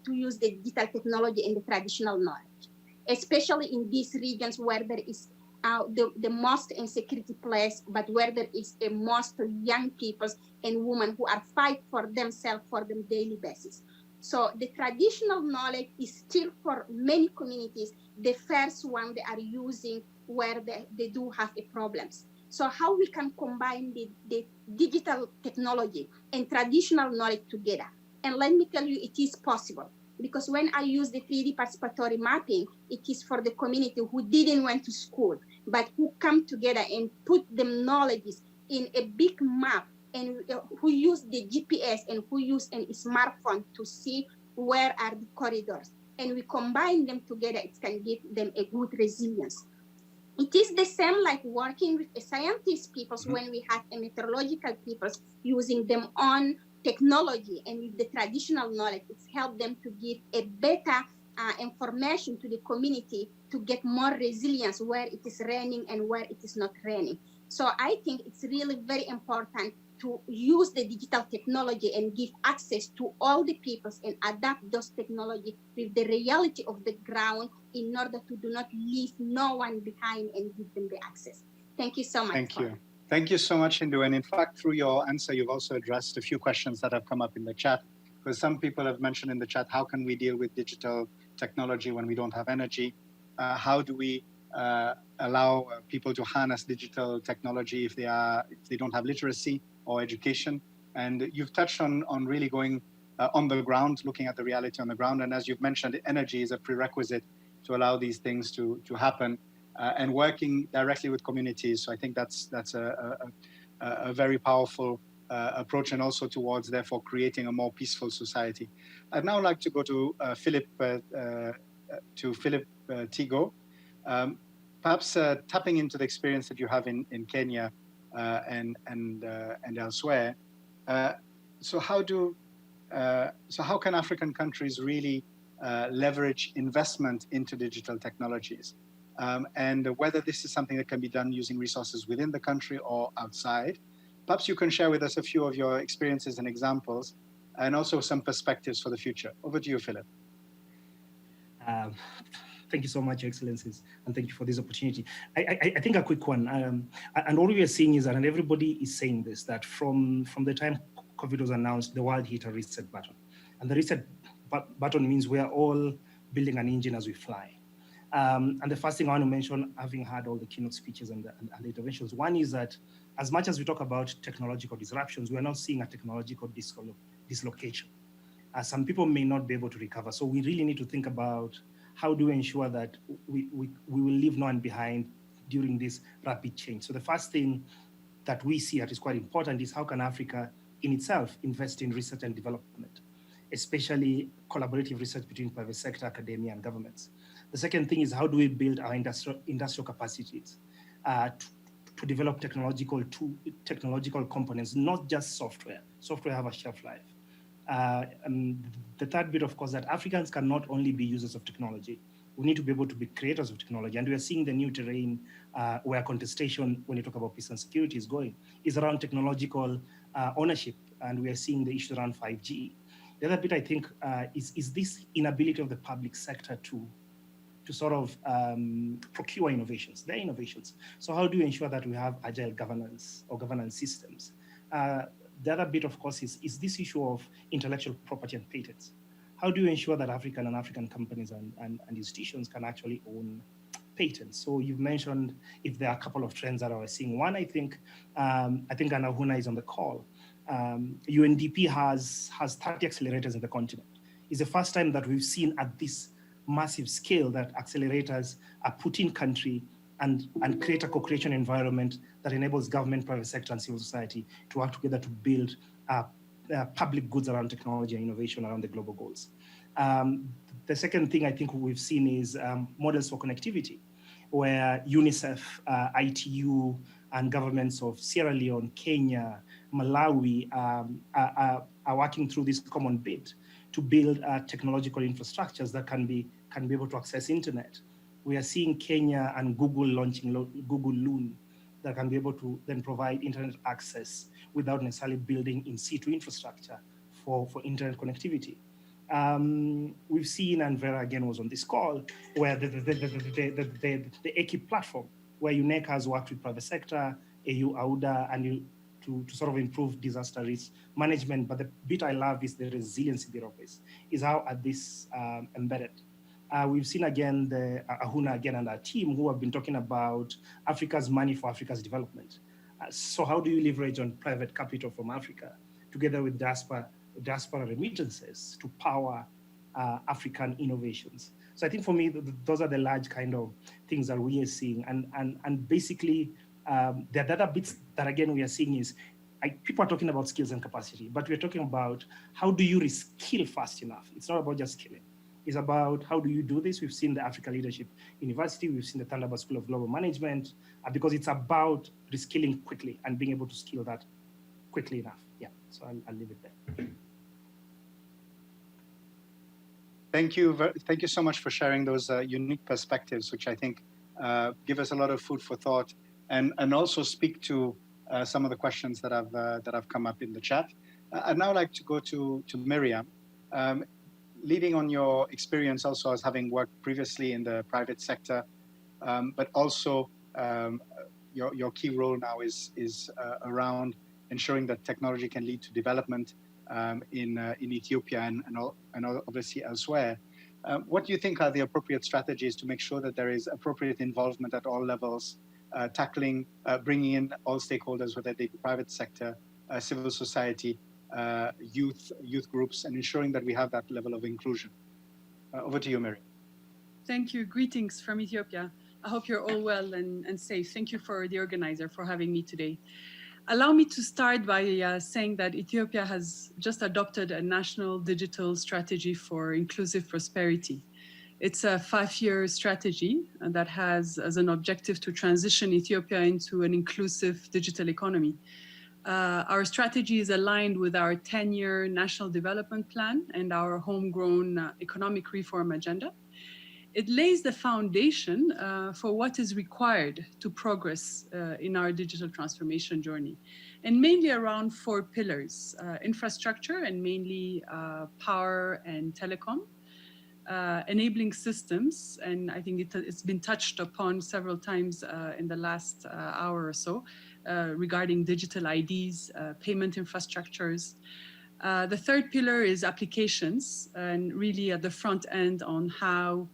use the digital technology and the traditional knowledge, especially in these regions where there is the most insecurity place, but where there is a most young people and women who are fight for themselves for the daily basis. So the traditional knowledge is still for many communities the first one they are using where they do have a problems. So how we can combine the digital technology and traditional knowledge together. And let me tell you, it is possible. Because when I use the 3D participatory mapping, it is for the community who didn't went to school, but who come together and put them knowledges in a big map, and who use the GPS and who use a smartphone to see where are the corridors. And we combine them together, it can give them a good resilience. It is the same like working with a scientist peoples when we have a meteorological peoples using them on technology and with the traditional knowledge. It's helped them to give a better information to the community to get more resilience where it is raining and where it is not raining. So I think it's really very important to use the digital technology and give access to all the peoples and adapt those technology with the reality of the ground in order to do not leave no one behind and give them the access. Thank you so much. Thank you. Thank you so much, Hindu. And in fact, through your answer, you've also addressed a few questions that have come up in the chat, because some people have mentioned in the chat, how can we deal with digital technology when we don't have energy? How do we allow people to harness digital technology if they don't have literacy or education? And you've touched on really going on the ground, looking at the reality on the ground. And as you've mentioned, energy is a prerequisite to allow these things to happen, and working directly with communities. So I think that's a very powerful approach, and also towards therefore creating a more peaceful society. I'd now like to go to Philip Tigo. Perhaps tapping into the experience that you have in Kenya and elsewhere. So how can African countries really leverage investment into digital technologies, and whether this is something that can be done using resources within the country or outside? Perhaps you can share with us a few of your experiences and examples, and also some perspectives for the future. Over to you, Philip. Thank you so much, Excellencies, and thank you for this opportunity. I think a quick one, and all we are seeing is that, and everybody is saying this, that from the time COVID was announced, the world hit a reset button. And the reset button means we are all building an engine as we fly. And the first thing I want to mention, having heard all the keynote speeches and the interventions, one is that as much as we talk about technological disruptions, we are now seeing a technological dislocation. Some people may not be able to recover. So we really need to think about how do we ensure that we will leave no one behind during this rapid change. So the first thing that we see that is quite important is how can Africa in itself invest in research and development, especially collaborative research between private sector, academia, and governments. The second thing is how do we build our industrial capacities to develop technological components, not just software. Software have a shelf life. And the third bit, of course, that Africans can not only be users of technology, we need to be able to be creators of technology. And we are seeing the new terrain where contestation, when you talk about peace and security, is going, is around technological ownership. And we are seeing the issue around 5G. The other bit I think is this inability of the public sector to sort of procure innovations. They're innovations. So how do you ensure that we have agile governance or governance systems? The other bit, of course, is this issue of intellectual property and patents. How do you ensure that African companies and institutions can actually own patents? So you've mentioned if there are a couple of trends that I was seeing. One, I think Anahuna is on the call. UNDP has 30 accelerators in the continent. It's the first time that we've seen at this massive scale that accelerators are put in country and create a co-creation environment that enables government, private sector, and civil society to work together to build public goods around technology and innovation around the global goals. The second thing I think we've seen is models for connectivity, where UNICEF, ITU, and governments of Sierra Leone, Kenya, Malawi are working through this common bid to build technological infrastructures that can be able to access internet. We are seeing Kenya and Google launching Google Loon that can be able to then provide internet access without necessarily building in situ infrastructure for internet connectivity. We've seen, and Vera again was on this call, where the EKIP platform, where UNEC has worked with private sector, AU, AUDA, and to sort of improve disaster risk management. But the bit I love is the resiliency bit of this, is how at this embedded. We've seen again the Ahuna again and our team who have been talking about Africa's money for Africa's development. So how do you leverage on private capital from Africa together with diaspora remittances to power African innovations? So I think for me, those are the large kind of things that we are seeing. And basically, the other bits that again we are seeing is people are talking about skills and capacity, but we're talking about how do you reskill fast enough? It's not about just skilling. It's about how do you do this? We've seen the Africa Leadership University, we've seen the Thunderbird School of Global Management, because it's about reskilling quickly and being able to skill that quickly enough. Yeah, so I'll leave it there. Thank you so much for sharing those unique perspectives, which I think give us a lot of food for thought, and also speak to some of the questions that have come up in the chat. I'd now like to go to Miriam. Leading on your experience also as having worked previously in the private sector, but also your key role now is around ensuring that technology can lead to development in Ethiopia and obviously elsewhere. What do you think are the appropriate strategies to make sure that there is appropriate involvement at all levels, tackling, bringing in all stakeholders, whether they be private sector, civil society, youth groups, and ensuring that we have that level of inclusion? Over to you, Miriam. Thank you. Greetings from Ethiopia. I hope you're all well and safe. Thank you for the organizer for having me today. Allow me to start by saying that Ethiopia has just adopted a national digital strategy for inclusive prosperity. It's a 5-year strategy that has as an objective to transition Ethiopia into an inclusive digital economy. Our strategy is aligned with our 10-year national development plan and our homegrown economic reform agenda. It lays the foundation for what is required to progress in our digital transformation journey, and mainly around 4 pillars: infrastructure, and mainly power and telecom, enabling systems, and I think it's been touched upon several times in the last hour or so, regarding digital IDs, payment infrastructures. The 3rd pillar is applications, and really at the front end on how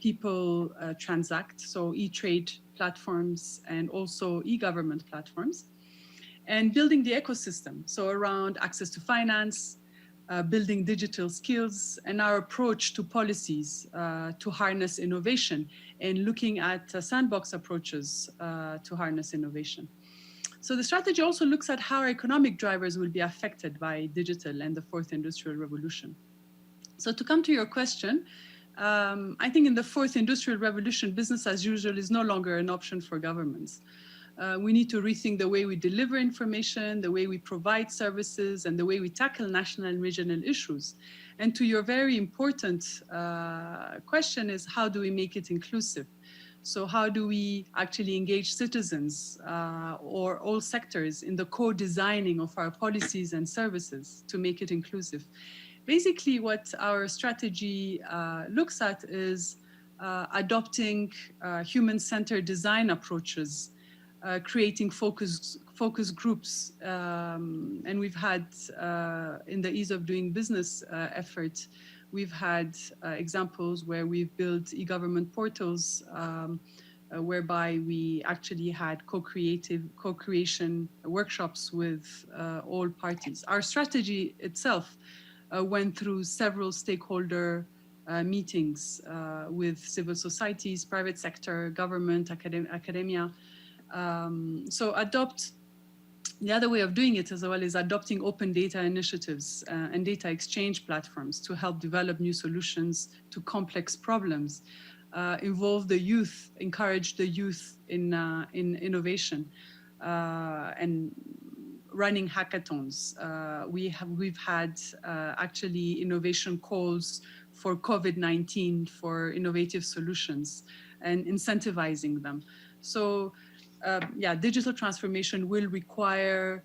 people transact, so e-trade platforms and also e-government platforms, and building the ecosystem, so around access to finance, building digital skills, and our approach to policies to harness innovation, and looking at sandbox approaches to harness innovation. So the strategy also looks at how economic drivers will be affected by digital and the 4th industrial revolution. So to come to your question, I think in the 4th industrial revolution, business as usual is no longer an option for governments. We need to rethink the way we deliver information, the way we provide services, and the way we tackle national and regional issues. And to your very important question is, how do we make it inclusive? So how do we actually engage citizens or all sectors in the co-designing of our policies and services to make it inclusive? basically what our strategy looks at is adopting human-centered design approaches, creating focus groups. And we've had, in the ease of doing business effort, we've had examples where we've built e-government portals whereby we actually had co-creation workshops with all parties. Our strategy itself went through several stakeholder meetings with civil societies, private sector, government, academia. So the other way of doing it as well is adopting open data initiatives and data exchange platforms to help develop new solutions to complex problems, involve the youth, encourage the youth in innovation, and running hackathons. We've had actually innovation calls for COVID-19 for innovative solutions and incentivizing them. So yeah, digital transformation will require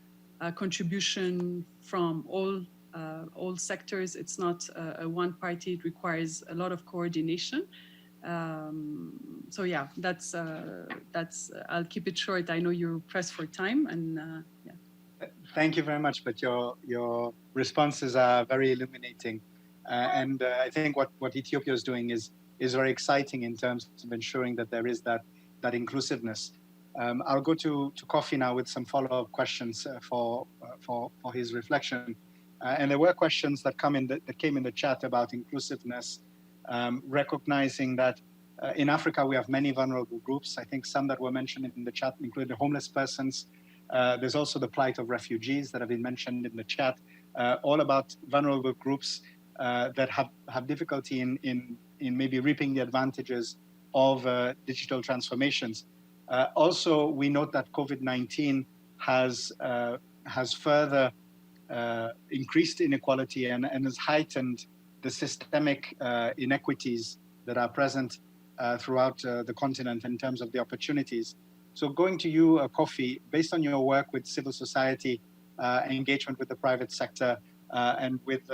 contribution from all sectors. It's not a one party, it requires a lot of coordination. So yeah, that's I'll keep it short. I know you're pressed for time, and yeah. Thank you very much, but your responses are very illuminating. And I think what Ethiopia is doing is very exciting in terms of ensuring that there is that inclusiveness. I'll go to Kofi now with some follow-up questions for his reflection. And there were questions that came in the chat about inclusiveness, recognizing that in Africa we have many vulnerable groups. I think some that were mentioned in the chat include the homeless persons. There's also the plight of refugees that have been mentioned in the chat, all about vulnerable groups that have difficulty in maybe reaping the advantages of digital transformations. Also, we note that COVID-19 has further increased inequality and has heightened the systemic inequities that are present throughout the continent in terms of the opportunities. So going to you, Kofi, based on your work with civil society, engagement with the private sector, and with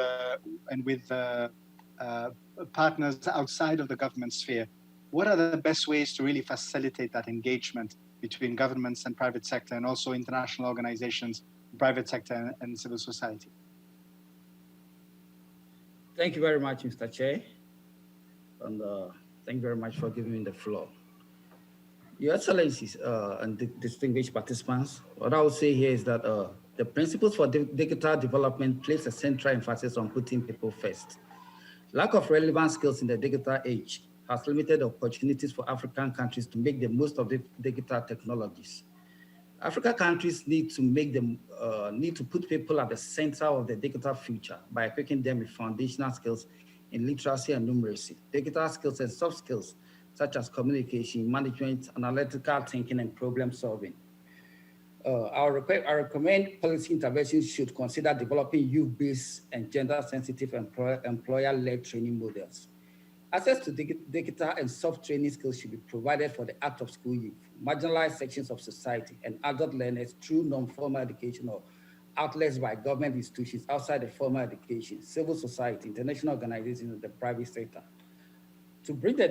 partners outside of the government sphere, what are the best ways to really facilitate that engagement between governments and private sector, and also international organizations, private sector and civil society? Thank you very much, Mr. Chair. And thank you very much for giving me the floor. Your Excellencies and distinguished participants, what I would say here is that the principles for digital development place a central emphasis on putting people first. Lack of relevant skills in the digital age has limited opportunities for African countries to make the most of the digital technologies. African countries need to put people at the center of the digital future by equipping them with foundational skills in literacy and numeracy, digital skills and soft skills such as communication, management, analytical thinking, and problem solving. I recommend policy interventions should consider developing youth-based and gender-sensitive employer-led training models. Access to digital and soft training skills should be provided for the out-of-school youth, marginalized sections of society, and adult learners through non-formal education or outlets by government institutions outside the formal education, civil society, international organizations, and the private sector. To bridge the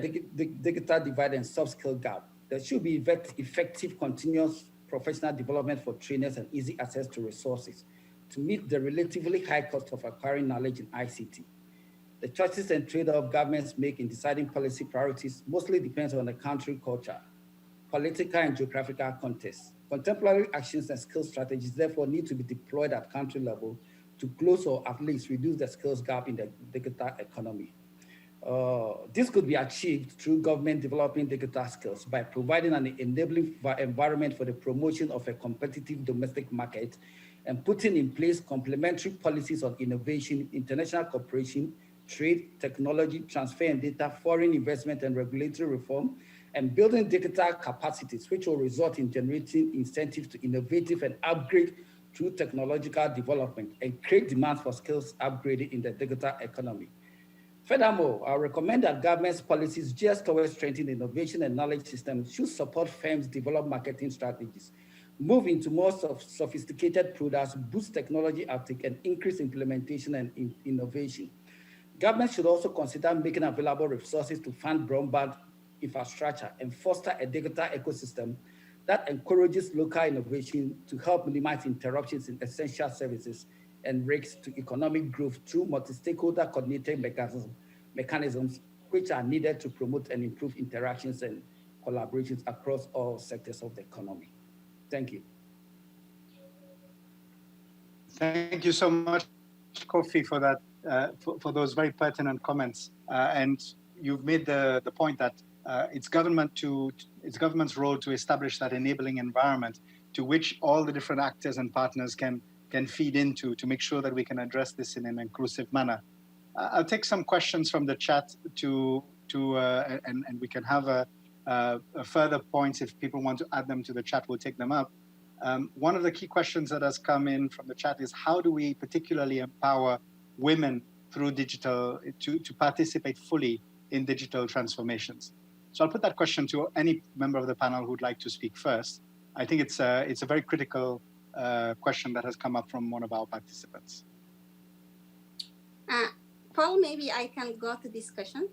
digital divide and soft skill gap, there should be effective continuous professional development for trainers and easy access to resources to meet the relatively high cost of acquiring knowledge in ICT. The choices and trade-off governments make in deciding policy priorities mostly depends on the country culture, political and geographical context. Contemporary actions and skill strategies therefore need to be deployed at country level to close or at least reduce the skills gap in the digital economy. This could be achieved through government developing digital skills by providing an enabling environment for the promotion of a competitive domestic market and putting in place complementary policies on innovation, international cooperation, trade, technology, transfer and data, foreign investment and regulatory reform, and building digital capacities, which will result in generating incentives to innovative and upgrade through technological development and create demand for skills upgraded in the digital economy. Furthermore, I recommend that government's policies just towards strengthening innovation and knowledge systems should support firms develop marketing strategies move into more sophisticated products, boost technology uptake, and increase implementation and innovation. Government should also consider making available resources to fund broadband infrastructure and foster a digital ecosystem that encourages local innovation to help minimize interruptions in essential services and risks to economic growth through multi-stakeholder coordinated mechanisms which are needed to promote and improve interactions and collaborations across all sectors of the economy. Thank you. Thank you so much, Kofi, for that, for those very pertinent comments. And you've made the point that it's government's role to establish that enabling environment to which all the different actors and partners can feed into to make sure that we can address this in an inclusive manner. I'll take some questions from the chat and we can have a further points if people want to add them to the chat. We'll take them up. One of the key questions that has come in from the chat is how do we particularly empower women through digital to participate fully in digital transformations? So I'll put that question to any member of the panel who'd like to speak first. I think it's a very critical question that has come up from one of our participants. Paul, maybe I can go to discussion.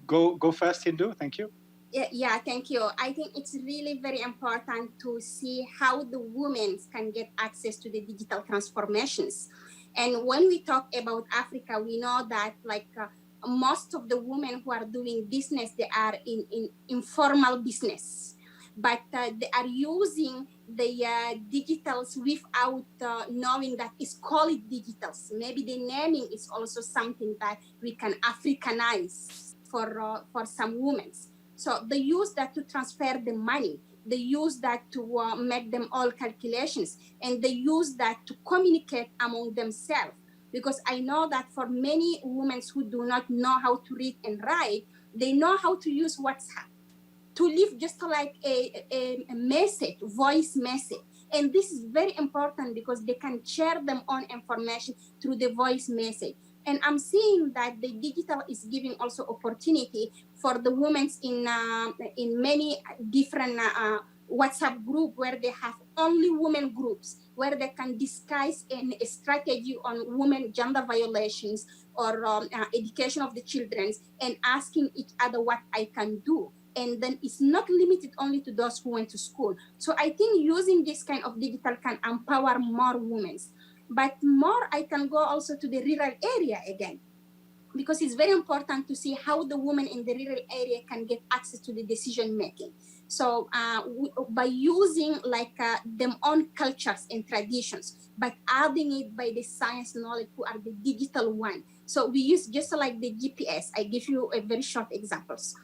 Go first, Hindu. Thank you. Yeah, thank you. I think it's really very important to see how the women can get access to the digital transformations. And when we talk about Africa, we know that most of the women who are doing business, they are in informal business, but they are using the digitals without knowing that it's called digitals. Maybe the naming is also something that we can Africanize for some women. So they use that to transfer the money. They use that to make them all calculations, and they use that to communicate among themselves. Because I know that for many women who do not know how to read and write, they know how to use WhatsApp to leave just like a message, voice message. And this is very important because they can share their own information through the voice message. And I'm seeing that the digital is giving also opportunity for the women in many different WhatsApp group where they have only women groups, where they can discuss a strategy on women gender violations or education of the children and asking each other what I can do. And then it's not limited only to those who went to school. So I think using this kind of digital can empower more women. But more, I can go also to the rural area again, because it's very important to see how the women in the rural area can get access to the decision making. So by using their own cultures and traditions, but adding it by the science knowledge who are the digital one. So we use just like the GPS. I give you a very short examples.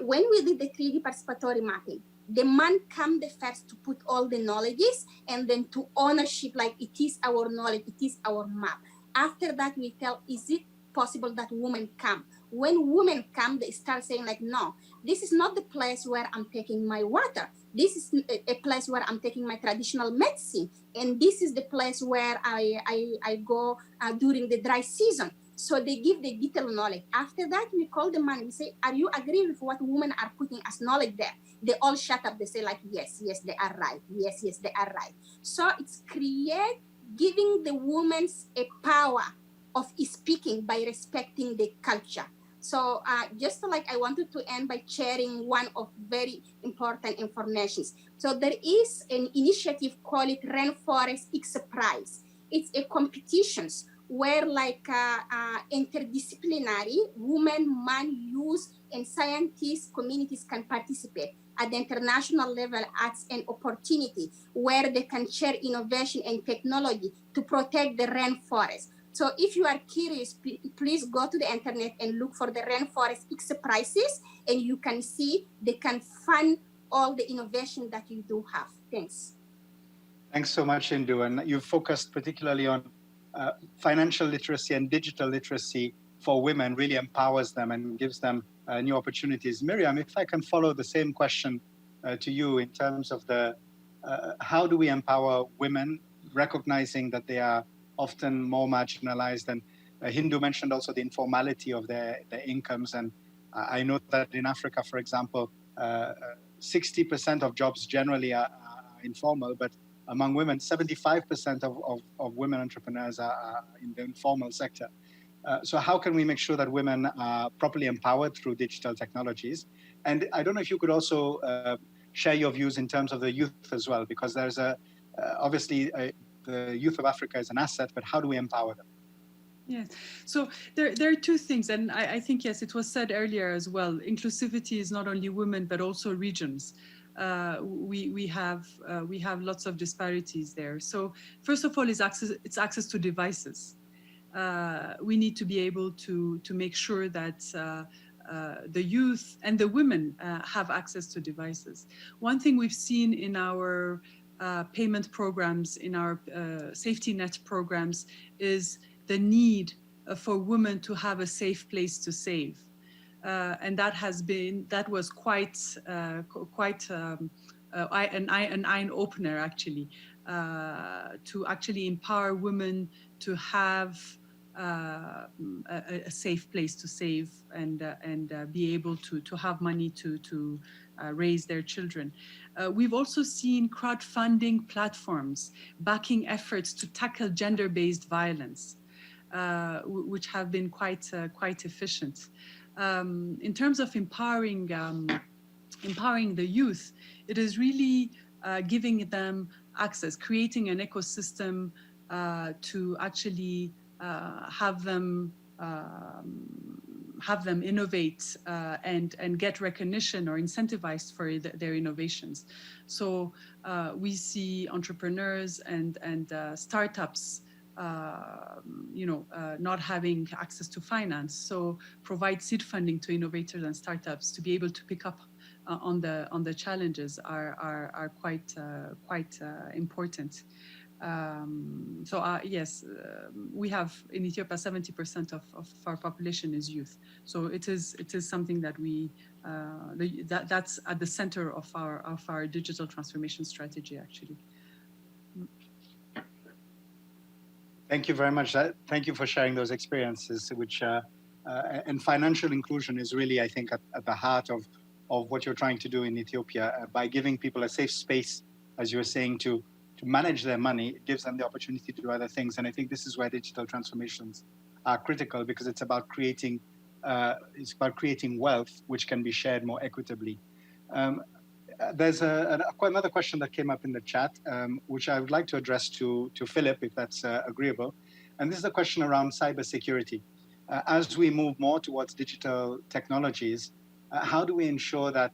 When we did the 3D participatory mapping, the man come the first to put all the knowledges and then to ownership, like it is our knowledge, it is our map. After that, we tell, is it possible that women come? When women come, they start saying like, no, this is not the place where I'm taking my water. This is a place where I'm taking my traditional medicine. And this is the place where I go during the dry season. So they give the detailed knowledge. After that, we call the man and say, are you agreeing with what women are putting as knowledge there? They all shut up. They say like, yes, yes, they are right. Yes, yes, they are right. So it's giving the women a power of speaking by respecting the culture. So just like I wanted to end by sharing one of very important information. So there is an initiative called Rainforest Express. It's a competitions where interdisciplinary women, man, youth, and scientists, communities can participate at the international level as an opportunity where they can share innovation and technology to protect the rainforest. So if you are curious, please go to the internet and look for the Rainforest Express, and you can see they can fund all the innovation that you do have. Thanks. Thanks so much, Indu. And you've focused particularly on financial literacy and digital literacy for women, really empowers them and gives them new opportunities. Miriam, if I can follow the same question to you in terms of how do we empower women, recognizing that they are often more marginalized, and Hindu mentioned also the informality of their incomes. And I know that in Africa, for example, 60% of jobs generally are informal, but among women, 75% of women entrepreneurs are in the informal sector. So how can we make sure that women are properly empowered through digital technologies? And I don't know if you could also share your views in terms of the youth as well, because there's obviously the youth of Africa is an asset, but how do we empower them? Yes, so there are two things, and I think, yes, it was said earlier as well, inclusivity is not only women, but also regions. We have lots of disparities there. So first of all, it's access to devices. We need to be able to make sure that the youth and the women have access to devices. One thing we've seen in our payment programs, in our safety net programs, is the need for women to have a safe place to save. And that was quite an eye opener, actually, to actually empower women to have a safe place to save and be able to have money to raise their children. We've also seen crowdfunding platforms backing efforts to tackle gender-based violence, which have been quite efficient. In terms of empowering the youth, it is really giving them access, creating an ecosystem to actually have them innovate and get recognition or incentivized for their innovations. So we see entrepreneurs and startups not having access to finance, so provide seed funding to innovators and startups to be able to pick up on the challenges are quite important. Yes, we have in Ethiopia 70% of our population is youth, so it is something that that's at the center of our digital transformation strategy, actually. Thank you very much. Thank you for sharing those experiences, which and financial inclusion is really, I think, at the heart of what you're trying to do in Ethiopia by giving people a safe space, as you were saying, to manage their money. It gives them the opportunity to do other things. And I think this is where digital transformations are critical, because it's about creating wealth which can be shared more equitably. There's another question that came up in the chat, which I would like to address to Philip, if that's agreeable. And this is a question around cybersecurity. As we move more towards digital technologies, how do we ensure that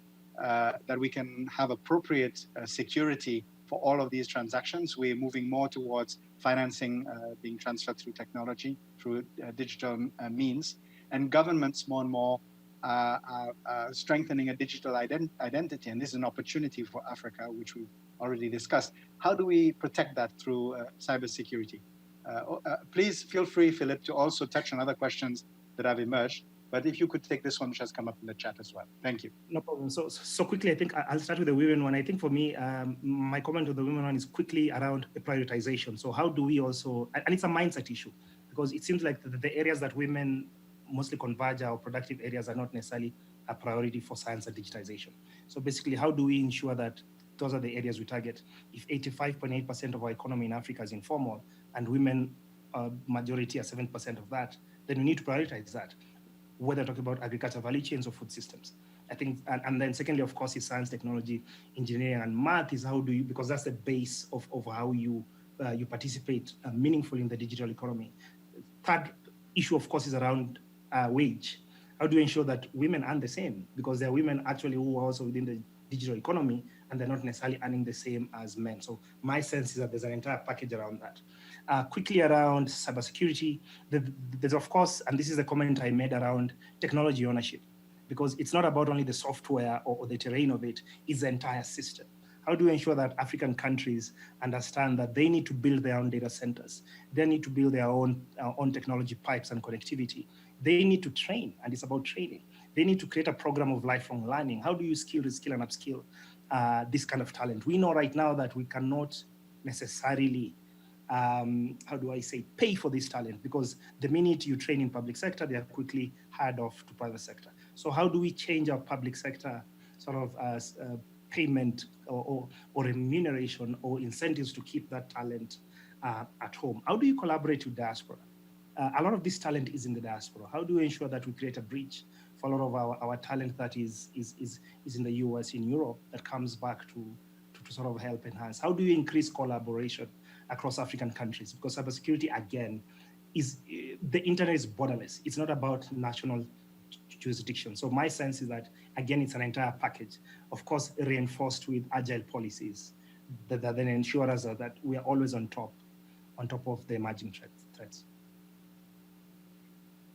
we can have appropriate security for all of these transactions? We're moving more towards financing being transferred through technology, through digital means, and governments more and more are strengthening a digital identity. And this is an opportunity for Africa, which we've already discussed. How do we protect that through cybersecurity? Please feel free, Philip, to also touch on other questions that have emerged. But if you could take this one, which has come up in the chat as well. Thank you. No problem. So quickly, I think I'll start with the women one. I think for me, my comment on the women one is quickly around the prioritization. So how do we also, and it's a mindset issue, because it seems like the areas that women mostly converge or productive areas are not necessarily a priority for science and digitization. So basically, how do we ensure that those are the areas we target? If 85.8% of our economy in Africa is informal and women majority are 7% of that, then we need to prioritize that, whether talking about agriculture value chains or food systems. I think, and then secondly, of course, is science, technology, engineering, and math is how do you, because that's the base of how you participate meaningfully in the digital economy. Third issue, of course, is around wage. How do you ensure that women earn the same? Because there are women actually who are also within the digital economy and they're not necessarily earning the same as men. So my sense is that there's an entire package around that. Quickly around cybersecurity, there's of course, and this is the comment I made around technology ownership, because it's not about only the software or the terrain of it, it's the entire system. How do we ensure that African countries understand that they need to build their own data centers? They need to build their own technology pipes and connectivity. They need to train, and it's about training. They need to create a program of lifelong learning. How do you skill, reskill, and upskill this kind of talent? We know right now that we cannot necessarily, how do I say, pay for this talent, because the minute you train in public sector, they are quickly hired off to private sector. So how do we change our public sector sort of payment or remuneration or incentives to keep that talent at home. How do you collaborate with diaspora? A lot of this talent is in the diaspora. How do we ensure that we create a bridge for a lot of our talent that is in the US, in Europe, that comes back to sort of help enhance? How do you increase collaboration across African countries? Because cybersecurity, again, the internet is borderless. It's not about national jurisdiction. So my sense is that, again, it's an entire package, of course, reinforced with agile policies that then ensure us that we are always on top of the emerging threats.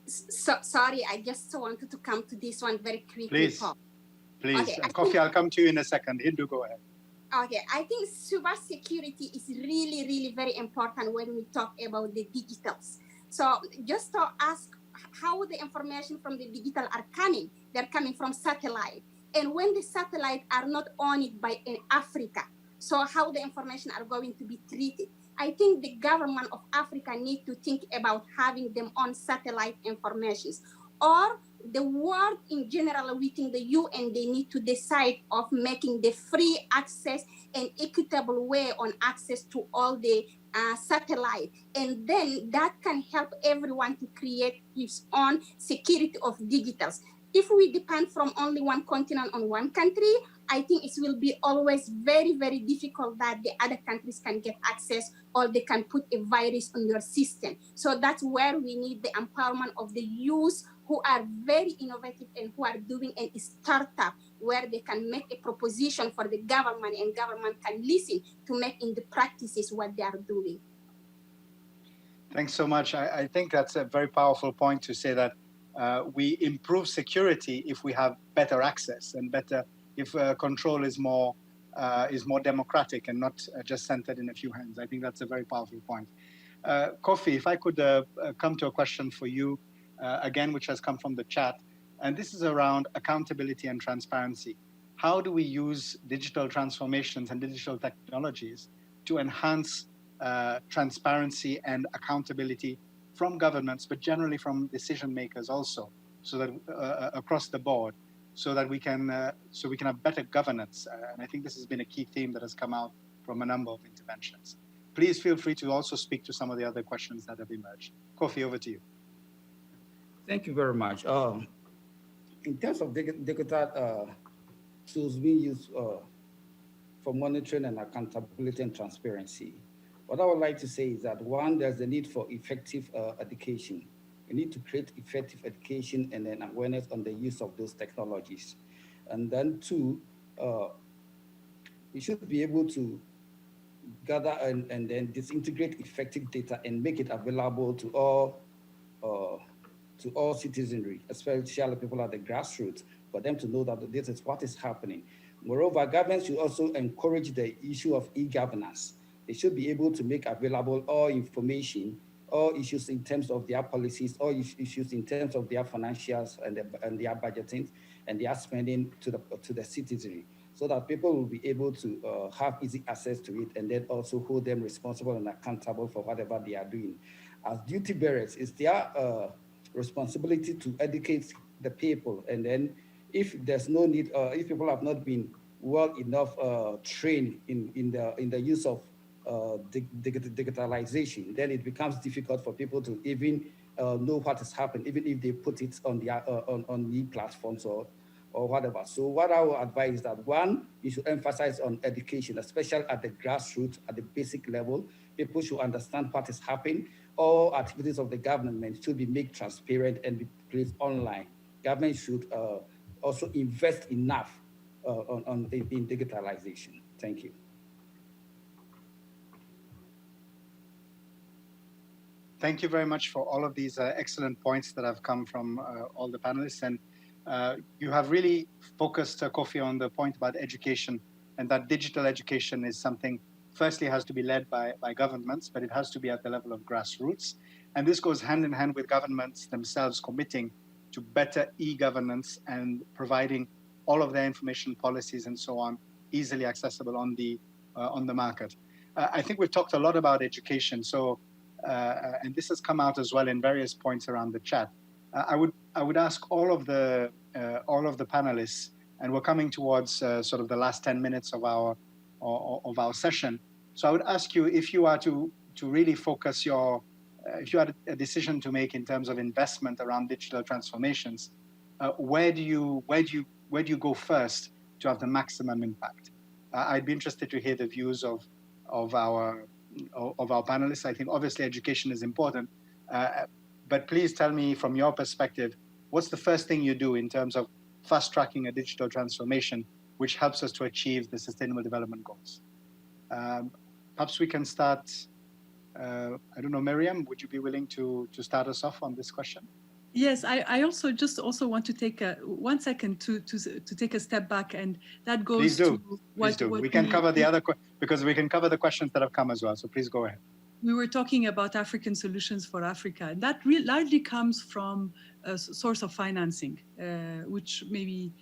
So, sorry, I just wanted to come to this one very quickly. Please. Okay, Kofi, I'll come to you in a second. Hindu, go ahead. Okay, I think cybersecurity is really, really very important when we talk about the digitals. So just to ask how the information from the digital are coming, they're coming from satellite. And when the satellite are not owned by Africa, so how the information are going to be treated? I think the government of Africa need to think about having them on satellite informations, or the world in general within the UN, they need to decide of making the free access and equitable way on access to all the satellite. And then that can help everyone to create its own security of digitals. If we depend from only one continent on one country, I think it will be always very, very difficult that the other countries can get access or they can put a virus on your system. So that's where we need the empowerment of the youth who are very innovative and who are doing a startup where they can make a proposition for the government and government can listen to make in the practices what they are doing. Thanks so much. I think that's a very powerful point to say that we improve security if we have better access and better if control is more democratic and not just centered in a few hands. I think that's a very powerful point. Kofi, if I could come to a question for you again, which has come from the chat, and this is around accountability and transparency. How do we use digital transformations and digital technologies to enhance transparency and accountability from governments, but generally from decision makers also, so that across the board, so that we can have better governance. And I think this has been a key theme that has come out from a number of interventions. Please feel free to also speak to some of the other questions that have emerged. Kofi, over to you. Thank you very much. In terms of digital tools being used for monitoring and accountability and transparency, what I would like to say is that one, there's the need for effective education. We need to create effective education and then awareness on the use of those technologies. And then two, we should be able to gather and then disintegrate effective data and make it available to all citizenry, especially people at the grassroots, for them to know that this is what is happening. Moreover, governments should also encourage the issue of e-governance. They should be able to make available all information, all issues in terms of their policies, all issues in terms of their financials and their budgeting and their spending to the citizenry, so that people will be able to have easy access to it and then also hold them responsible and accountable for whatever they are doing. As duty bearers, it's their responsibility to educate the people. And then if there's no need, if people have not been well enough trained in the use of digitalization, then it becomes difficult for people to even know what has happened, even if they put it on the on the platforms or whatever. So what I would advise is that one, you should emphasize on education, especially at the grassroots, at the basic level. People should understand what is happening. All activities of the government should be made transparent and be placed online. Government should also invest enough in digitalization. Thank you. Thank you very much for all of these excellent points that have come from all the panelists. And you have really focused, Kofi, on the point about education, and that digital education is something, firstly, has to be led by governments, but it has to be at the level of grassroots. And this goes hand in hand with governments themselves committing to better e-governance and providing all of their information policies and so on easily accessible on the market. I think we've talked a lot about education. So, and this has come out as well in various points around the chat. I would ask all of the panelists and we're coming towards sort of the last 10 minutes of our session. So I would ask you, if you are to really focus your, if you had a decision to make in terms of investment around digital transformations, where do you go first to have the maximum impact? I'd be interested to hear the views of our panelists. I think obviously education is important, but please tell me from your perspective, what's the first thing you do in terms of fast tracking a digital transformation which helps us to achieve the Sustainable Development Goals? Perhaps we can start, I don't know, Miriam, would you be willing to start us off on this question? Yes, I also want to take 1 second to take a step back, and that goes please do. to what we can cover the other, because we can cover the questions that have come as well. So please go ahead. We were talking about African solutions for Africa, and that largely comes from a source of financing, which maybe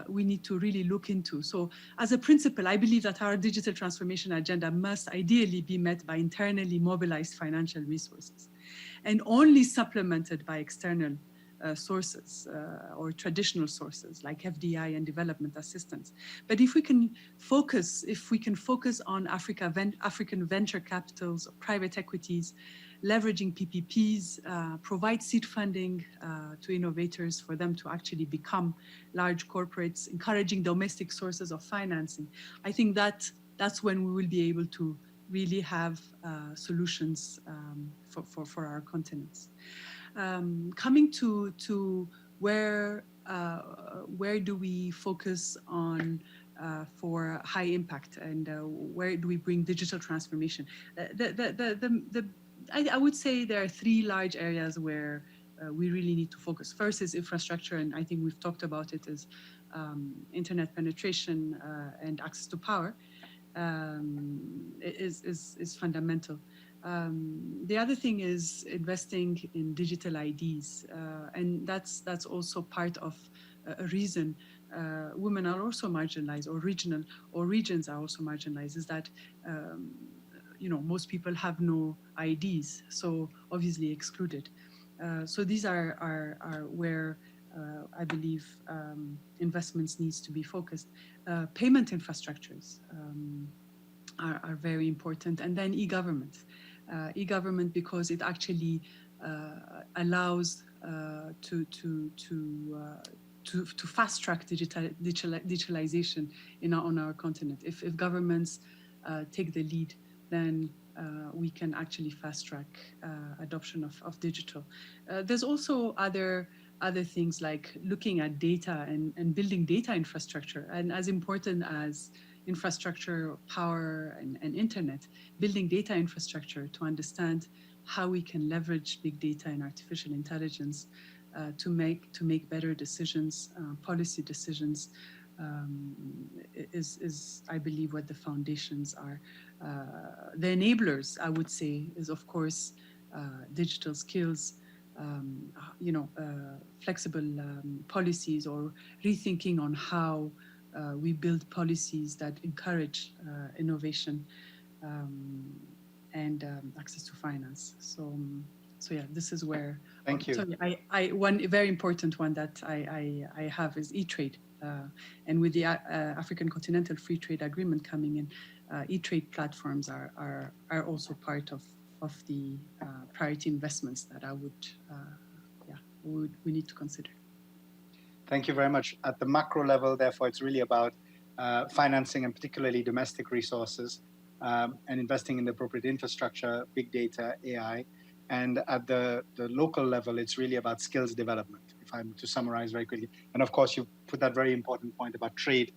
we need to really look into. So as a principle, I believe that our digital transformation agenda must ideally be met by internally mobilized financial resources, and only supplemented by external sources or traditional sources like FDI and development assistance. But if we can focus on African venture capitals, private equities, leveraging PPPs, provide seed funding to innovators for them to actually become large corporates, encouraging domestic sources of financing, I think that's when we will be able to really have solutions for our continents. Coming to where do we focus on for high impact, and where do we bring digital transformation? I would say there are 3 large areas where we really need to focus. First is infrastructure, and I think we've talked about it, as internet penetration and access to power is fundamental. The other thing is investing in digital IDs, and that's also part of a reason women are also marginalized, or regions are also marginalized, is that most people have no IDs, so obviously excluded. So these are where I believe investments needs to be focused. Payment infrastructures are very important, and then e-government. E-government, because it actually allows to fast track digitalization on our continent. If governments take the lead, then we can actually fast track adoption of digital. There's also other things like looking at data and building data infrastructure, and as important as infrastructure, power, and internet, building data infrastructure to understand how we can leverage big data and artificial intelligence to make better decisions, policy decisions, is I believe what the foundations are. The enablers, I would say, is of course digital skills, flexible policies, or rethinking on how we build policies that encourage innovation and access to finance. So yeah, this is where. Thank you. Sorry, one very important one that I have is e-trade, and with the African Continental Free Trade Agreement coming in, e-trade platforms are also part of the priority investments that I would, we need to consider. Thank you very much. At the macro level, therefore, it's really about financing, and particularly domestic resources, and investing in the appropriate infrastructure, big data, AI. And at the local level, it's really about skills development, if I'm to summarize very quickly. And of course, you put that very important point about trade,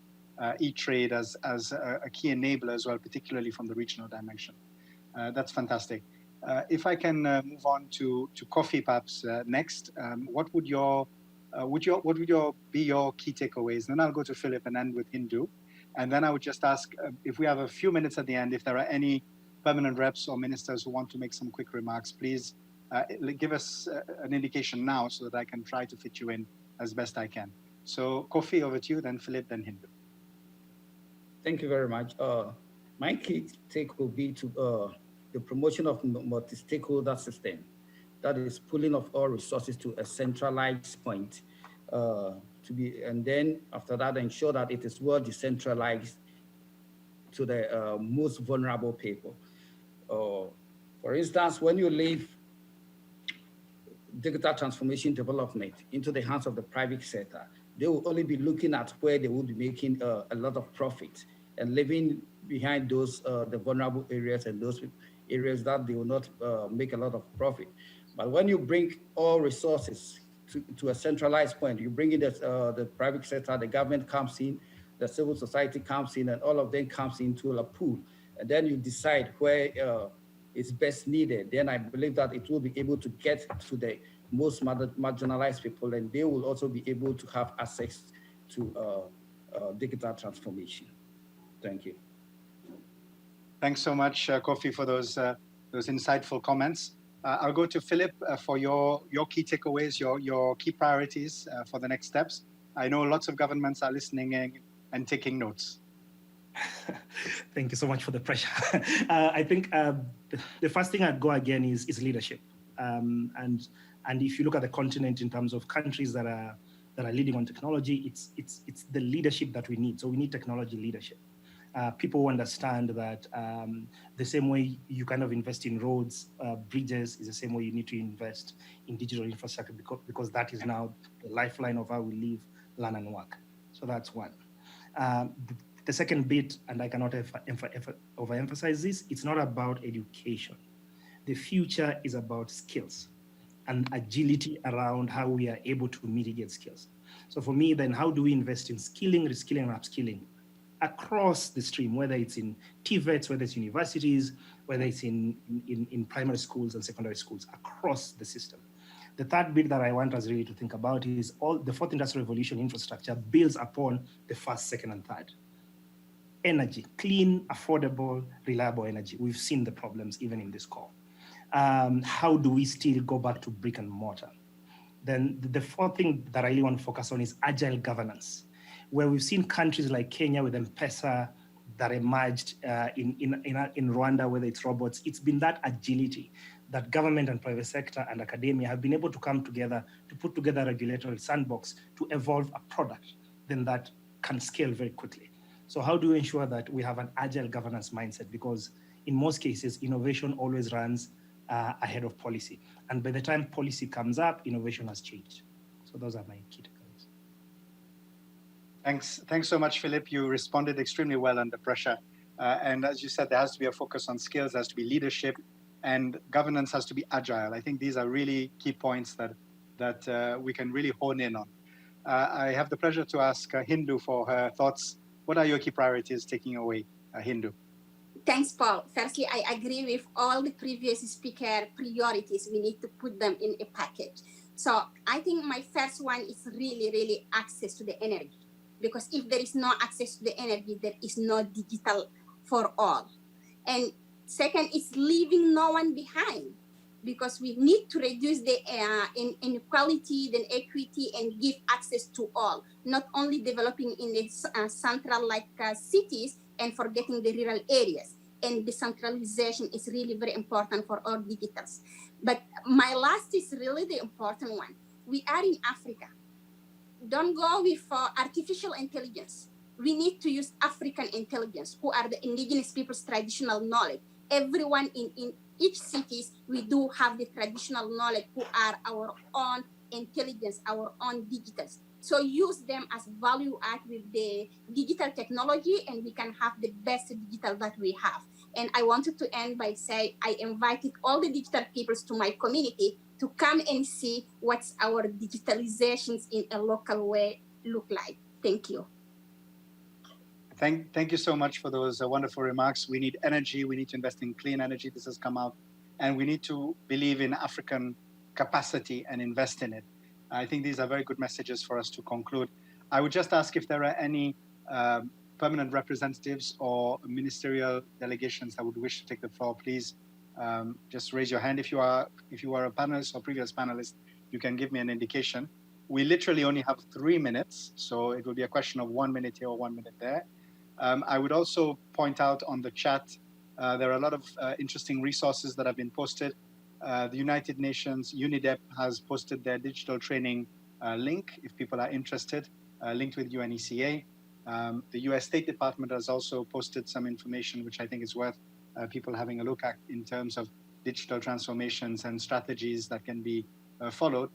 e-trade as a key enabler as well, particularly from the regional dimension. That's fantastic. If I can move on to Kofi perhaps next, what would be your key takeaways? Then I'll go to Philip and end with Hindu. And then I would just ask if we have a few minutes at the end, if there are any permanent reps or ministers who want to make some quick remarks, please give us an indication now so that I can try to fit you in as best I can. So Kofi, over to you, then Philip, then Hindu. Thank you very much. My key take will be to the promotion of multi-stakeholder system, that is pulling of all resources to a centralized point to and then after that, ensure that it is well decentralized to the most vulnerable people. For instance, when you leave digital transformation development into the hands of the private sector, they will only be looking at where they will be making a lot of profit and leaving behind those the vulnerable areas and those areas that they will not make a lot of profit. But when you bring all resources to a centralized point, you bring in the private sector, the government comes in, the civil society comes in, and all of them comes into a pool. And then you decide where it's best needed. Then I believe that it will be able to get to the most marginalized people, and they will also be able to have access to digital transformation. Thank you. Thanks so much, Kofi, for those insightful comments. I'll go to Philip for your key takeaways, your key priorities for the next steps. I know lots of governments are listening in and taking notes. Thank you so much for the pressure. I think the first thing I'd go again is leadership. And if you look at the continent in terms of countries that are leading on technology, it's the leadership that we need. So we need technology leadership. People who understand that the same way you kind of invest in roads, bridges, is the same way you need to invest in digital infrastructure because that is now the lifeline of how we live, learn, and work. So that's one. The second bit, and I cannot overemphasize this, it's not about education. The future is about skills and agility around how we are able to mitigate skills. So for me, then how do we invest in skilling, reskilling, and upskilling across the stream, whether it's in TVETs, whether it's universities, whether it's in primary schools and secondary schools, across the system. The third bit that I want us really to think about is all the fourth industrial revolution infrastructure builds upon the first, second, and third. Energy, clean, affordable, reliable energy. We've seen the problems even in this call. How do we still go back to brick and mortar? Then the fourth thing that I really want to focus on is agile governance, where we've seen countries like Kenya with M-Pesa that emerged in Rwanda, whether it's robots. It's been that agility that government and private sector and academia have been able to come together to put together a regulatory sandbox to evolve a product then that can scale very quickly. So how do we ensure that we have an agile governance mindset? Because in most cases, innovation always runs ahead of policy. And by the time policy comes up, innovation has changed. So those are my key takeaways. Thanks so much, Philip. You responded extremely well under pressure. And as you said, there has to be a focus on skills, there has to be leadership, and governance has to be agile. I think these are really key points that we can really hone in on. I have the pleasure to ask Hindu for her thoughts. What are your key priorities taking away, Hindu? Thanks, Paul. Firstly, I agree with all the previous speaker priorities. We need to put them in a package. So I think my first one is really access to the energy. Because if there is no access to the energy, there is no digital for all. And second is leaving no one behind. Because we need to reduce the inequality, then equity, and give access to all, not only developing in the central cities and forgetting the rural areas. And decentralization is really very important for all digitals. But my last is really the important one. We are in Africa. Don't go with artificial intelligence. We need to use African intelligence, who are the indigenous people's traditional knowledge. Everyone in each cities, we do have the traditional knowledge who are our own intelligence, our own digitals. So use them as value add with the digital technology, and we can have the best digital that we have. And I wanted to end by saying I invited all the digital peoples to my community to come and see what's our digitalizations in a local way look like. Thank you. Thank you so much for those wonderful remarks. We need energy. We need to invest in clean energy. This has come out. And we need to believe in African capacity and invest in it. I think these are very good messages for us to conclude. I would just ask if there are any permanent representatives or ministerial delegations that would wish to take the floor. Please just raise your hand. If you are a panelist or previous panelist, you can give me an indication. We literally only have 3 minutes, so it will be a question of 1 minute here or 1 minute there. I would also point out on the chat, there are a lot of interesting resources that have been posted. The United Nations, UNDP, has posted their digital training link if people are interested, linked with UNECA. The US State Department has also posted some information which I think is worth people having a look at in terms of digital transformations and strategies that can be followed.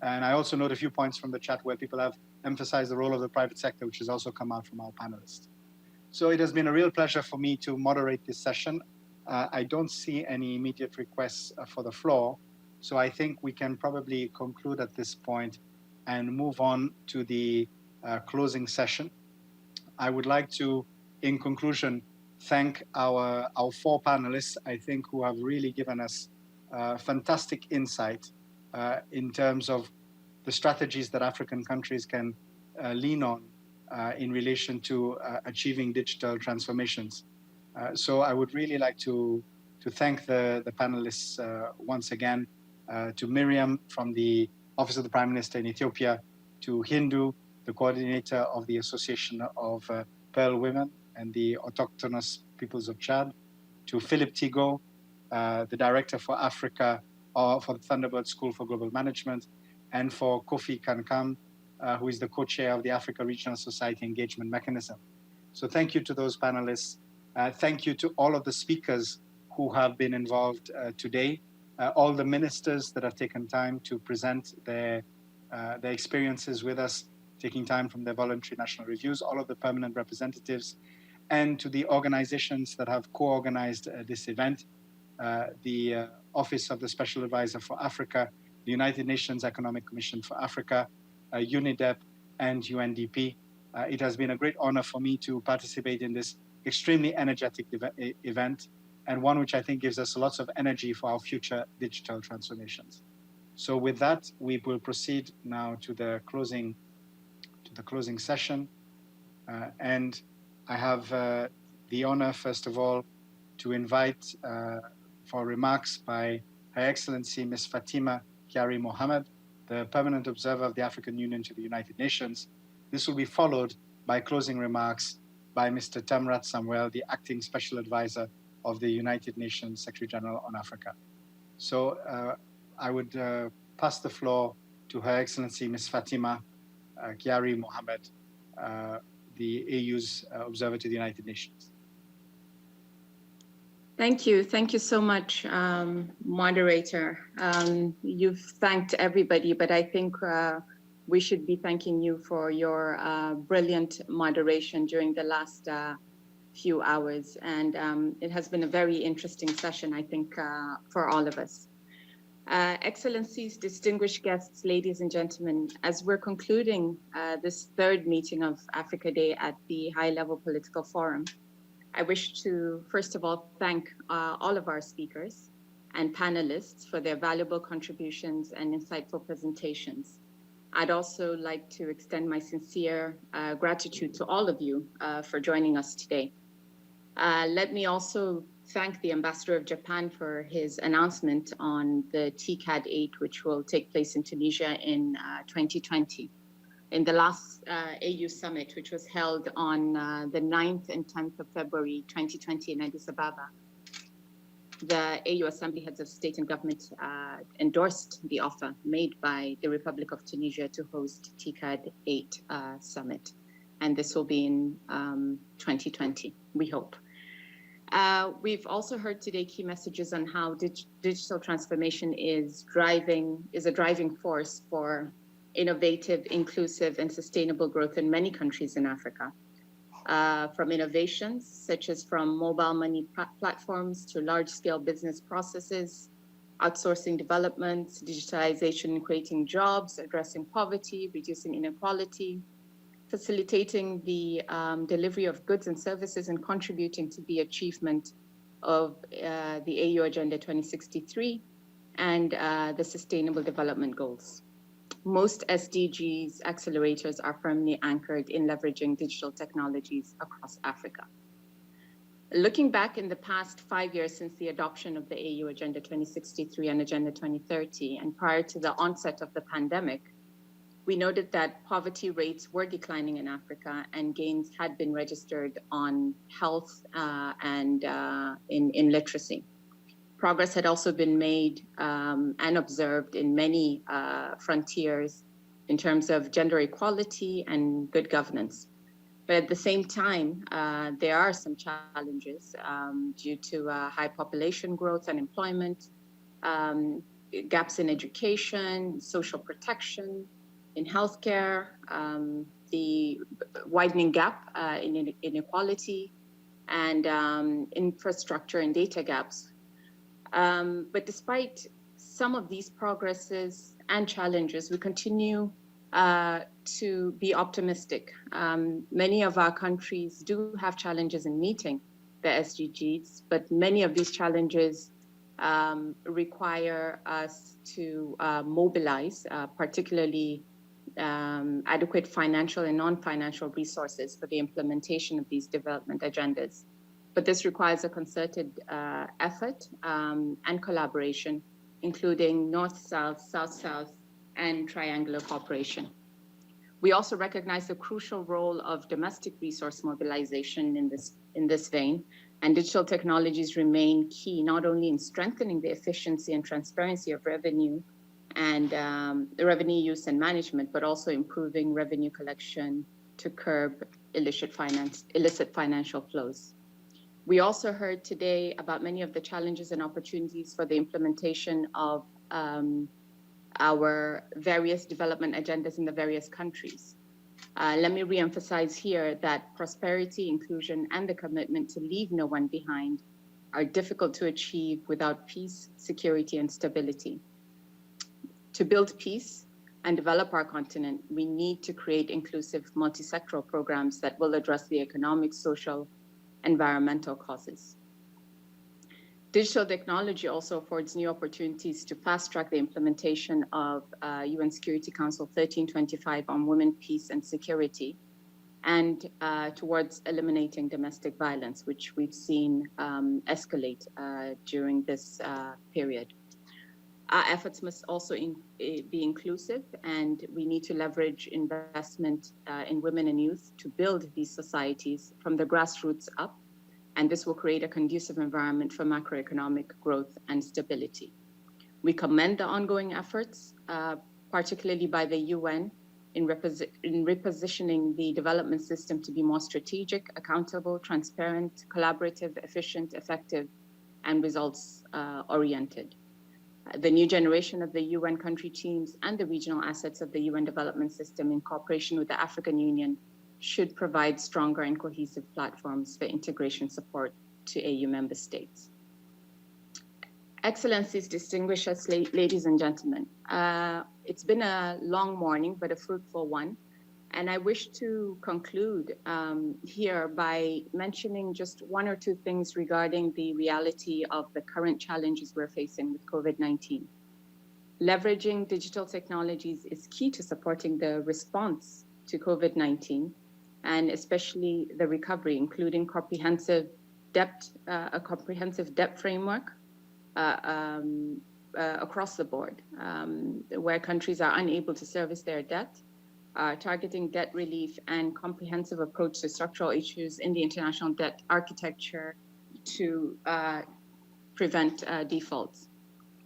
And I also note a few points from the chat where people have emphasized the role of the private sector, which has also come out from our panelists. So it has been a real pleasure for me to moderate this session. I don't see any immediate requests for the floor. So I think we can probably conclude at this point and move on to the closing session. I would like to, in conclusion, thank our 4 panelists, I think, who have really given us fantastic insight in terms of the strategies that African countries can lean on in relation to achieving digital transformations. So I would really like to thank the panelists once again, to Miriam from the Office of the Prime Minister in Ethiopia, to Hindu, the coordinator of the Association of Pearl Women and the Autochthonous Peoples of Chad, to Philip Tigo, the Director for Africa for the Thunderbird School for Global Management, and for Kofi Kankam, who is the co-chair of the Africa Regional Society Engagement Mechanism. So thank you to those panelists. Thank you to all of the speakers who have been involved today, all the ministers that have taken time to present their experiences with us, taking time from their voluntary national reviews, all of the permanent representatives, and to the organizations that have co-organized this event, the Office of the Special Advisor for Africa, the United Nations Economic Commission for Africa, UNIDEP, and UNDP. It has been a great honor for me to participate in this extremely energetic event, and one which I think gives us lots of energy for our future digital transformations. So with that, we will proceed now to the closing session. And I have the honor, first of all, to invite for remarks by Her Excellency Ms. Fatima Kiari Mohammed, the Permanent Observer of the African Union to the United Nations. This will be followed by closing remarks by Mr. Tamrat Samuel, the Acting Special Advisor of the United Nations Secretary General on Africa. So I would pass the floor to Her Excellency Ms. Fatima Kiari Mohammed, the AU's Observer to the United Nations. Thank you. Thank you so much, moderator. You've thanked everybody, but I think we should be thanking you for your brilliant moderation during the last few hours. And it has been a very interesting session, I think, for all of us. Excellencies, distinguished guests, ladies and gentlemen, as we're concluding this 3rd meeting of Africa Day at the High Level Political Forum, I wish to, first of all, thank all of our speakers and panelists for their valuable contributions and insightful presentations. I'd also like to extend my sincere gratitude to all of you for joining us today. Let me also thank the Ambassador of Japan for his announcement on the TCAD 8, which will take place in Tunisia in 2020. In the last AU summit, which was held on the 9th and 10th of February 2020 in Addis Ababa, the AU Assembly Heads of State and Government endorsed the offer made by the Republic of Tunisia to host TCAD 8 summit. And this will be in 2020, we hope. We've also heard today key messages on how digital transformation is a driving force for innovative, inclusive, and sustainable growth in many countries in Africa. From innovations, such as from mobile money platforms to large-scale business processes, outsourcing developments, digitalization and creating jobs, addressing poverty, reducing inequality, facilitating the delivery of goods and services, and contributing to the achievement of the AU Agenda 2063 and the Sustainable Development Goals. Most SDGs accelerators are firmly anchored in leveraging digital technologies across Africa. Looking back in the past 5 years since the adoption of the AU Agenda 2063 and Agenda 2030, and prior to the onset of the pandemic, we noted that poverty rates were declining in Africa and gains had been registered on health and in literacy. Progress had also been made and observed in many frontiers in terms of gender equality and good governance. But at the same time, there are some challenges due to high population growth and employment, gaps in education, social protection, in healthcare, the widening gap in inequality, and infrastructure and data gaps. But despite some of these progresses and challenges, we continue to be optimistic. Many of our countries do have challenges in meeting the SDGs, but many of these challenges require us to mobilize, particularly adequate financial and non-financial resources for the implementation of these development agendas. But this requires a concerted effort and collaboration, including North-South, South-South, and triangular cooperation. We also recognize the crucial role of domestic resource mobilization in this vein, and digital technologies remain key not only in strengthening the efficiency and transparency of revenue and the revenue use and management, but also improving revenue collection to curb illicit financial flows. We also heard today about many of the challenges and opportunities for the implementation of our various development agendas in the various countries. Let me reemphasize here that prosperity, inclusion, and the commitment to leave no one behind are difficult to achieve without peace, security, and stability. To build peace and develop our continent, we need to create inclusive multi-sectoral programs that will address the economic, social, environmental causes. Digital technology also affords new opportunities to fast-track the implementation of UN Security Council 1325 on women, peace, and security, and towards eliminating domestic violence, which we've seen escalate during this period. Our efforts must also be inclusive, and we need to leverage investment in women and youth to build these societies from the grassroots up, and this will create a conducive environment for macroeconomic growth and stability. We commend the ongoing efforts, particularly by the UN, in repositioning the development system to be more strategic, accountable, transparent, collaborative, efficient, effective, and results-oriented. The new generation of the UN country teams and the regional assets of the UN development system in cooperation with the African Union should provide stronger and cohesive platforms for integration support to AU member states. Excellencies, distinguished ladies and gentlemen, it's been a long morning, but a fruitful one. And I wish to conclude here by mentioning just one or two things regarding the reality of the current challenges we're facing with COVID-19. Leveraging digital technologies is key to supporting the response to COVID-19, and especially the recovery, including a comprehensive debt framework across the board, where countries are unable to service their debt, targeting debt relief and comprehensive approach to structural issues in the international debt architecture to prevent defaults.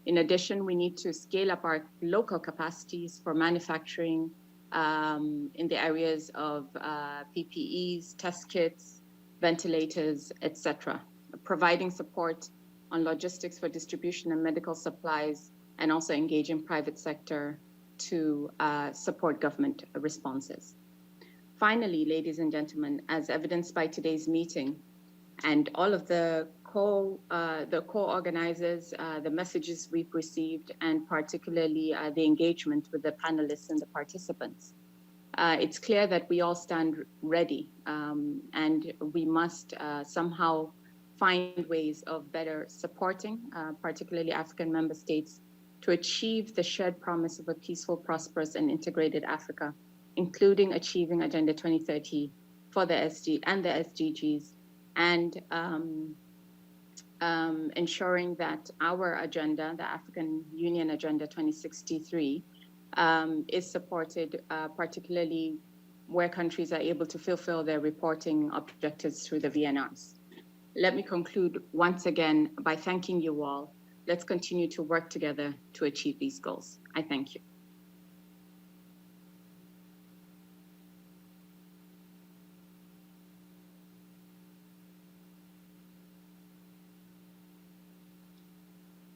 In addition, we need to scale up our local capacities for manufacturing in the areas of PPEs, test kits, ventilators, etc., providing support on logistics for distribution and medical supplies, and also engaging private sector to support government responses. Finally, ladies and gentlemen, as evidenced by today's meeting and all of the co-organizers, the messages we've received, and particularly the engagement with the panelists and the participants, it's clear that we all stand ready, and we must somehow find ways of better supporting, particularly African member states, to achieve the shared promise of a peaceful, prosperous, and integrated Africa, including achieving Agenda 2030 for the SDGs, and ensuring that our agenda, the African Union Agenda 2063, is supported, particularly where countries are able to fulfill their reporting objectives through the VNRs. Let me conclude once again by thanking you all. Let's continue to work together to achieve these goals. I thank you.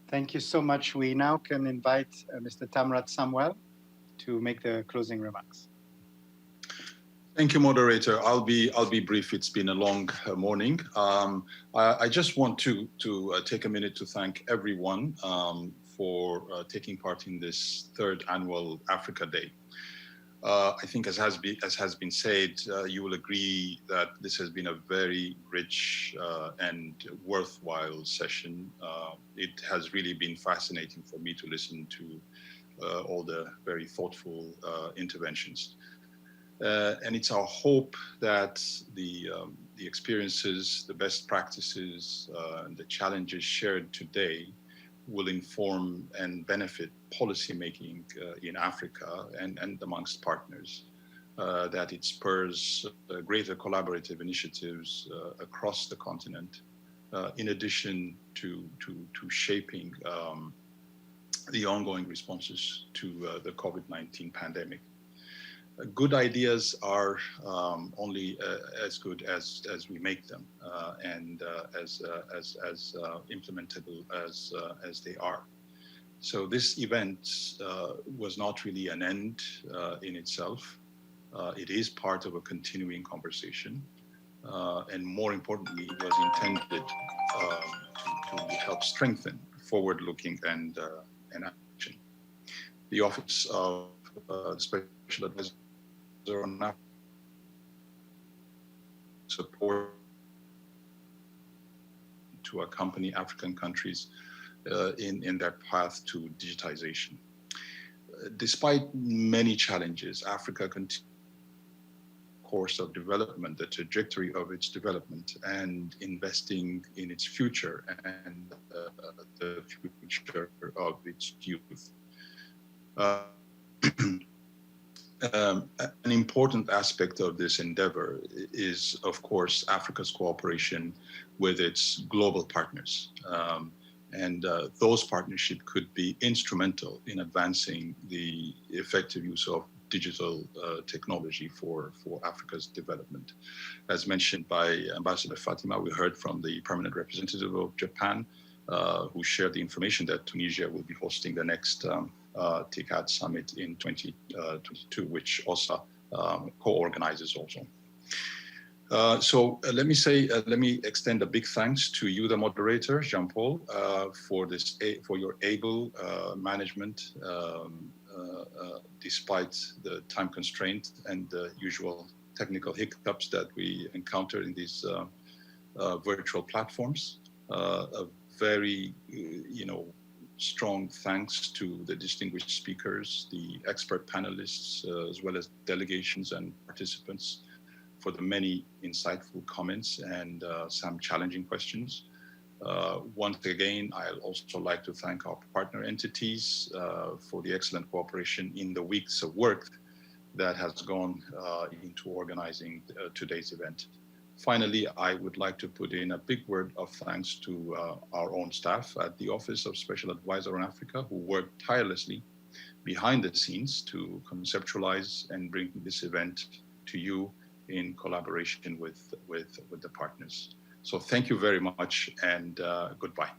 Thank you so much. We now can invite Mr. Tamrat Samuel to make the closing remarks. Thank you, moderator. I'll be brief. It's been a long morning. I just want to take a minute to thank everyone for taking part in this third annual Africa Day. I think as has been said, you will agree that this has been a very rich and worthwhile session. It has really been fascinating for me to listen to all the very thoughtful interventions. And it's our hope that the experiences, the best practices, and the challenges shared today will inform and benefit policymaking in Africa and amongst partners, that it spurs greater collaborative initiatives across the continent, in addition to shaping the ongoing responses to the COVID-19 pandemic. Good ideas are only as good as we make them, and as implementable as they are. So this event was not really an end in itself. It is part of a continuing conversation, and more importantly, it was intended to help strengthen forward-looking and action. The Office of Special Advisor on Africa support to accompany African countries in their path to digitization. Despite many challenges, Africa continues the course of development, the trajectory of its development, and investing in its future and the future of its youth. An important aspect of this endeavor is, of course, Africa's cooperation with its global partners. And those partnerships could be instrumental in advancing the effective use of digital technology for Africa's development. As mentioned by Ambassador Fatima, we heard from the permanent representative of Japan, who shared the information that Tunisia will be hosting the next TICAD summit in 2022, which OSAA co-organizes also. So let me extend a big thanks to you, the moderator, Jean-Paul, for your able management despite the time constraint and the usual technical hiccups that we encounter in these virtual platforms. A very, strong thanks to the distinguished speakers, the expert panelists, as well as delegations and participants for the many insightful comments and some challenging questions. Once again, I'd also like to thank our partner entities for the excellent cooperation in the weeks of work that has gone into organizing today's event. Finally, I would like to put in a big word of thanks to our own staff at the Office of Special Advisor on Africa, who worked tirelessly behind the scenes to conceptualize and bring this event to you in collaboration with the partners. So thank you very much, and goodbye.